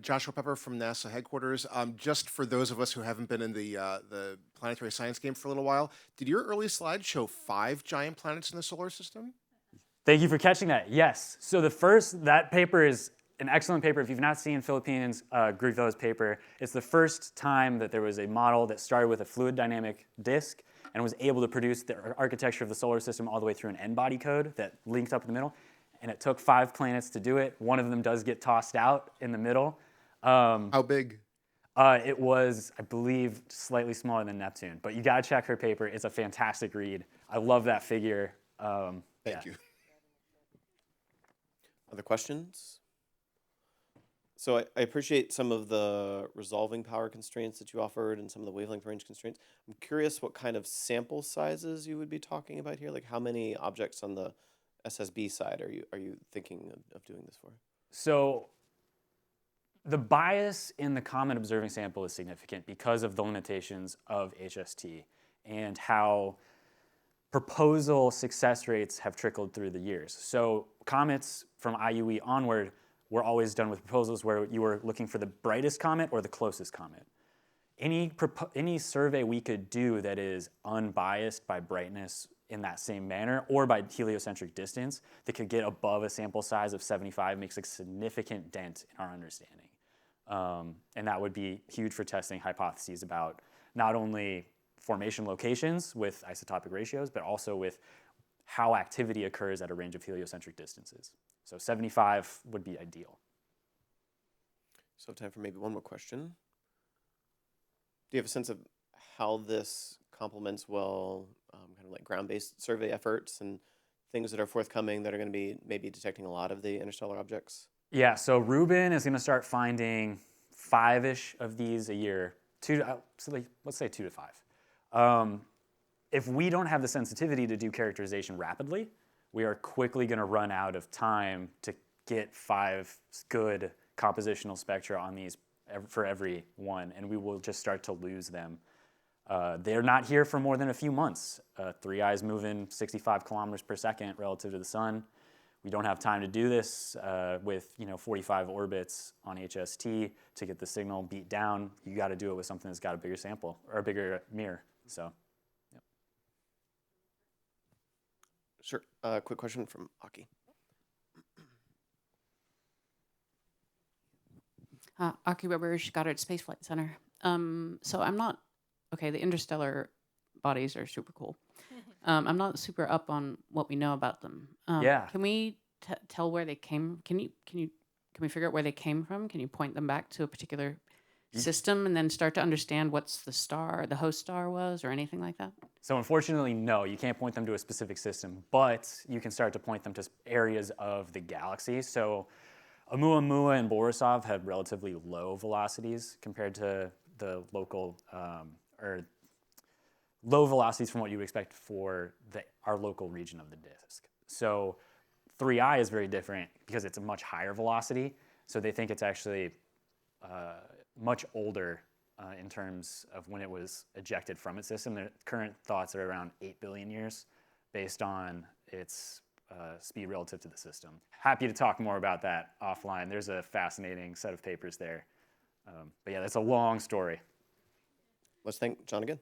[SPEAKER 22] Joshua Pepper from NASA headquarters. Just for those of us who haven't been in the planetary science game for a little while, did your early slide show 5 giant planets in the solar system?
[SPEAKER 20] Thank you for catching that. Yes. So that paper is an excellent paper. If you've not seen Philippines Grivo's paper, it's the first time that there was a model that started with a fluid dynamic disk and was able to produce the architecture of the solar system all the way through an n-body code that linked up in the middle. And it took 5 planets to do it. One of them does get tossed out in the middle.
[SPEAKER 22] How big?
[SPEAKER 20] It was, I believe, slightly smaller than Neptune. But you got to check her paper. It's a fantastic read. I love that figure.
[SPEAKER 22] Thank you.
[SPEAKER 1] Other questions? So I appreciate some of the resolving power constraints that you offered and some of the wavelength range constraints. I'm curious what kind of sample sizes you would be talking about here. Like how many objects on the SSB side are you thinking of doing this for?
[SPEAKER 20] So the bias in the comet observing sample is significant because of the limitations of HST and how proposal success rates have trickled through the years. So comets from IUE onward were always done with proposals where you were looking for the brightest comet or the closest comet. Any survey we could do that is unbiased by brightness in that same manner or by heliocentric distance that could get above a sample size of 75 makes a significant dent in our understanding. And that would be huge for testing hypotheses about not only formation locations with isotopic ratios, but also with how activity occurs at a range of heliocentric distances. So 75 would be ideal.
[SPEAKER 1] So time for maybe one more question. Do you have a sense of how this complements well kind of like ground-based survey efforts and things that are forthcoming that are going to be maybe detecting a lot of the interstellar objects?
[SPEAKER 20] Yeah, so Rubin is going to start finding 5-ish of these a year. Let's say 2 to 5. If we don't have the sensitivity to do characterization rapidly, we are quickly going to run out of time to get 5 good compositional spectra on these for every one, and we will just start to lose them. They're not here for more than a few months. 3i is moving 65 kilometers per second relative to the sun. We don't have time to do this with 45 orbits on HST to get the signal beat down. You got to do it with something that's got a bigger sample or a bigger mirror. So, yep.
[SPEAKER 1] Sure. Quick question from Aki.
[SPEAKER 18] Aki Weber, Goddard Space Flight Center. So I'm not, okay, the interstellar bodies are super cool. I'm not super up on what we know about them.
[SPEAKER 20] Yeah.
[SPEAKER 18] Can we tell where they came? Can we figure out where they came from? Can you point them back to a particular system and then start to understand what's the star, the host star was, or anything like that?
[SPEAKER 20] So unfortunately, no, you can't point them to a specific system, but you can start to point them to areas of the galaxy. So Oumuamua and Borisov had relatively low velocities compared to the local, or low velocities from what you would expect for our local region of the disk. So 3i is very different because it's a much higher velocity. So they think it's actually much older in terms of when it was ejected from its system. The current thoughts are around 8 billion years based on its speed relative to the system. Happy to talk more about that offline. There's a fascinating set of papers there. But yeah, that's a long story.
[SPEAKER 1] Let's thank John again.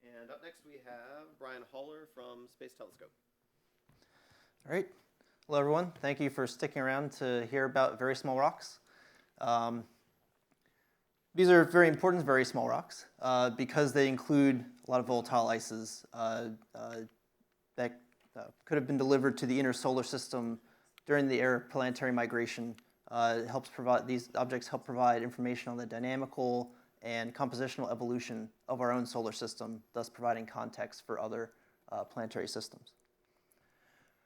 [SPEAKER 1] And up next we have Brian Haller from Space Telescope.
[SPEAKER 2] All right. Hello, everyone. Thank you for sticking around to hear about very small rocks. These are very important, very small rocks because they include a lot of volatile ices that could have been delivered to the inner solar system during the era of planetary migration. These objects help provide information on the dynamical and compositional evolution of our own solar system, thus providing context for other planetary systems.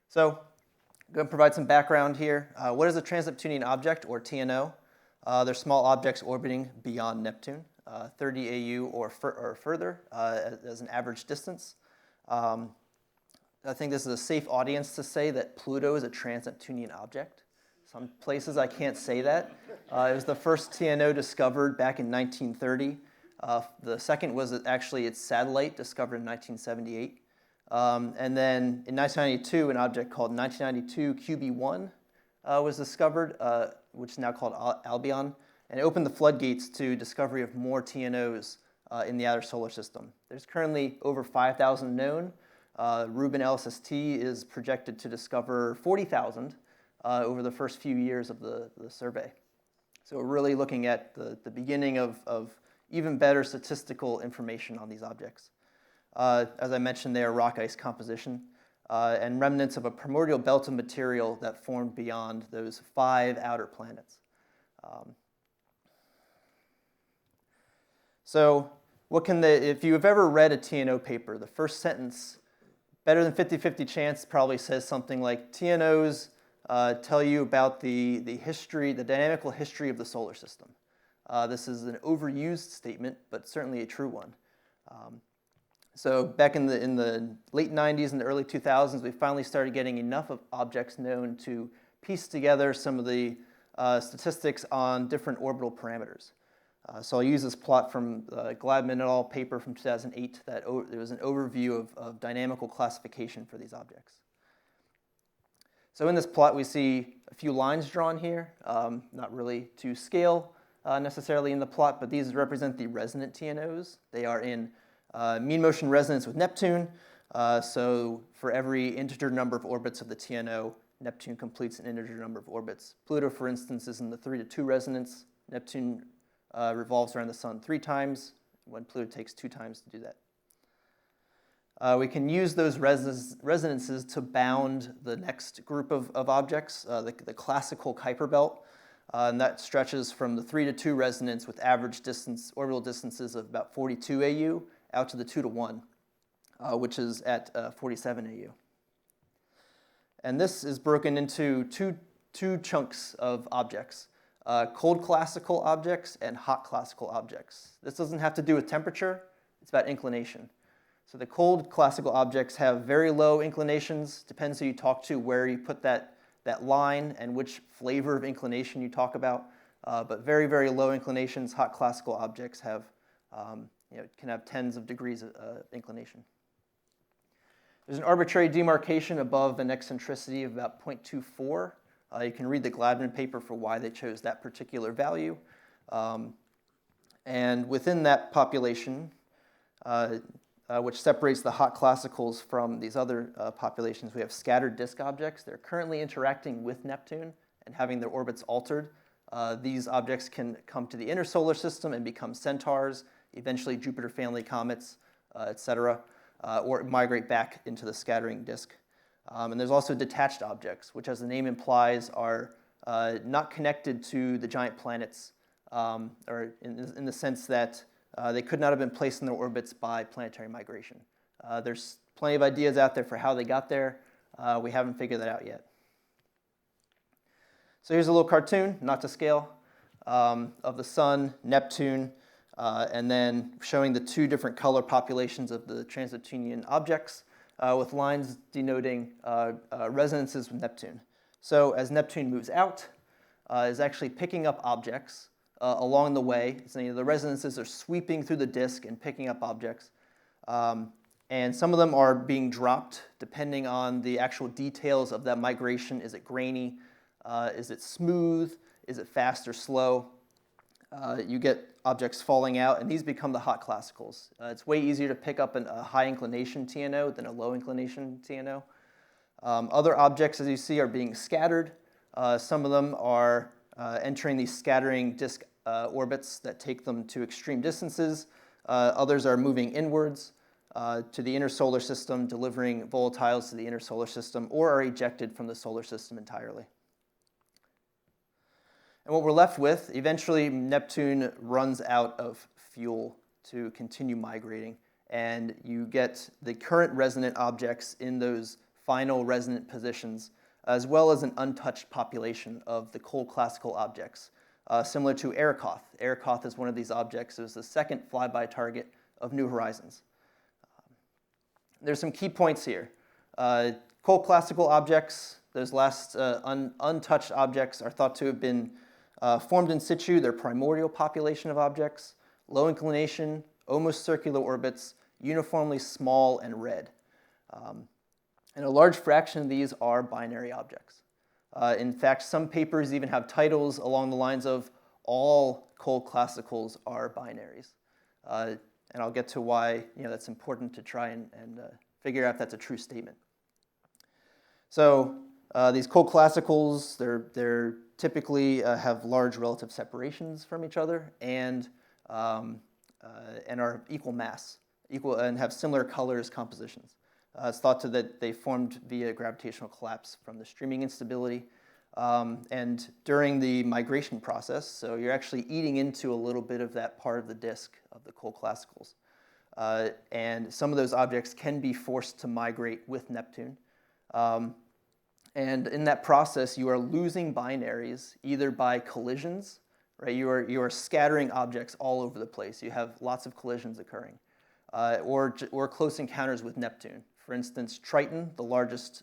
[SPEAKER 2] So I'm going to provide some background here. What is a trans-Neptunian object, or TNO? They're small objects orbiting beyond Neptune, 30 AU or further as an average distance. I think this is a safe audience to say that Pluto is a trans-Neptunian object. Some places I can't say that. It was the first TNO discovered back in 1930. The second was actually its satellite, discovered in 1978. And then in 1992, an object called 1992 QB1 was discovered, which is now called Albion, and it opened the floodgates to discovery of more TNOs in the outer solar system. There's currently over 5,000 known. Rubin LSST is projected to discover 40,000 over the first few years of the survey. So we're really looking at the beginning of even better statistical information on these objects. As I mentioned, they are rock ice composition and remnants of a primordial belt of material that formed beyond those 5 outer planets. So if you have ever read a TNO paper, the first sentence, better than 50-50 chance, probably says something like, TNOs tell you about the history, the dynamical history of the solar system. This is an overused statement, but certainly a true one. So back in the late 90s and the early 2000s, we finally started getting enough of objects known to piece together some of the statistics on different orbital parameters. So I'll use this plot from Gladman et al. Paper from 2008 that there was an overview of dynamical classification for these objects. So in this plot, we see a few lines drawn here, not really to scale necessarily in the plot, but these represent the resonant TNOs. They are in mean motion resonance with Neptune. So for every integer number of orbits of the TNO, Neptune completes an integer number of orbits. Pluto, for instance, is in the 3-to-2 resonance. Neptune revolves around the sun 3 times, when Pluto takes 2 times to do that. We can use those resonances to bound the next group of objects, the classical Kuiper belt, and that stretches from the 3-to-2 resonance with average orbital distances of about 42 AU out to the 2-to-1, which is at 47 AU. And this is broken into two chunks of objects, cold classical objects and hot classical objects. This doesn't have to do with temperature, it's about inclination. So the cold classical objects have very low inclinations. Depends who you talk to, where you put that line and which flavor of inclination you talk about. But very, very low inclinations. Hot classical objects have, can have tens of degrees of inclination. There's an arbitrary demarcation above an eccentricity of about 0.24. You can read the Gladman paper for why they chose that particular value. And within that population, which separates the hot classicals from these other populations, we have scattered disk objects. They're currently interacting with Neptune and having their orbits altered. These objects can come to the inner solar system and become centaurs, eventually Jupiter family comets, etc., or migrate back into the scattering disk. And there's also detached objects, which, as the name implies, are not connected to the giant planets, or in the sense that they could not have been placed in their orbits by planetary migration. There's plenty of ideas out there for how they got there. We haven't figured that out yet. So here's a little cartoon, not to scale, of the Sun, Neptune, and then showing the two different color populations of the trans-Neptunian objects, with lines denoting resonances with Neptune. So as Neptune moves out, is actually picking up objects along the way. So, the resonances are sweeping through the disk and picking up objects. And some of them are being dropped depending on the actual details of that migration. Is it grainy? Is it smooth? Is it fast or slow? You get objects falling out, and these become the hot classicals. It's way easier to pick up a high inclination TNO than a low inclination TNO. Other objects, as you see, are being scattered. Some of them are entering these scattering disk orbits that take them to extreme distances. Others are moving inwards to the inner solar system, delivering volatiles to the inner solar system, or are ejected from the solar system entirely. And what we're left with, eventually Neptune runs out of fuel to continue migrating, and you get the current resonant objects in those final resonant positions, as well as an untouched population of the cold classical objects, similar to Arakoth. Arakoth is one of these objects. It was the second flyby target of New Horizons. There's some key points here. Cold classical objects, those last untouched objects, are thought to have been formed in situ, their primordial population of objects, low inclination, almost circular orbits, uniformly small and red. And a large fraction of these are binary objects. In fact, some papers even have titles along the lines of all cold classicals are binaries. And I'll get to why that's important to try and figure out if that's a true statement. So these cold classicals, they're typically have large relative separations from each other and are equal mass, and have similar colors compositions. It's thought that they formed via gravitational collapse from the streaming instability. And during the migration process, so you're actually eating into a little bit of that part of the disk of the cold classicals. And some of those objects can be forced to migrate with Neptune. And in that process, you are losing binaries either by collisions, right? You are scattering objects all over the place. You have lots of collisions occurring, or close encounters with Neptune. For instance, Triton, the largest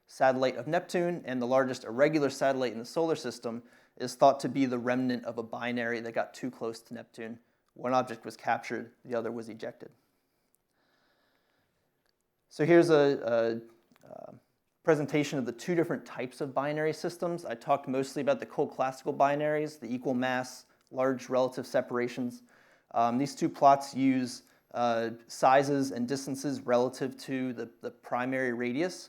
[SPEAKER 2] satellite of Neptune and the largest irregular satellite in the solar system, is thought to be the remnant of a binary that got too close to Neptune. One object was captured, the other was ejected. So here's a presentation of the two different types of binary systems. I talked mostly about the cold classical binaries, the equal mass, large relative separations. These two plots use sizes and distances relative to the primary radius.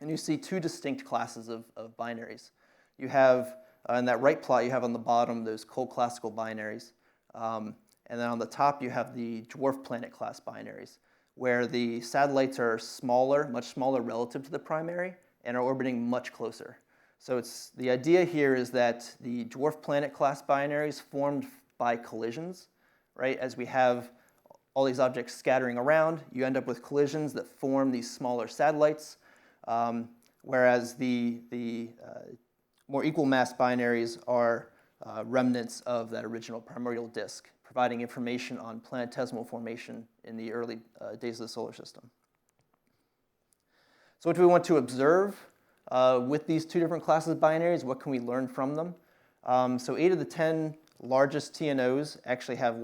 [SPEAKER 2] And you see two distinct classes of binaries. You have, in that right plot, you have on the bottom those cold classical binaries. And then on the top, you have the dwarf planet class binaries, where the satellites are smaller, much smaller relative to the primary, and are orbiting much closer. So the idea here is that the dwarf planet class binaries formed by collisions, right? As we have all these objects scattering around, you end up with collisions that form these smaller satellites, whereas the more equal mass binaries are remnants of that original primordial disk, providing information on planetesimal formation in the early days of the solar system. So what do we want to observe with these two different classes of binaries? What can we learn from them? So 8 of the 10 largest TNOs actually have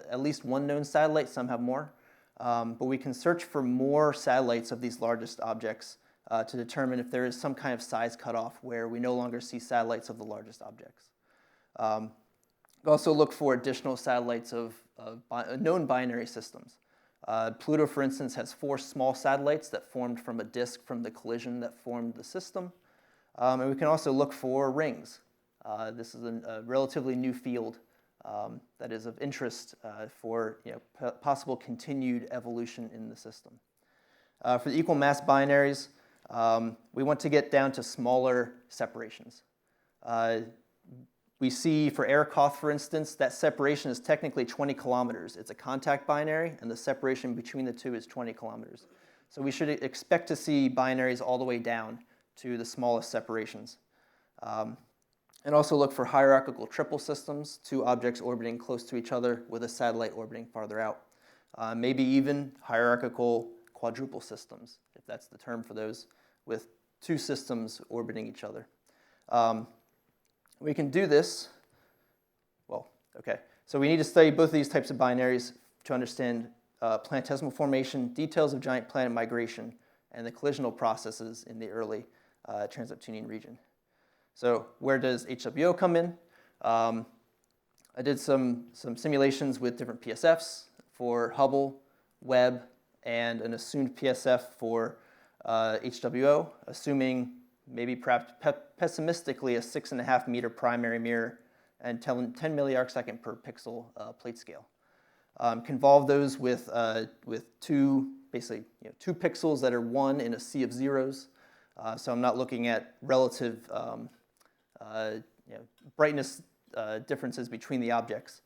[SPEAKER 2] at least one known satellite. Some have more. But we can search for more satellites of these largest objects to determine if there is some kind of size cutoff where we no longer see satellites of the largest objects. We also look for additional satellites of known binary systems. Pluto, for instance, has 4 small satellites that formed from a disk from the collision that formed the system. And we can also look for rings. This is a relatively new field that is of interest for possible continued evolution in the system. For the equal mass binaries, we want to get down to smaller separations. We see for Arikoth, for instance, that separation is technically 20 kilometers. It's a contact binary, and the separation between the two is 20 kilometers. So we should expect to see binaries all the way down to the smallest separations. And also look for hierarchical triple systems, 2 objects orbiting close to each other with a satellite orbiting farther out. Maybe even hierarchical quadruple systems, if that's the term for those, with 2 systems orbiting each other. We can do this, so we need to study both of these types of binaries to understand planetesimal formation, details of giant planet migration, and the collisional processes in the early trans-Neptunian region. So where does HWO come in? I did some simulations with different PSFs for Hubble, Webb, and an assumed PSF for HWO, assuming maybe perhaps pessimistically a 6.5 meter primary mirror and 10 milliarcsecond per pixel plate scale. Convolve those with 2 pixels that are 1 in a sea of zeros. So I'm not looking at relative brightness differences between the objects.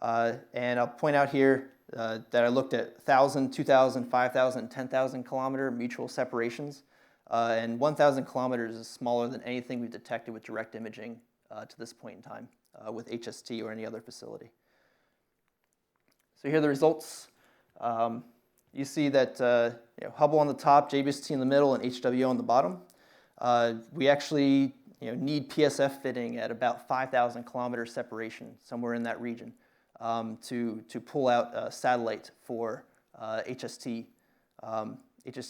[SPEAKER 2] And I'll point out here that I looked at 1,000, 2,000, 5,000, and 10,000 kilometer mutual separations. And 1,000 kilometers is smaller than anything we've detected with direct imaging to this point in time with HST or any other facility. So here are the results. You see that Hubble on the top, JBST in the middle, and HWO on the bottom. We actually need PSF fitting at about 5,000 kilometer separation, somewhere in that region, to pull out a satellite for HST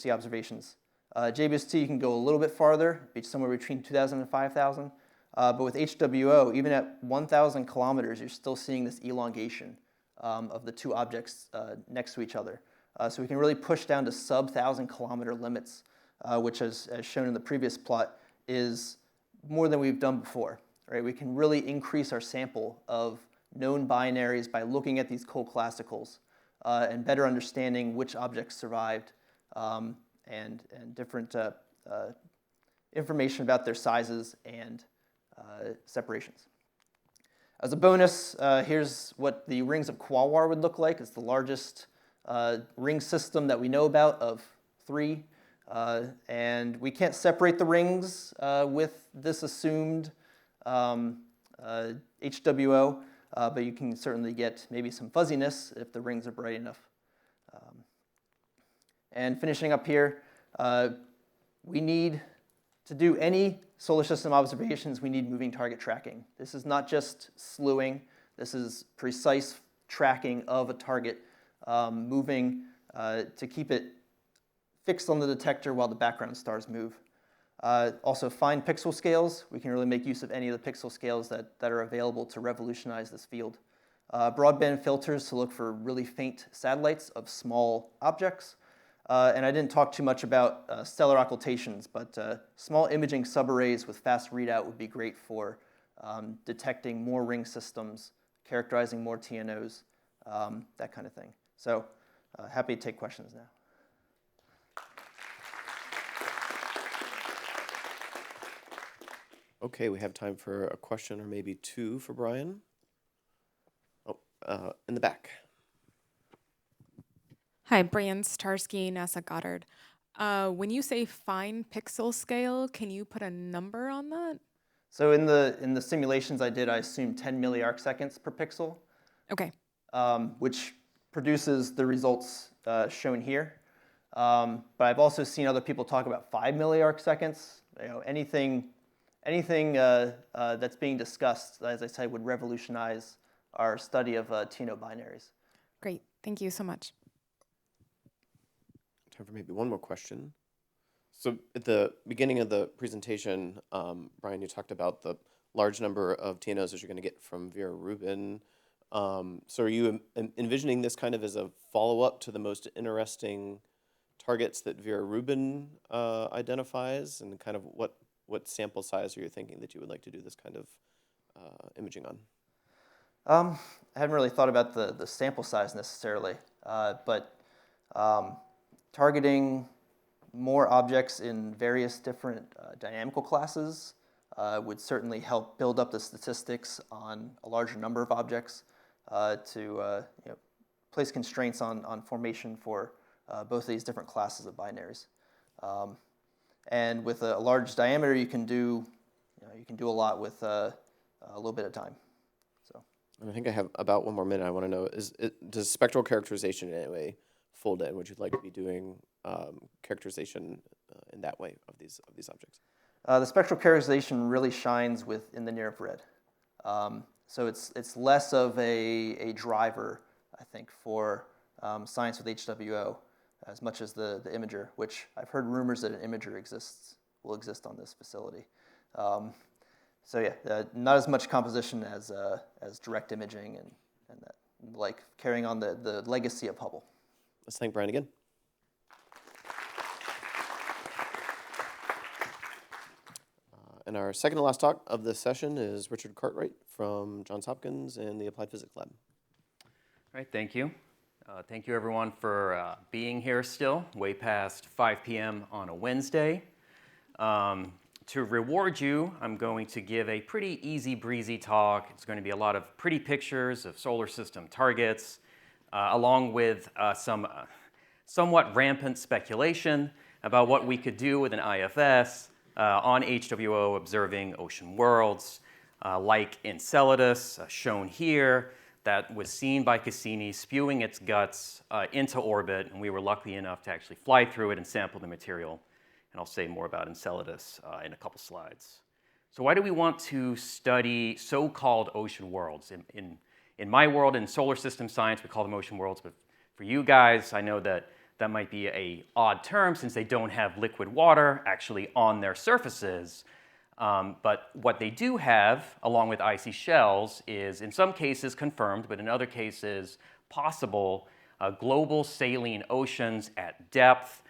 [SPEAKER 2] observations. JBST can go a little bit farther, somewhere between 2,000 and 5,000. But with HWO, even at 1,000 kilometers, you're still seeing this elongation of the 2 objects next to each other. So we can really push down to sub-1,000 kilometer limits, which, as shown in the previous plot, is more than we've done before. Right? We can really increase our sample of known binaries by looking at these cold classicals and better understanding which objects survived and different information about their sizes and separations. As a bonus, here's what the rings of Quaoar would look like. It's the largest ring system that we know about of 3. And we can't separate the rings with this assumed HWO, but you can certainly get maybe some fuzziness if the rings are bright enough. And finishing up here, we need to do any solar system observations, we need moving target tracking. This is not just slewing, this is precise tracking of a target, moving to keep it fixed on the detector while the background stars move. Also fine pixel scales. We can really make use of any of the pixel scales that are available to revolutionize this field. Broadband filters to look for really faint satellites of small objects. And I didn't talk too much about stellar occultations, but small imaging subarrays with fast readout would be great for detecting more ring systems, characterizing more TNOs, that kind of thing. So happy to take questions now.
[SPEAKER 1] Okay, we have time for a question or maybe 2 for Brian. Oh, in the back.
[SPEAKER 4] Hi, Brian Starsky, NASA Goddard. When you say fine pixel scale, can you put a number on that?
[SPEAKER 2] So in the simulations I did, I assumed 10 milliarcseconds per pixel.
[SPEAKER 4] Okay.
[SPEAKER 2] which produces the results shown here. But I've also seen other people talk about 5 milliarc seconds. Anything that's being discussed, as I said, would revolutionize our study of TNO binaries.
[SPEAKER 4] Great. Thank you so much.
[SPEAKER 1] Time for maybe one more question. So at the beginning of the presentation, Brian, you talked about the large number of TNOs that you're going to get from Vera Rubin. So are you envisioning this kind of as a follow-up to the most interesting targets that Vera Rubin identifies, and kind of what sample size are you thinking that you would like to do this kind of imaging on?
[SPEAKER 2] I haven't really thought about the sample size necessarily, but targeting more objects in various different dynamical classes would certainly help build up the statistics on a larger number of objects to place constraints on formation for both of these different classes of binaries. And with a large diameter, you can do a lot with a little bit of time. So.
[SPEAKER 1] And I think I have about 1 more minute. I want to know, does spectral characterization in any way fold in? Would you like to be doing characterization in that way of these objects?
[SPEAKER 2] The spectral characterization really shines in the near infrared. So it's less of a driver, I think, for science with HWO as much as the imager, which I've heard rumors that an imager will exist on this facility. So yeah, not as much composition as direct imaging and that, like carrying on the legacy of Hubble.
[SPEAKER 1] Let's thank Brian again. And our second to last talk of this session is Richard Cartwright from Johns Hopkins and the Applied Physics Lab.
[SPEAKER 21] All right, thank you. Thank you everyone for being here still, way past 5 p.m. on a Wednesday. To reward you, I'm going to give a pretty easy breezy talk. It's going to be a lot of pretty pictures of solar system targets, along with some somewhat rampant speculation about what we could do with an IFS on HWO observing ocean worlds, like Enceladus, shown here, that was seen by Cassini spewing its guts into orbit, and we were lucky enough to actually fly through it and sample the material. And I'll say more about Enceladus in a couple slides. So why do we want to study so-called ocean worlds? In my world, in solar system science, we call them ocean worlds, but for you guys, I know that that might be an odd term since they don't have liquid water actually on their surfaces. But what they do have, along with icy shells, is in some cases confirmed, but in other cases possible, global saline oceans at depth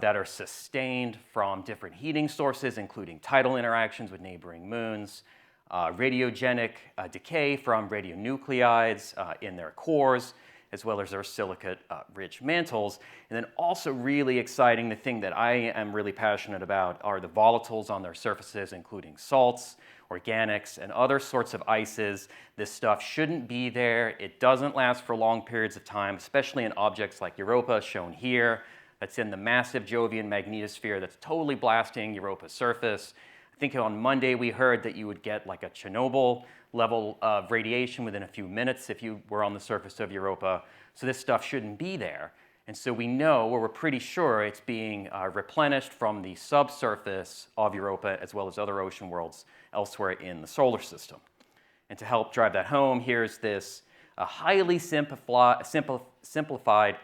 [SPEAKER 21] that are sustained from different heating sources, including tidal interactions with neighboring moons, radiogenic decay from radionuclides in their cores, as well as their silicate-rich mantles. And then also really exciting, the thing that I am really passionate about are the volatiles on their surfaces, including salts, organics, and other sorts of ices. This stuff shouldn't be there. It doesn't last for long periods of time, especially in objects like Europa, shown here, that's in the massive Jovian magnetosphere that's totally blasting Europa's surface. I think on Monday we heard that you would get like a Chernobyl level of radiation within a few minutes if you were on the surface of Europa. So this stuff shouldn't be there. And so we know, or we're pretty sure, it's being replenished from the subsurface of Europa as well as other ocean worlds elsewhere in the solar system. And to help drive that home, here's this highly simplified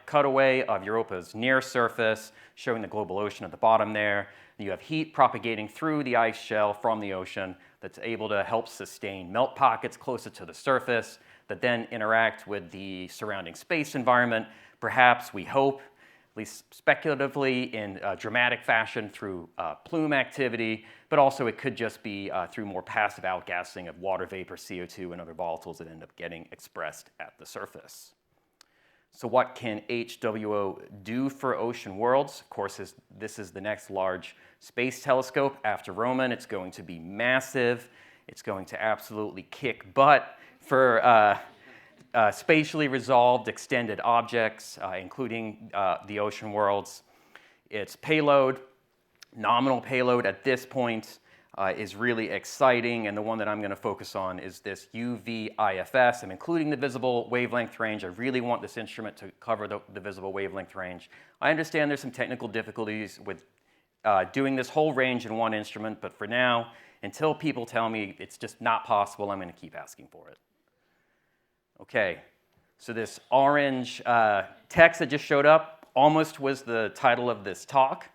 [SPEAKER 21] cutaway of Europa's near surface, showing the global ocean at the bottom there. You have heat propagating through the ice shell from the ocean that's able to help sustain melt pockets closer to the surface that then interact with the surrounding space environment, perhaps, we hope, at least speculatively, in dramatic fashion through plume activity, but also it could just be through more passive outgassing of water vapor, CO2, and other volatiles that end up getting expressed at the surface. So what can HWO do for ocean worlds? Of course, this is the next large space telescope after Roman. It's going to be massive. It's going to absolutely kick butt for spatially resolved extended objects, including the ocean worlds. Its payload, nominal payload at this point, is really exciting, and the one that I'm going to focus on is this UV-IFS. I'm including the visible wavelength range. I really want this instrument to cover the visible wavelength range. I understand there's some technical difficulties with doing this whole range in one instrument, but for now, until people tell me it's just not possible, I'm going to keep asking for it. Okay, so this orange text that just showed up almost was the title of this talk.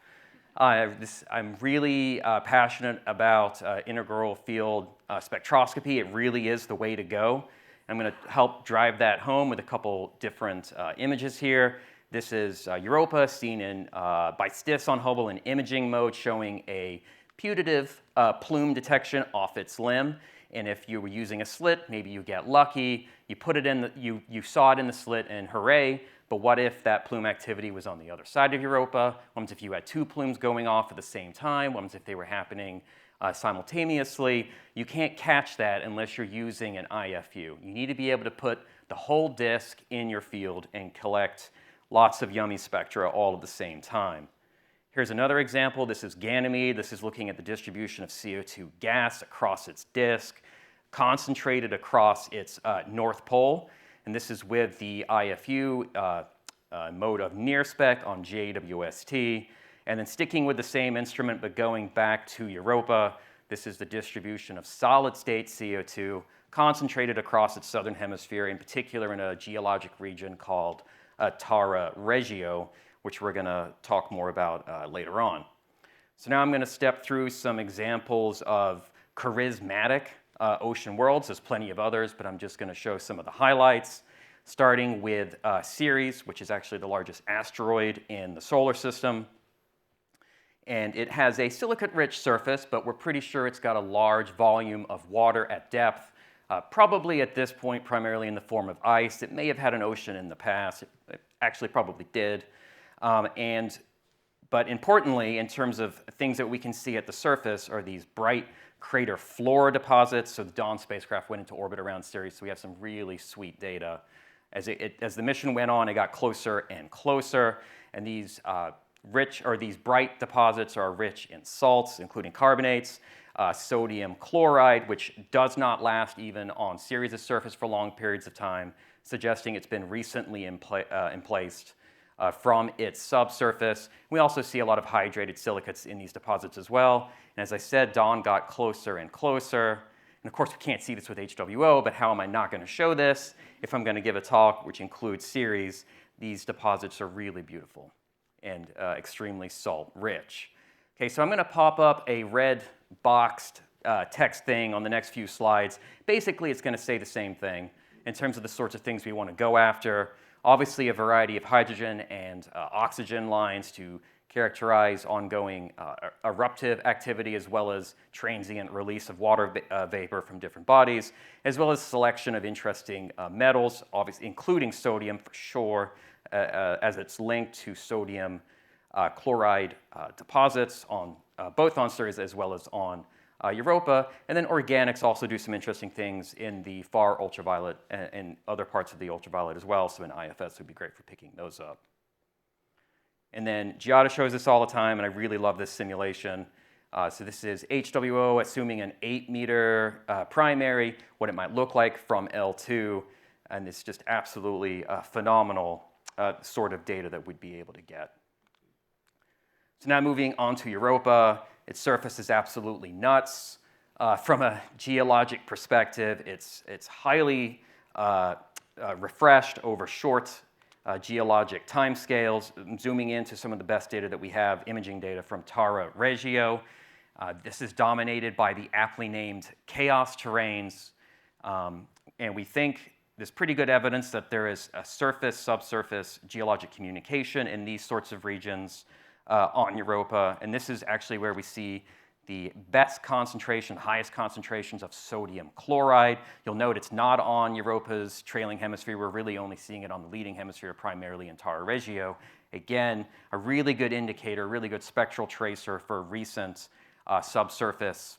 [SPEAKER 21] I'm really passionate about integral field spectroscopy. It really is the way to go. I'm going to help drive that home with a couple different images here. This is Europa seen in, by STIFs on Hubble in imaging mode, showing a putative plume detection off its limb. And if you were using a slit, maybe you get lucky. You put it in, you saw it in the slit, and hooray. But what if that plume activity was on the other side of Europa? What if you had two plumes going off at the same time? What if they were happening simultaneously? You can't catch that unless you're using an IFU. You need to be able to put the whole disk in your field and collect lots of yummy spectra all at the same time. Here's another example. This is Ganymede. This is looking at the distribution of CO2 gas across its disk, concentrated across its north pole. And this is with the IFU mode of near spec on JWST. And then sticking with the same instrument but going back to Europa, this is the distribution of solid state CO2 concentrated across its southern hemisphere, in particular in a geologic region called Tara Regio, which we're going to talk more about later on. So now I'm going to step through some examples of charismatic ocean worlds. There's plenty of others, but I'm just going to show some of the highlights, starting with Ceres, which is actually the largest asteroid in the solar system. And it has a silicate-rich surface, but we're pretty sure it's got a large volume of water at depth, probably at this point primarily in the form of ice. It may have had an ocean in the past. It actually probably did. But importantly, in terms of things that we can see at the surface, are these bright crater floor deposits. So the Dawn spacecraft went into orbit around Ceres, so we have some really sweet data. As the mission went on, it got closer and closer, and these these bright deposits are rich in salts, including carbonates, sodium chloride, which does not last even on Ceres' surface for long periods of time, suggesting it's been recently emplaced from its subsurface. We also see a lot of hydrated silicates in these deposits as well. And as I said, Dawn got closer and closer. And of course, we can't see this with HWO, but how am I not going to show this? If I'm going to give a talk which includes Ceres, these deposits are really beautiful and extremely salt-rich. Okay, so I'm going to pop up a red boxed text thing on the next few slides. Basically, it's going to say the same thing in terms of the sorts of things we want to go after. Obviously, a variety of hydrogen and oxygen lines to characterize ongoing eruptive activity, as well as transient release of water vapor from different bodies, as well as selection of interesting metals, obviously including sodium for sure, as it's linked to sodium chloride deposits on both on Ceres as well as on Europa. And then organics also do some interesting things in the far ultraviolet and other parts of the ultraviolet as well, so an IFS would be great for picking those up. And then Giada shows this all the time, and I really love this simulation. So this is HWO assuming an 8-meter primary, what it might look like from L2, and it's just absolutely phenomenal sort of data that we'd be able to get. So now moving on to Europa, its surface is absolutely nuts. From a geologic perspective, it's highly refreshed over short geologic timescales. Zooming into some of the best data that we have, imaging data from Tara Regio. This is dominated by the aptly named chaos terrains, and we think there's pretty good evidence that there is a surface-subsurface geologic communication in these sorts of regions on Europa, and this is actually where we see the best concentration, highest concentrations of sodium chloride. You'll note it's not on Europa's trailing hemisphere. We're really only seeing it on the leading hemisphere, primarily in Tara Regio. Again, a really good indicator, really good spectral tracer for recent subsurface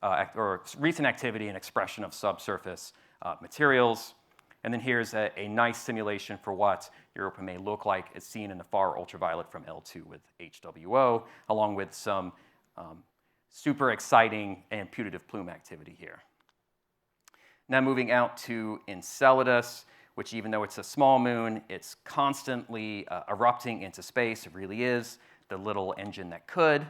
[SPEAKER 21] or recent activity and expression of subsurface materials. And then here's a nice simulation for what Europa may look like as seen in the far ultraviolet from L2 with HWO, along with some super exciting and putative plume activity here. Now moving out to Enceladus, which even though it's a small moon, it's constantly erupting into space. It really is the little engine that could.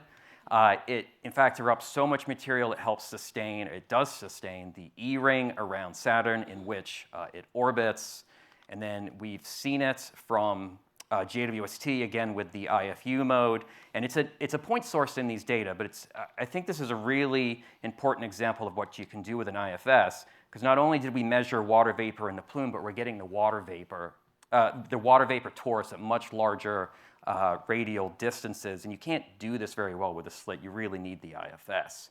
[SPEAKER 21] It, in fact, erupts so much material it helps sustain, it does sustain the E-ring around Saturn in which it orbits. And then we've seen it from JWST, again with the IFU mode. And it's a point source in these data, but I think this is a really important example of what you can do with an IFS, because not only did we measure water vapor in the plume, but we're getting the water vapor torus at much larger radial distances, and you can't do this very well with a slit. You really need the IFS.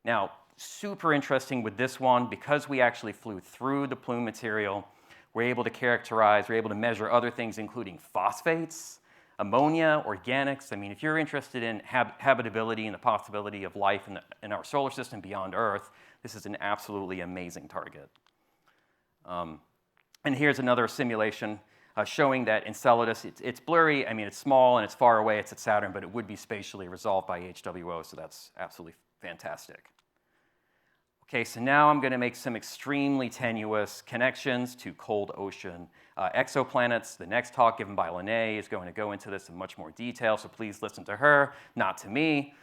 [SPEAKER 21] Now, super interesting with this one, because we actually flew through the plume material, we're able to measure other things, including phosphates, ammonia, organics. I mean, if you're interested in habitability and the possibility of life in our solar system beyond Earth, this is an absolutely amazing target. And here's another simulation showing that Enceladus, it's blurry. I mean, it's small and it's far away. It's at Saturn, but it would be spatially resolved by HWO, so that's absolutely fantastic. Okay, so now I'm going to make some extremely tenuous connections to cold ocean exoplanets. The next talk given by Lene is going to go into this in much more detail, so please listen to her, not to me.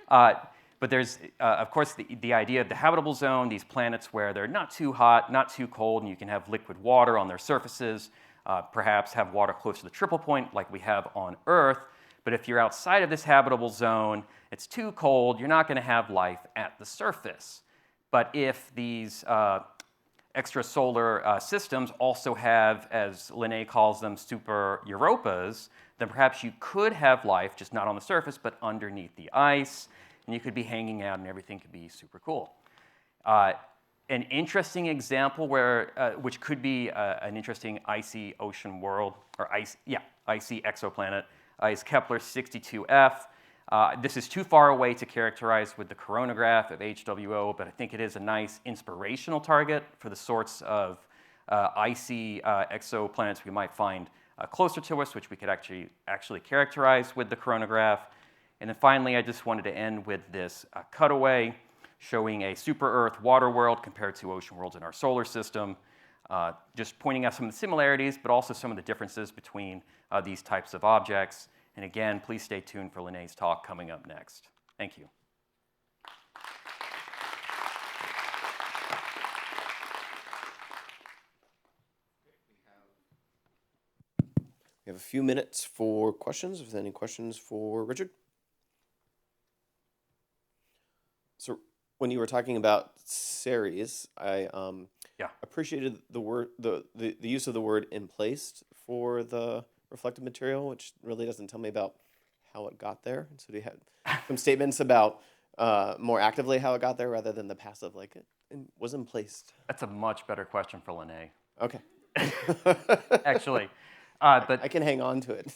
[SPEAKER 21] But there's, of course, the idea of the habitable zone, these planets where they're not too hot, not too cold, and you can have liquid water on their surfaces, perhaps have water close to the triple point like we have on Earth. But if you're outside of this habitable zone, it's too cold, you're not going to have life at the surface. But if these extrasolar systems also have, as Lene calls them, super Europas, then perhaps you could have life, just not on the surface, but underneath the ice. And you could be hanging out and everything could be super cool. An interesting example which could be an interesting icy ocean world, or icy exoplanet, is Kepler 62F. This is too far away to characterize with the coronagraph of HWO, but I think it is a nice inspirational target for the sorts of icy exoplanets we might find closer to us, which we could actually characterize with the coronagraph. And then finally, I just wanted to end with this cutaway showing a super-Earth water world compared to ocean worlds in our solar system, just pointing out some of the similarities, but also some of the differences between these types of objects. And again, please stay tuned for Lene's talk coming up next. Thank you.
[SPEAKER 1] We have a few minutes for questions. If there's any questions for Richard. So when you were talking about Ceres, I appreciated the use of the word "emplaced" for the reflective material, which really doesn't tell me about how it got there. And so you had some statements about more actively how it got there rather than the passive, like it was emplaced.
[SPEAKER 21] That's a much better question for Lene.
[SPEAKER 1] Okay.
[SPEAKER 21] Actually, but
[SPEAKER 1] I can hang on to it.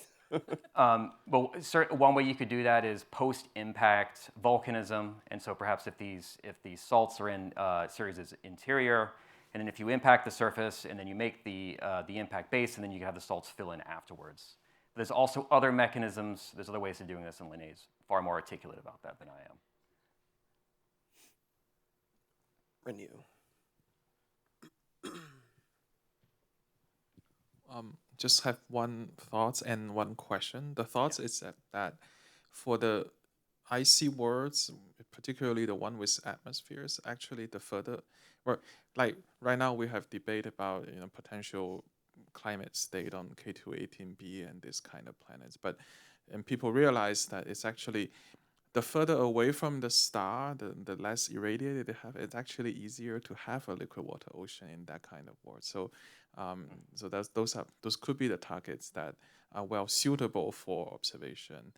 [SPEAKER 21] But one way you could do that is post-impact volcanism, and so perhaps if these salts are in Ceres' interior, and then if you impact the surface, and then you make the impact base, and then you have the salts fill in afterwards. There's also other mechanisms. There's other ways of doing this, and Lene's far more articulate about that than I am.
[SPEAKER 1] Renew.
[SPEAKER 3] Just have one thought and one question. The thought is that for the icy worlds, particularly the one with atmospheres, actually the further, or like right now we have debate about potential climate state on K2-18b and this kind of planets, and people realize that it's actually the further away from the star, the less irradiated they have, it's actually easier to have a liquid water ocean in that kind of world. So, so those could be the targets that are well suitable for observation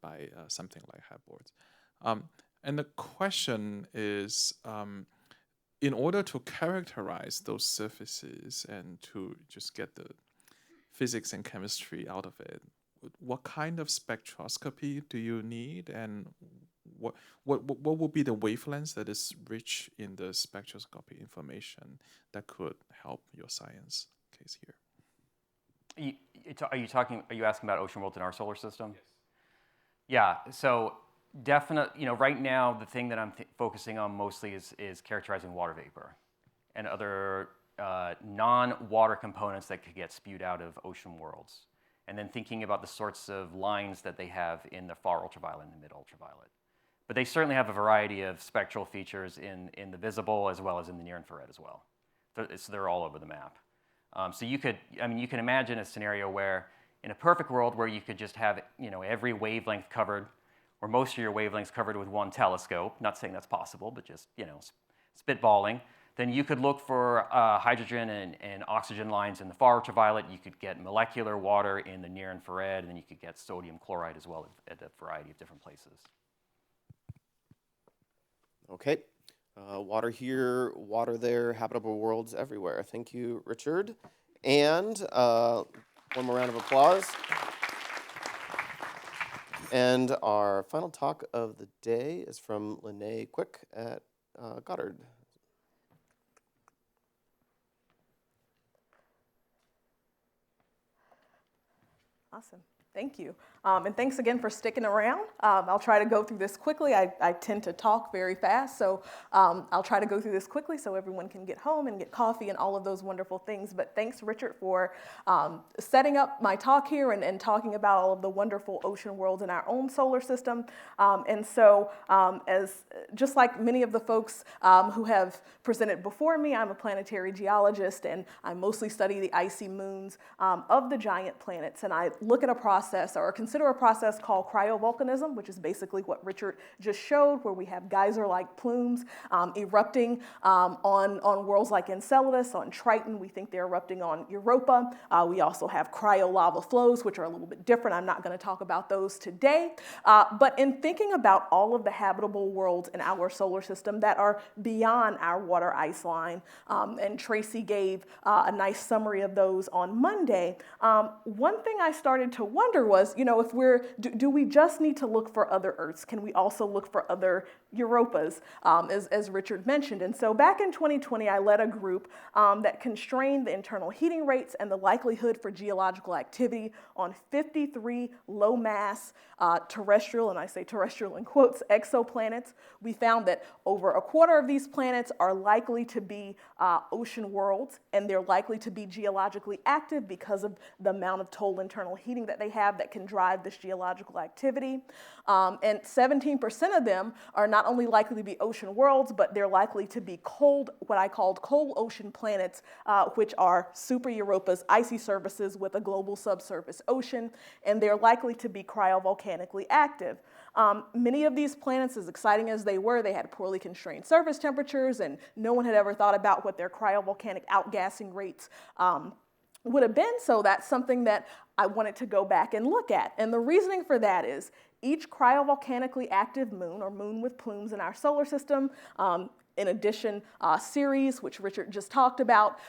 [SPEAKER 3] by something like HABWORTS. And the question is, in order to characterize those surfaces and to just get the physics and chemistry out of it, what kind of spectroscopy do you need, and what will be the wavelengths that is rich in the spectroscopy information that could help your science case here?
[SPEAKER 21] Are you asking about ocean worlds in our solar system? Yes. Yeah. So right now, the thing that I'm focusing on mostly is characterizing water vapor and other non-water components that could get spewed out of ocean worlds. And then thinking about the sorts of lines that they have in the far ultraviolet and the mid-ultraviolet. But they certainly have a variety of spectral features in the visible as well as in the near-infrared as well. So they're all over the map. So you can imagine a scenario where, in a perfect world where you could just have every wavelength covered, or most of your wavelengths covered with one telescope, not saying that's possible, but just spitballing, then you could look for hydrogen and oxygen lines in the far ultraviolet. You could get molecular water in the near infrared, and then you could get sodium chloride as well at a variety of different places.
[SPEAKER 1] Okay. Water here, water there, habitable worlds everywhere. Thank you, Richard. And one more round of applause. And our final talk of the day is from Lene Quick at Goddard.
[SPEAKER 5] Awesome. Thank you. And thanks again for sticking around. I'll try to go through this quickly. I tend to talk very fast, so I'll try to go through this quickly so everyone can get home and get coffee and all of those wonderful things. But thanks, Richard, for setting up my talk here and talking about all of the wonderful ocean worlds in our own solar system. And so just like many of the folks who have presented before me, I'm a planetary geologist, and I mostly study the icy moons of the giant planets. And I look at a process, or consider a process called cryovolcanism, which is basically what Richard just showed, where we have geyser-like plumes erupting on worlds like Enceladus, on Triton. We think they're erupting on Europa. We also have cryolava flows, which are a little bit different. I'm not going to talk about those today. But in thinking about all of the habitable worlds in our solar system that are beyond our water ice line, and Tracy gave a nice summary of those on Monday, one thing I started to wonder was, if do we just need to look for other Earths? Can we also look for other Europas, as Richard mentioned? And so back in 2020, I led a group that constrained the internal heating rates and the likelihood for geological activity on 53 low-mass terrestrial, and I say terrestrial in quotes, exoplanets. We found that over a quarter of these planets are likely to be ocean worlds, and they're likely to be geologically active because of the amount of total internal heating that they have that can drive this geological activity. And 17% of them are not only likely to be ocean worlds, but they're likely to be cold, what I called cold ocean planets, which are super Europa's icy surfaces with a global subsurface ocean, and they're likely to be cryovolcanically active. Many of these planets, as exciting as they were, they had poorly constrained surface temperatures, and no one had ever thought about what their cryovolcanic outgassing rates would have been, so that's something that I wanted to go back and look at. And the reasoning for that is each cryovolcanically active moon, or moon with plumes in our solar system, in addition, Ceres, which Richard just talked about,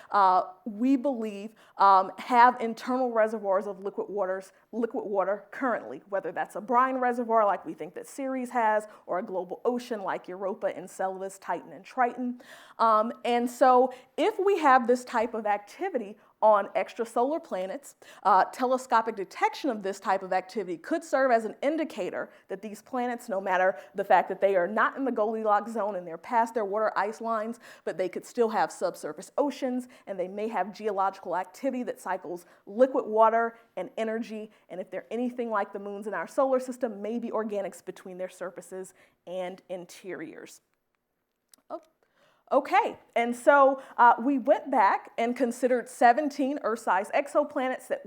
[SPEAKER 5] we believe have internal reservoirs of liquid water currently, whether that's a brine reservoir like we think that Ceres has, or a global ocean like Europa, Enceladus, Titan, and Triton. And so if we have this type of activity on extrasolar planets, telescopic detection of this type of activity could serve as an indicator that these planets, no matter the fact that they are not in the Goldilocks zone and they're past their water ice lines, but they could still have subsurface oceans, and they may have geological activity that cycles liquid water and energy, and if they're anything like the moons in our solar system, maybe organics between their surfaces and interiors. Okay, and so we went back and considered 17 Earth-sized exoplanets that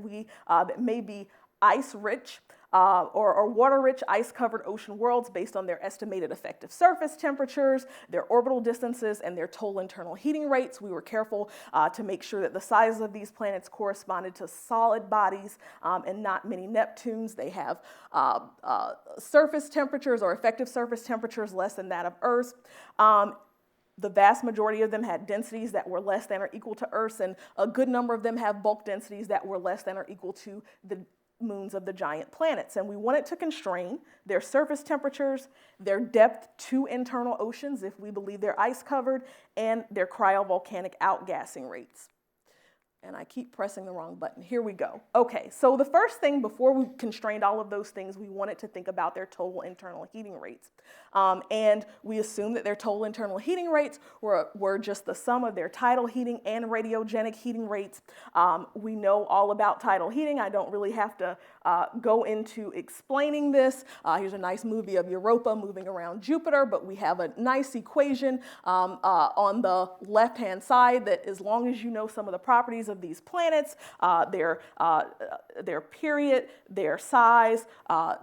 [SPEAKER 5] may be ice-rich or water-rich, ice-covered ocean worlds based on their estimated effective surface temperatures, their orbital distances, and their total internal heating rates. We were careful to make sure that the sizes of these planets corresponded to solid bodies and not many Neptunes. They have surface temperatures or effective surface temperatures less than that of Earth. The vast majority of them had densities that were less than or equal to Earth's, and a good number of them have bulk densities that were less than or equal to the moons of the giant planets. And we wanted to constrain their surface temperatures, their depth to internal oceans, if we believe they're ice covered, and their cryovolcanic outgassing rates. And I keep pressing the wrong button. Here we go. Okay, so the first thing, before we constrained all of those things, we wanted to think about their total internal heating rates. And we assumed that their total internal heating rates were just the sum of their tidal heating and radiogenic heating rates. We know all about tidal heating. I don't really have to go into explaining this. Here's a nice movie of Europa moving around Jupiter, but we have a nice equation on the left-hand side that, as long as you know some of the properties of these planets, their period, their size,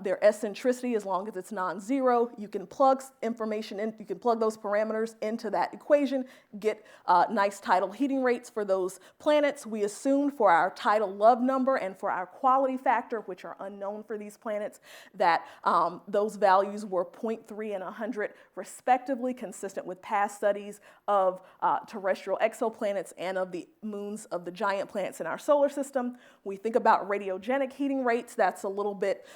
[SPEAKER 5] their eccentricity, as long as it's non-zero, you can plug information in, you can plug those parameters into that equation, get nice tidal heating rates for those planets. We assumed for our tidal love number and for our quality factor, which are unknown for these planets, that those values were 0.3 and 100 respectively, consistent with past studies of terrestrial exoplanets and of the moons of the giant planets in our solar system. We think about radiogenic heating rates. That's a little bit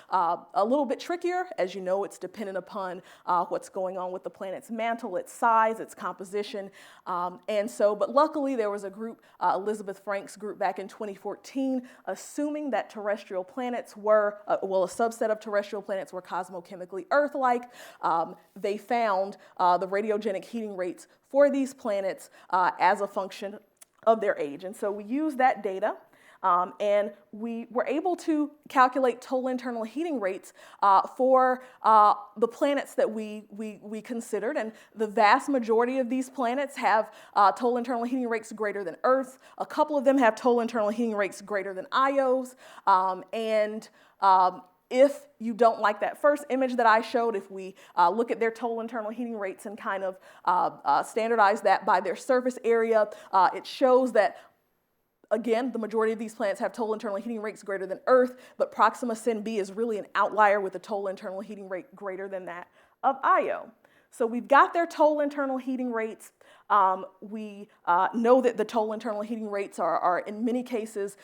[SPEAKER 5] trickier. As you know, it's dependent upon what's going on with the planet's mantle, its size, its composition. But luckily there was a group, Elizabeth Frank's group back in 2014, assuming that terrestrial planets were, a subset of terrestrial planets were cosmochemically Earth-like. They found the radiogenic heating rates for these planets as a function of their age. And so we used that data. And we were able to calculate total internal heating rates for the planets that we considered. And the vast majority of these planets have total internal heating rates greater than Earth. A couple of them have total internal heating rates greater than Io's. If you don't like that first image that I showed, if we look at their total internal heating rates and kind of standardize that by their surface area, it shows that, again, the majority of these planets have total internal heating rates greater than Earth, but Proxima Cyn B is really an outlier with a total internal heating rate greater than that of Io. So we've got their total internal heating rates. We know that the total internal heating rates are in many cases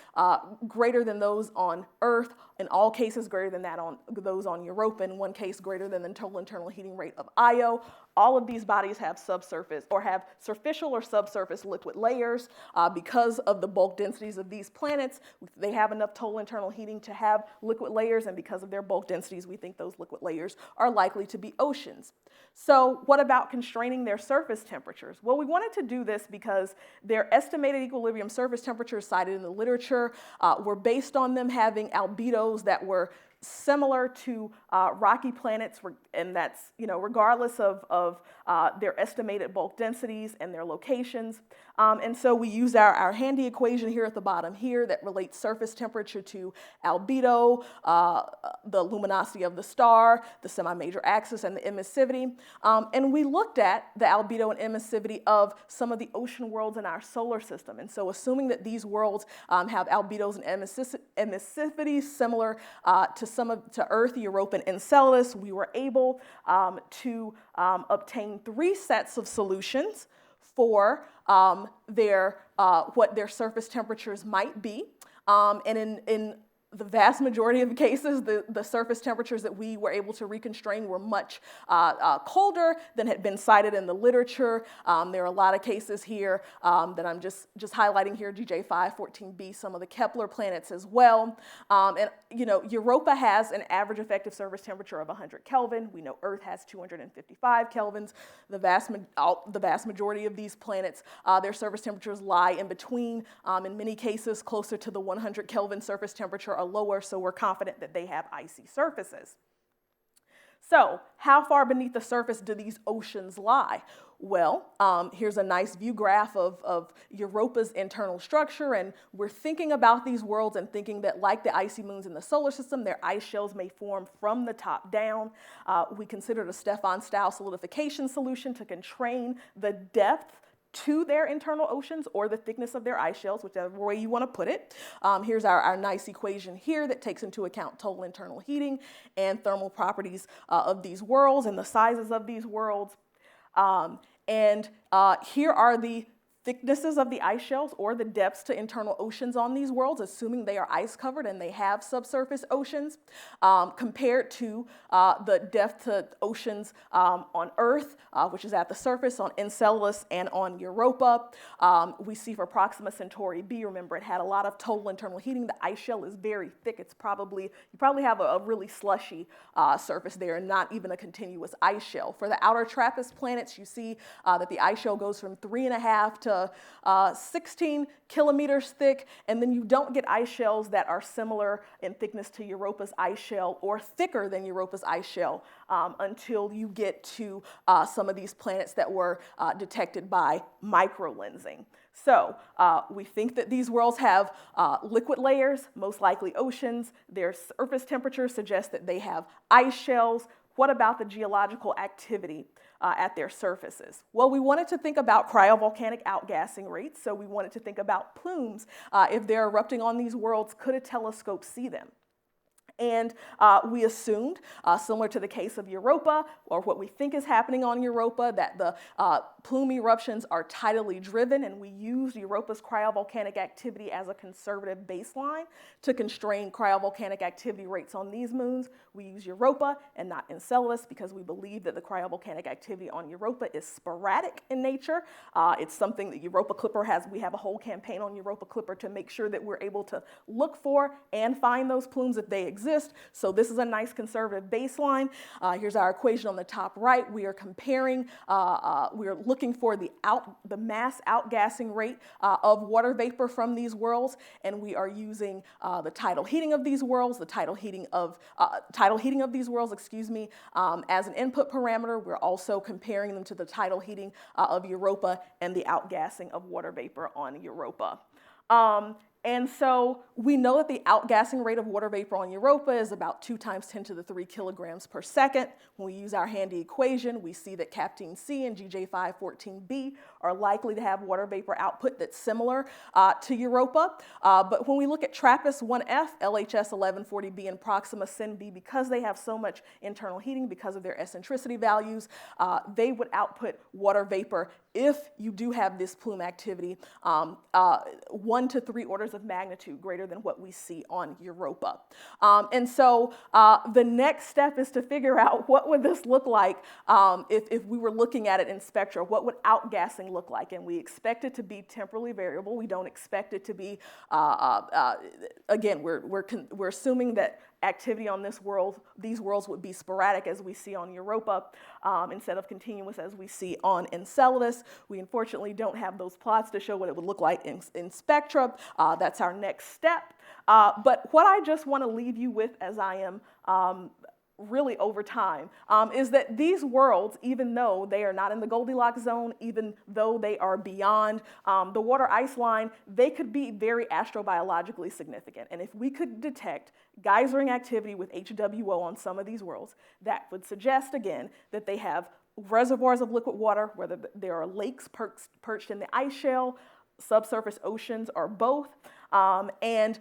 [SPEAKER 5] greater than those on Earth, in all cases greater than those on Europa, in one case greater than the total internal heating rate of Io. All of these bodies have subsurface or have superficial or subsurface liquid layers. Because of the bulk densities of these planets, they have enough total internal heating to have liquid layers, and because of their bulk densities, we think those liquid layers are likely to be oceans. So what about constraining their surface temperatures? Well, we wanted to do this because their estimated equilibrium surface temperatures cited in the literature were based on them having albedos that were similar to rocky planets, and that's, regardless of their estimated bulk densities and their locations. And so we used our handy equation here at the bottom here that relates surface temperature to albedo, the luminosity of the star, the semi-major axis, and the emissivity. And we looked at the albedo and emissivity of some of the ocean worlds in our solar system. And so assuming that these worlds have albedos and emissivity similar to Earth, Europa, and Enceladus, we were able to obtain 3 sets of solutions for what their surface temperatures might be. And in the vast majority of the cases, the surface temperatures that we were able to reconstrain were much colder than had been cited in the literature. There are a lot of cases here that I'm just highlighting here, GJ5, 14b, some of the Kepler planets as well. And Europa has an average effective surface temperature of 100 Kelvin. We know Earth has 255 Kelvins. The vast majority of these planets, their surface temperatures lie in between, in many cases closer to the 100 Kelvin surface temperature or lower, so we're confident that they have icy surfaces. So how far beneath the surface do these oceans lie? Well, here's a nice view graph of Europa's internal structure, and we're thinking about these worlds and thinking that, like the icy moons in the solar system, their ice shells may form from the top down. We considered a Stefan-style solidification solution to constrain the depth to their internal oceans or the thickness of their ice shells, whichever way you want to put it. Here's our nice equation here that takes into account total internal heating and thermal properties of these worlds and the sizes of these worlds. Here are the thicknesses of the ice shells or the depths to internal oceans on these worlds, assuming they are ice covered and they have subsurface oceans, compared to the depth to oceans on Earth, which is at the surface, on Enceladus and on Europa. We see for Proxima Centauri b, remember it had a lot of total internal heating. The ice shell is very thick. It's probably, you probably have a really slushy surface there and not even a continuous ice shell. For the outer TRAPPIST planets, you see that the ice shell goes from 3.5 to 16 kilometers thick, and then you don't get ice shells that are similar in thickness to Europa's ice shell or thicker than Europa's ice shell until you get to some of these planets that were detected by microlensing. So we think that these worlds have liquid layers, most likely oceans. Their surface temperature suggests that they have ice shells. What about the geological activity at their surfaces? Well, we wanted to think about cryovolcanic outgassing rates, so we wanted to think about plumes. If they're erupting on these worlds, could a telescope see them? And we assumed, similar to the case of Europa, or what we think is happening on Europa, that the plume eruptions are tidally driven, and we used Europa's cryovolcanic activity as a conservative baseline to constrain cryovolcanic activity rates on these moons. We use Europa and not Enceladus because we believe that the cryovolcanic activity on Europa is sporadic in nature. It's something that Europa Clipper has. We have a whole campaign on Europa Clipper to make sure that we're able to look for and find those plumes if they exist. So this is a nice conservative baseline. Here's our equation on the top right. We are comparing, we are looking for the mass outgassing rate of water vapor from these worlds, and we are using the tidal heating of these worlds, the tidal heating of these worlds, as an input parameter. We're also comparing them to the tidal heating of Europa and the outgassing of water vapor on Europa. And so we know that the outgassing rate of water vapor on Europa is about 2 times 10 to the 3 kilograms per second. When we use our handy equation, we see that Captain C and GJ514b are likely to have water vapor output that's similar to Europa. But when we look at TRAPPIST-1F, LHS1140b, and Proxima Cen-b, because they have so much internal heating because of their eccentricity values, they would output water vapor, if you do have this plume activity, 1 to 3 orders of magnitude greater than what we see on Europa. And so the next step is to figure out what would this look like if we were looking at it in spectra. What would outgassing look like? And we expect it to be temporally variable. We don't expect it to be, again, we're assuming that activity on these worlds would be sporadic as we see on Europa instead of continuous as we see on Enceladus. We unfortunately don't have those plots to show what it would look like in spectra. That's our next step. But what I just want to leave you with as I am really over time, is that these worlds, even though they are not in the Goldilocks zone, even though they are beyond the water ice line, they could be very astrobiologically significant. And if we could detect geysering activity with HWO on some of these worlds, that would suggest, again, that they have reservoirs of liquid water, whether there are lakes perched in the ice shell, subsurface oceans, or both. And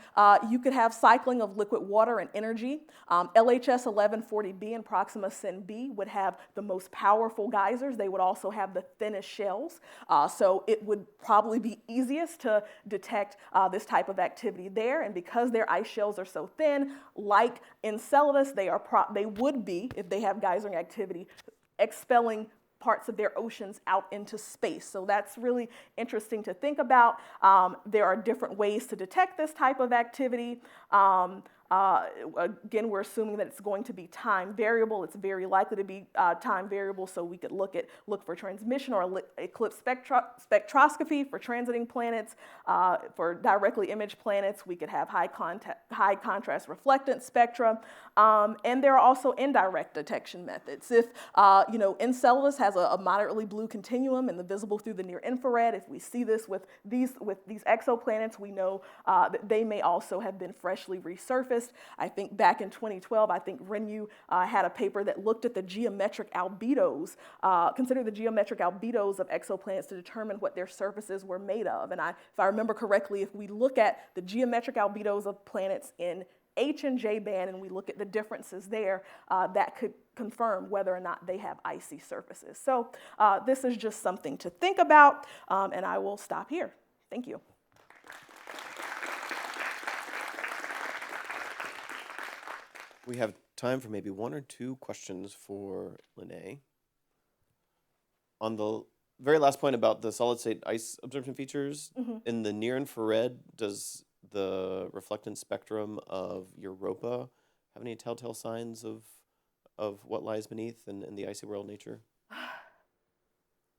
[SPEAKER 5] you could have cycling of liquid water and energy. LHS1140b and Proxima Cen-b would have the most powerful geysers. They would also have the thinnest shells. So it would probably be easiest to detect this type of activity there. And because their ice shells are so thin, like Enceladus, they would be, if they have geysering activity, expelling parts of their oceans out into space. So that's really interesting to think about. There are different ways to detect this type of activity. Again, we're assuming that it's going to be time variable. It's very likely to be time variable, so we could look for transmission or eclipse spectroscopy for transiting planets. For directly imaged planets, we could have high contrast reflectance spectra. And there are also indirect detection methods. If Enceladus has a moderately blue continuum and the visible through the near infrared, if we see this with these exoplanets, we know that they may also have been freshly resurfaced. I think back in 2012, I think Renyu had a paper that looked at the geometric albedos, considered the geometric albedos of exoplanets to determine what their surfaces were made of. And if I remember correctly, if we look at the geometric albedos of planets in H and J band and we look at the differences there, that could confirm whether or not they have icy surfaces. So this is just something to think about, and I will stop here. Thank you.
[SPEAKER 1] We have time for maybe 1 or 2 questions for Lene. On the very last point about the solid-state ice absorption features, in the near-infrared, does the reflectance spectrum of Europa have any telltale signs of what lies beneath in the icy world nature?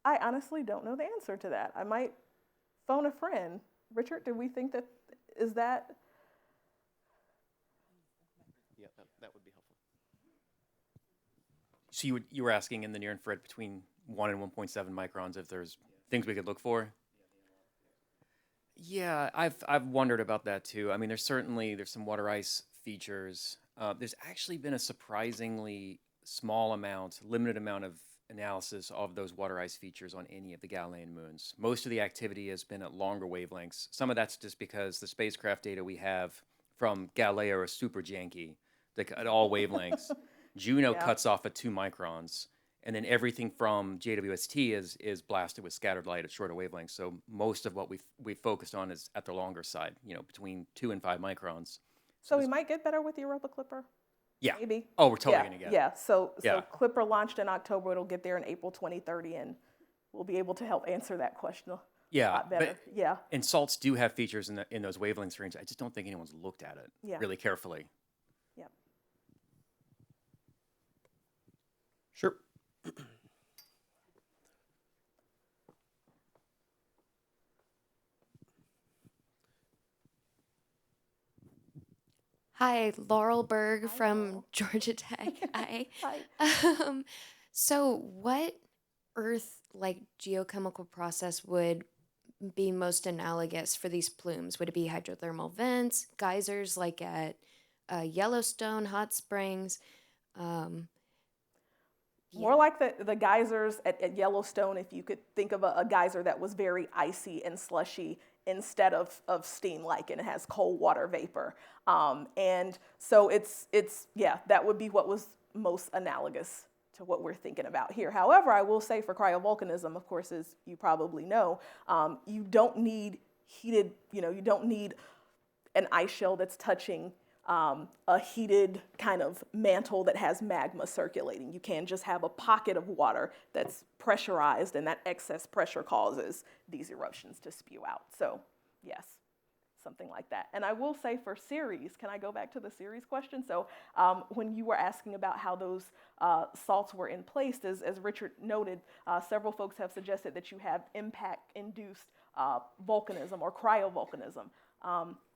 [SPEAKER 5] I honestly don't know the answer to that. I might phone a friend. Richard, do we think that, is that?
[SPEAKER 1] Yeah, that would be helpful.
[SPEAKER 21] So you were asking in the near infrared between 1 and 1.7 microns if there's things we could look for? Yeah, I've wondered about that too. I mean, there's some water ice features. There's actually been a surprisingly limited amount of analysis of those water ice features on any of the Galilean moons. Most of the activity has been at longer wavelengths. Some of that's just because the spacecraft data we have from Galileo are super janky, at all wavelengths. Juno cuts off at 2 microns. And then everything from JWST is blasted with scattered light at shorter wavelengths. So most of what we've focused on is at the longer side, between 2 and 5 microns.
[SPEAKER 5] So we might get better with the Europa Clipper?
[SPEAKER 21] Yeah.
[SPEAKER 5] Maybe.
[SPEAKER 21] Oh, we're totally gonna get it.
[SPEAKER 5] Yeah. So
[SPEAKER 21] Yeah.
[SPEAKER 5] Clipper launched in October. It'll get there in April 2030, and we'll be able to help answer that question a lot better. Yeah.
[SPEAKER 21] And salts do have features in those wavelength ranges. I just don't think anyone's looked at it really carefully.
[SPEAKER 5] Yeah.
[SPEAKER 1] Sure.
[SPEAKER 6] Hi, Laurel Berg from Georgia Tech. Hi. So what Earth-like geochemical process would be most analogous for these plumes? Would it be hydrothermal vents, geysers like at Yellowstone, hot springs?
[SPEAKER 5] More like the geysers at Yellowstone, if you could think of a geyser that was very icy and slushy instead of steam-like, and it has cold water vapor. And so that would be what was most analogous to what we're thinking about here. However, I will say for cryovolcanism, of course, as you probably know, you don't need heated, you don't need an ice shell that's touching a heated kind of mantle that has magma circulating. You can just have a pocket of water that's pressurized, and that excess pressure causes these eruptions to spew out. So yes, something like that. And I will say for Ceres, can I go back to the Ceres question? So when you were asking about how those salts were in place, as Richard noted, several folks have suggested that you have impact-induced volcanism or cryovolcanism.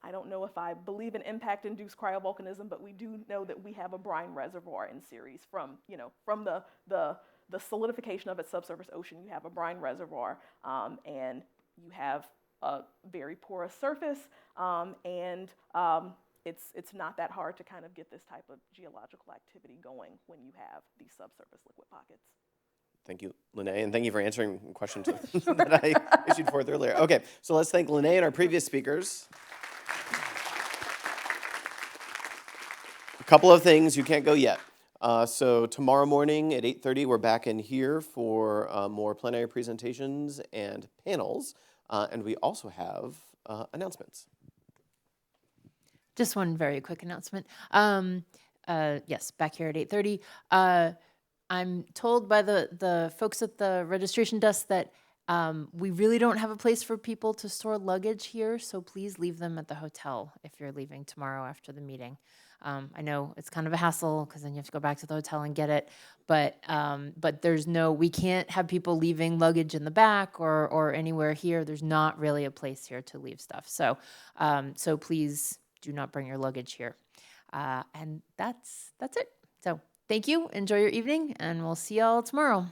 [SPEAKER 5] I don't know if I believe in impact-induced cryovolcanism, but we do know that we have a brine reservoir in Ceres from the solidification of its subsurface ocean. You have a brine reservoir, and you have a very porous surface, and it's not that hard to kind of get this type of geological activity going when you have these subsurface liquid pockets.
[SPEAKER 1] Thank you, Lene, and thank you for answering questions that I issued forth earlier. Okay, so let's thank Lene and our previous speakers. A couple of things, you can't go yet. So tomorrow morning at 8:30, we're back in here for more plenary presentations and panels, and we also have announcements.
[SPEAKER 9] Just one very quick announcement. Yes, back here at 8:30. I'm told by the folks at the registration desk that we really don't have a place for people to store luggage here, so please leave them at the hotel if you're leaving tomorrow after the meeting. I know it's kind of a hassle because then you have to go back to the hotel and get it, but we can't have people leaving luggage in the back or anywhere here. There's not really a place here to leave stuff. So please do not bring your luggage here. And that's it. So thank you. Enjoy your evening, and we'll see y'all tomorrow.